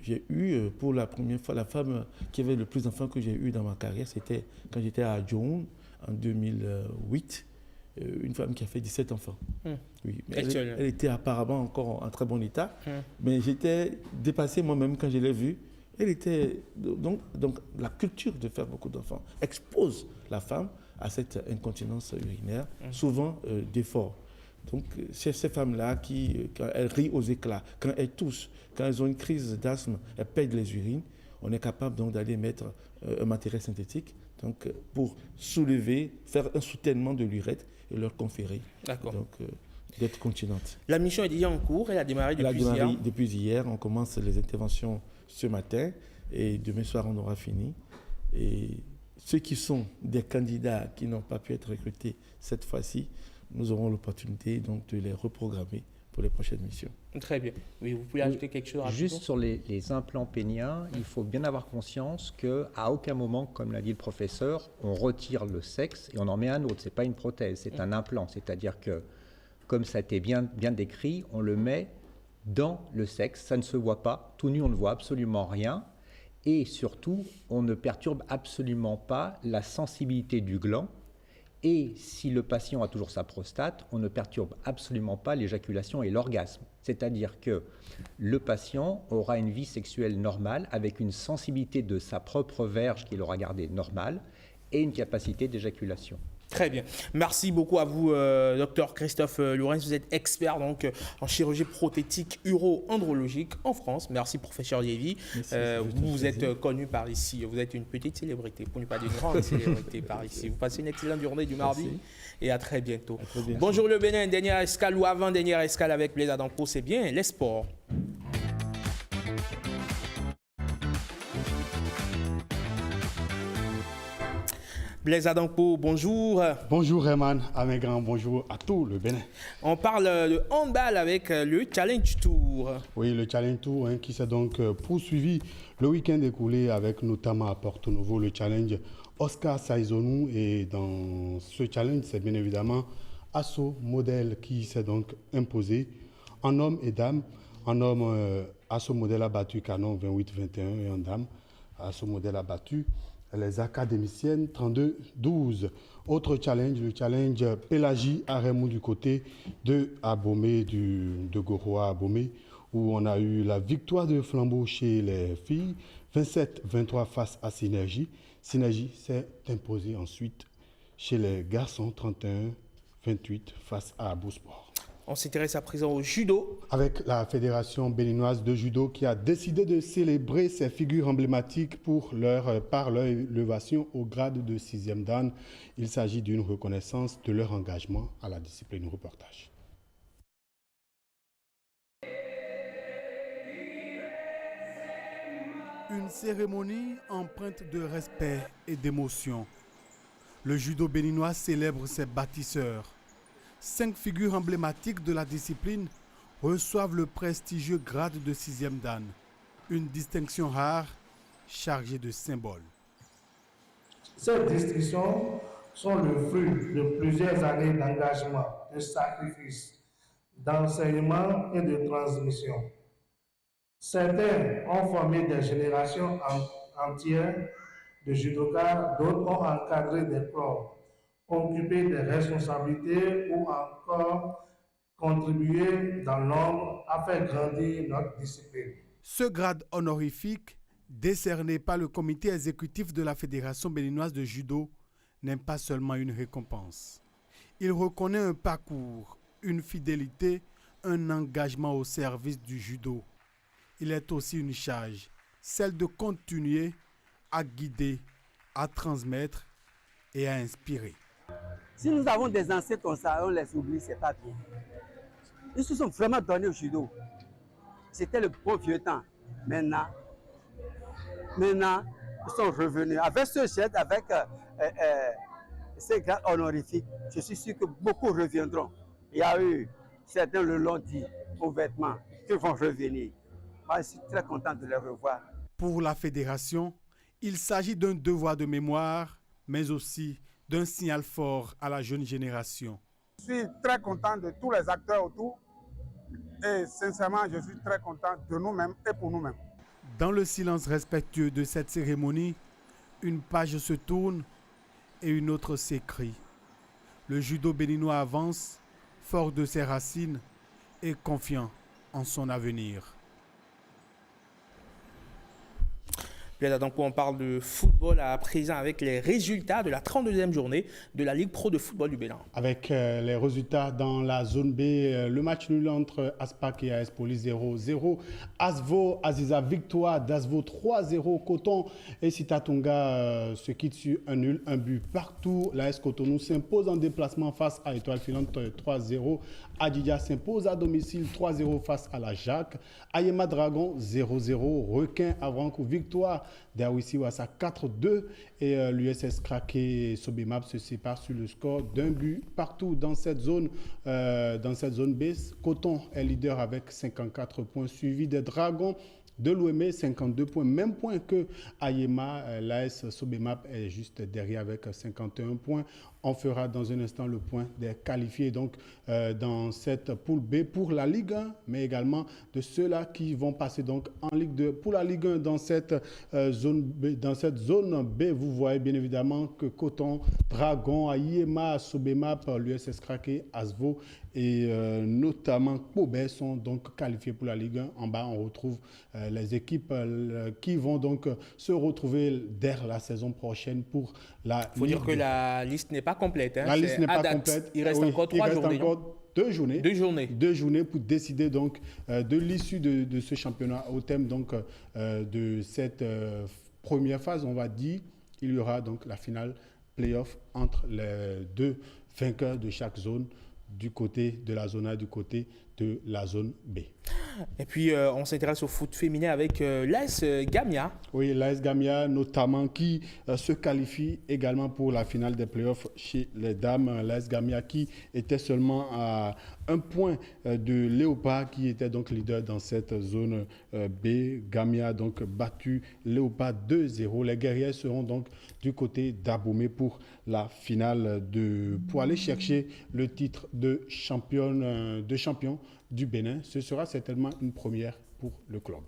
J'ai eu, pour la première fois, la femme qui avait le plus d'enfants que j'ai eu dans ma carrière, c'était quand j'étais à Djoun, en 2008. Une femme qui a fait 17 enfants. Oui, elle était apparemment encore en très bon état, mais j'étais dépassé moi-même quand je l'ai vue. Elle était donc la culture de faire beaucoup d'enfants expose la femme à cette incontinence urinaire, souvent d'effort. Donc c'est ces femmes-là qui, quand elles rient aux éclats, quand elles toussent, quand elles ont une crise d'asthme, elles perdent les urines, on est capable donc d'aller mettre un matériel synthétique donc, pour soulever, faire un soutènement de l'urètre et leur conférer d'être continente.
La mission est déjà en cours, elle a démarré
depuis hier. On commence les interventions ce matin et demain soir on aura fini. Et ceux qui sont des candidats qui n'ont pas pu être recrutés cette fois-ci, nous aurons l'opportunité donc de les reprogrammer pour les prochaines missions.
Très bien. Oui, vous pouvez ajouter quelque chose rapidement ?
Juste sur les implants péniens, il faut bien avoir conscience qu'à aucun moment, comme l'a dit le professeur, on retire le sexe et on en met un autre. Ce n'est pas une prothèse, c'est un implant. C'est-à-dire que, comme ça a été bien décrit, on le met dans le sexe, ça ne se voit pas. Tout nu, on ne voit absolument rien. Et surtout, on ne perturbe absolument pas la sensibilité du gland. Et si le patient a toujours sa prostate, on ne perturbe absolument pas l'éjaculation et l'orgasme. C'est-à-dire que le patient aura une vie sexuelle normale avec une sensibilité de sa propre verge qu'il aura gardée normale et une capacité d'éjaculation.
Très bien. Merci beaucoup à vous, Dr Christophe Lourens. Vous êtes expert donc, en chirurgie prothétique uro-andrologique en France. Merci, professeur Yévi. Vous êtes connu par ici. Vous êtes une petite célébrité, pour ne pas dire une grande célébrité par ici. Vous passez une excellente journée du mardi et à très bientôt. Bonjour le Bénin, dernière escale ou avant-dernière escale avec Blaise Adanko, c'est bien les sports. Blaise Adankpo, bonjour.
Bonjour Herman, un grand bonjour à tout le Bénin.
On parle de handball avec le Challenge Tour.
Oui, le Challenge Tour qui s'est donc poursuivi le week-end écoulé avec notamment à Porto Novo le Challenge Oscar Saizonou. Et dans ce challenge, c'est bien évidemment Asso Modèle qui s'est donc imposé en hommes et dames. En homme, Asso Modèle a battu Canon 28-21 et en dame, Asso Modèle a battu les académiciennes 32-12. Autre challenge, le challenge Pélagie à Raymond du côté de Abomey, de Goro à Abomey, où on a eu la victoire de flambeau chez les filles, 27-23 face à Synergie. Synergie s'est imposée ensuite chez les garçons, 31-28 face à Abousport.
On s'intéresse à présent au judo.
Avec la Fédération béninoise de judo qui a décidé de célébrer ces figures emblématiques par leur élévation au grade de 6e dan. Il s'agit d'une reconnaissance de leur engagement à la discipline. Reportage.
Une cérémonie empreinte de respect et d'émotion. Le judo béninois célèbre ses bâtisseurs. 5 figures emblématiques de la discipline reçoivent le prestigieux grade de 6e dan, une distinction rare chargée de symboles.
Ces distinctions sont le fruit de plusieurs années d'engagement, de sacrifice, d'enseignement et de transmission. Certains ont formé des générations entières de judokas, d'autres ont encadré des corps, occuper des responsabilités ou encore contribuer dans l'ombre à faire grandir notre discipline.
Ce grade honorifique, décerné par le comité exécutif de la Fédération béninoise de judo, n'est pas seulement une récompense. Il reconnaît un parcours, une fidélité, un engagement au service du judo. Il est aussi une charge, celle de continuer à guider, à transmettre et à inspirer.
Si nous avons des ancêtres comme ça, on les oublie, c'est pas bien. Ils se sont vraiment donnés au judo. C'était le bon vieux temps. Maintenant, ils sont revenus. Avec ce geste, avec ces grades honorifiques, je suis sûr que beaucoup reviendront. Il y a eu, certains le l'ont dit, ouvertement, qu'ils vont revenir. Moi, je suis très content de les revoir.
Pour la fédération, il s'agit d'un devoir de mémoire, mais aussi d'un signal fort à la jeune génération.
Je suis très content de tous les acteurs autour et sincèrement, je suis très content de nous-mêmes et pour nous-mêmes.
Dans le silence respectueux de cette cérémonie, une page se tourne et une autre s'écrit. Le judo béninois avance, fort de ses racines et confiant en son avenir.
Donc on parle de football à présent avec les résultats de la 32e journée de la Ligue Pro de football du Bénin.
Avec les résultats dans la zone B, le match nul entre Aspac et AS Police 0-0. Asvo, Aziza victoire d'Asvo 3-0. Coton et Sitatunga se quittent sur un nul, un but partout. L'AS Cotonou s'impose en déplacement face à Étoile Filante 3-0. Adidja s'impose à domicile 3-0 face à la Jacques. Ayema Dragon 0-0. Requin Avranco victoire d'Awissi Wassa 4-2 et l'USS Krake Sobemap se sépare sur le score d'un but partout dans cette zone B. Coton est leader avec 54 points, suivi des Dragons de l'OME, 52 points, même point que Ayema. L'AS Sobemap est juste derrière avec 51 points. On fera dans un instant le point des qualifiés donc, dans cette poule B pour la Ligue 1, mais également de ceux-là qui vont passer donc en Ligue 2. Pour la Ligue 1, dans cette zone B, vous voyez bien évidemment que Coton, Dragon, Ayema, Sobemap, l'USS Krake, Asvo et notamment Kobé sont donc qualifiés pour la Ligue 1. En bas, on retrouve les équipes qui vont donc se retrouver dès la saison prochaine pour la Ligue 2.
Il faut dire que la liste n'est pas complète. Hein.
La liste n'est pas complète.
Il reste encore 3 journées.
Il reste encore 2 journées. 2 journées pour décider donc de l'issue de ce championnat. Au thème donc de cette première phase, on va dire, il y aura donc la finale play-off entre les 2 vainqueurs de chaque zone, du côté de la zone A, du côté de la zone B.
Et puis, on s'intéresse au foot féminin avec l'AS Gamia.
Oui, l'AS Gamia notamment qui se qualifie également pour la finale des playoffs chez les dames. L'AS Gamia qui était seulement à un point de Léopard qui était donc leader dans cette zone B. Gamia a donc battu Léopard 2-0. Les guerrières seront donc du côté d'Abomey pour la finale pour aller chercher le titre de champion du Bénin. Ce sera certainement une première pour le club.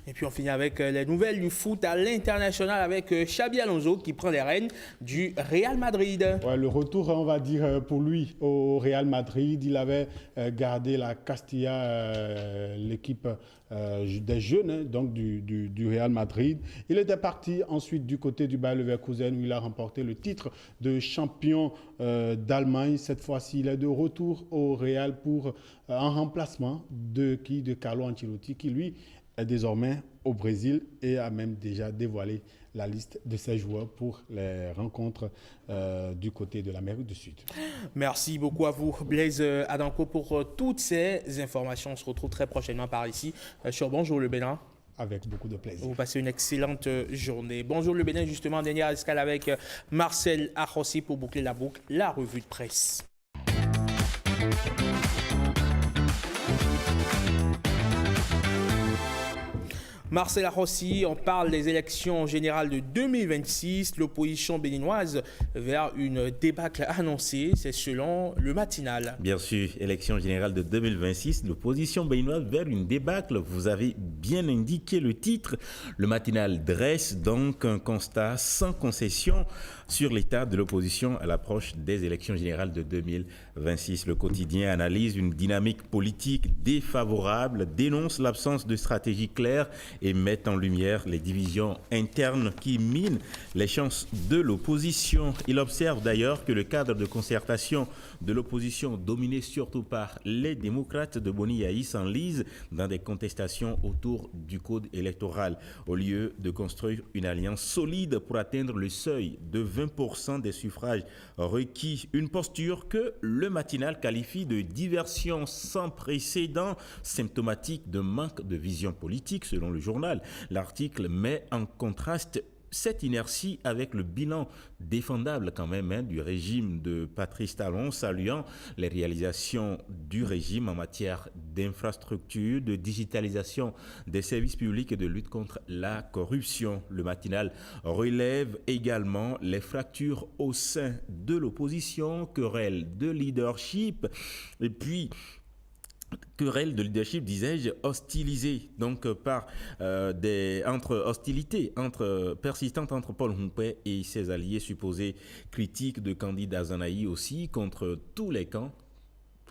Et puis on finit avec les nouvelles du foot à l'international avec Xabi Alonso qui prend les rênes du Real Madrid.
Ouais, le retour, on va dire, pour lui au Real Madrid. Il avait gardé la Castilla, l'équipe des jeunes donc du Real Madrid. Il était parti ensuite du côté du Bayer Leverkusen où il a remporté le titre de champion d'Allemagne. Cette fois-ci, il est de retour au Real pour un remplacement de Carlo Ancelotti qui lui est désormais au Brésil et a même déjà dévoilé la liste de ses joueurs pour les rencontres du côté de l'Amérique du Sud.
Merci beaucoup à vous, Blaise Adanko, pour toutes ces informations. On se retrouve très prochainement par ici sur Bonjour le Bénin.
Avec beaucoup de plaisir.
Vous passez une excellente journée. Bonjour le Bénin, justement, dernière escale avec Marcel Arrossi pour boucler la boucle, la revue de presse. Marcel Arrossi, on parle des élections générales de 2026, l'opposition béninoise vers une débâcle annoncée, c'est selon le matinal.
Bien sûr, élection générale de 2026, l'opposition béninoise vers une débâcle, vous avez bien indiqué le titre. Le matinal dresse donc un constat sans concession sur l'état de l'opposition à l'approche des élections générales de 2026. Le quotidien analyse une dynamique politique défavorable, dénonce l'absence de stratégie claire et met en lumière les divisions internes qui minent les chances de l'opposition. Il observe d'ailleurs que le cadre de concertation de l'opposition, dominé surtout par les démocrates de Boni Yahi, s'enlise dans des contestations autour du code électoral. Au lieu de construire une alliance solide pour atteindre le seuil de 20% des suffrages requis, une posture que le matinal qualifie de diversion sans précédent, symptomatique de manque de vision politique selon le journal. L'article met en contraste cette inertie avec le bilan défendable quand même du régime de Patrice Talon, saluant les réalisations du régime en matière d'infrastructure, de digitalisation des services publics et de lutte contre la corruption. Le matinal relève également les fractures au sein de l'opposition, querelle de leadership et puis querelle de leadership, disais-je, hostilisée donc par hostilités persistantes entre Paul Humpé et ses alliés supposés, critiques de Candide Azanaï aussi contre tous les camps,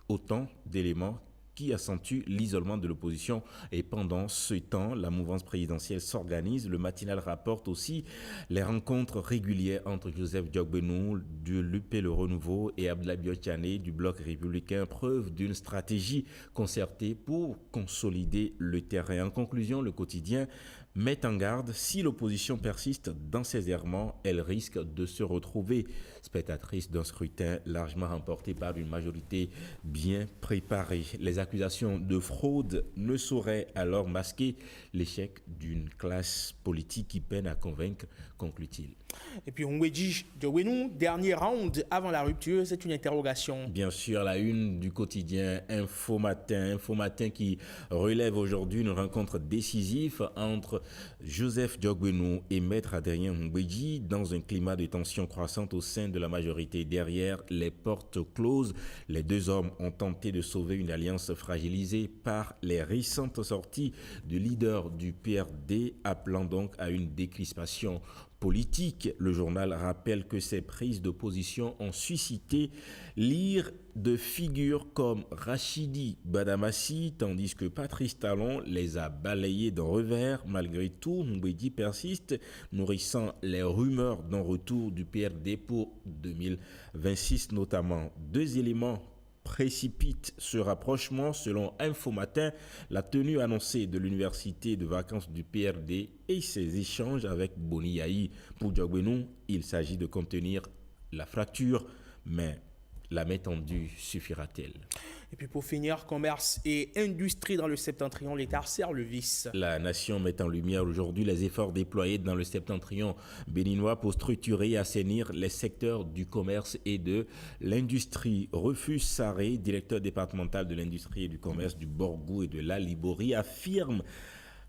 autant d'éléments qui accentue l'isolement de l'opposition. Et pendant ce temps, la mouvance présidentielle s'organise. Le matinal rapporte aussi les rencontres régulières entre Joseph Diogbenou de l'UP Le Renouveau et Abdoulaye Biotchane du Bloc républicain, preuve d'une stratégie concertée pour consolider le terrain. En conclusion, le quotidien met en garde, si l'opposition persiste dans ses errements, elle risque de se retrouver spectatrice d'un scrutin largement remporté par une majorité bien préparée. Les accusations de fraude ne sauraient alors masquer l'échec d'une classe politique qui peine à convaincre, conclut-il.
Et puis Ngweji Diogbenou, dernier round avant la rupture, c'est une interrogation.
Bien sûr, la une du quotidien Info Matin qui relève aujourd'hui une rencontre décisive entre Joseph Diogbenou et Maître Adrien Ngweji dans un climat de tension croissante au sein de la majorité. Derrière les portes closes, les deux hommes ont tenté de sauver une alliance fragilisée par les récentes sorties du leader du PRD, appelant donc à une décrispation politique. Le journal rappelle que ces prises de position ont suscité l'ire de figures comme Rachidi Badamassi, tandis que Patrice Talon les a balayés d'un revers. Malgré tout, Ngweji persiste, nourrissant les rumeurs d'un retour du PRD pour 2026 notamment. Deux éléments précipite ce rapprochement. Selon Info Matin, la tenue annoncée de l'université de vacances du PRD et ses échanges avec Boni Yahi. Pour Diogbenou, il s'agit de contenir la fracture, mais La main tendue suffira-t-elle?
Et puis pour finir, commerce et industrie dans le septentrion, l'État serre le vice.
La nation met en lumière aujourd'hui les efforts déployés dans le septentrion béninois pour structurer et assainir les secteurs du commerce et de l'industrie. Rufus Sarré, directeur départemental de l'industrie et du commerce du Borgou et de la Liborie, affirme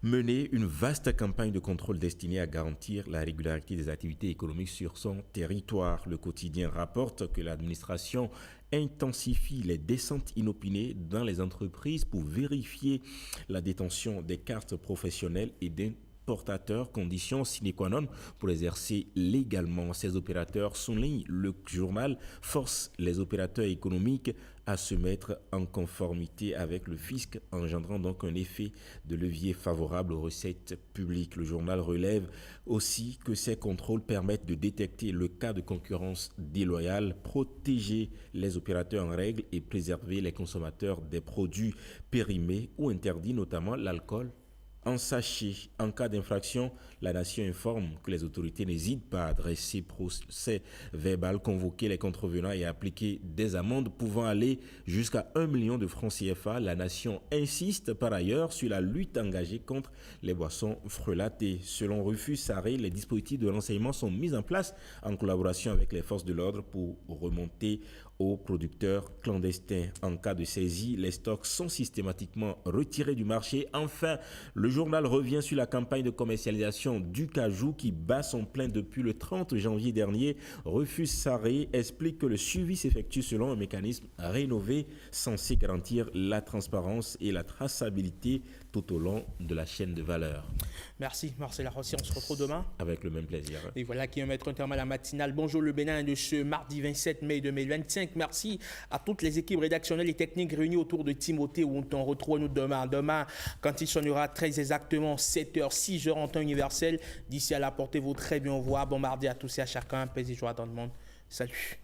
mener une vaste campagne de contrôle destinée à garantir la régularité des activités économiques sur son territoire. Le quotidien rapporte que l'administration intensifie les descentes inopinées dans les entreprises pour vérifier la détention des cartes professionnelles et d'importateurs, condition sine qua non pour exercer légalement. Ces opérateurs, souligne le journal, forcent les opérateurs économiques à se mettre en conformité avec le fisc, engendrant donc un effet de levier favorable aux recettes publiques. Le journal relève aussi que ces contrôles permettent de détecter le cas de concurrence déloyale, protéger les opérateurs en règle et préserver les consommateurs des produits périmés ou interdits, notamment l'alcool en sachet. En cas d'infraction, la nation informe que les autorités n'hésitent pas à adresser procès verbal, convoquer les contrevenants et appliquer des amendes pouvant aller jusqu'à 1 million de francs CFA. La nation insiste par ailleurs sur la lutte engagée contre les boissons frelatées. Selon Rufus Sarré, les dispositifs de renseignement sont mis en place en collaboration avec les forces de l'ordre pour remonter aux producteurs clandestins. En cas de saisie, les stocks sont systématiquement retirés du marché. Enfin, le journal revient sur la campagne de commercialisation du cajou qui bat son plein depuis le 30 janvier dernier. Rufus Sarré explique que le suivi s'effectue selon un mécanisme rénové censé garantir la transparence et la traçabilité tout au long de la chaîne de valeur.
Merci Marcel Rossi, on se retrouve demain.
Avec le même plaisir.
Et voilà qui va mettre un terme à la matinale. Bonjour le Bénin de ce mardi 27 mai 2025. Merci à toutes les équipes rédactionnelles et techniques réunies autour de Timothée où on retrouve nous demain. Demain, quand il sonnera très exactement 7h, 6h en temps universel. D'ici à là, portez-vous très bien au revoir. Bon mardi à tous et à chacun. Paix et joie dans le monde. Salut.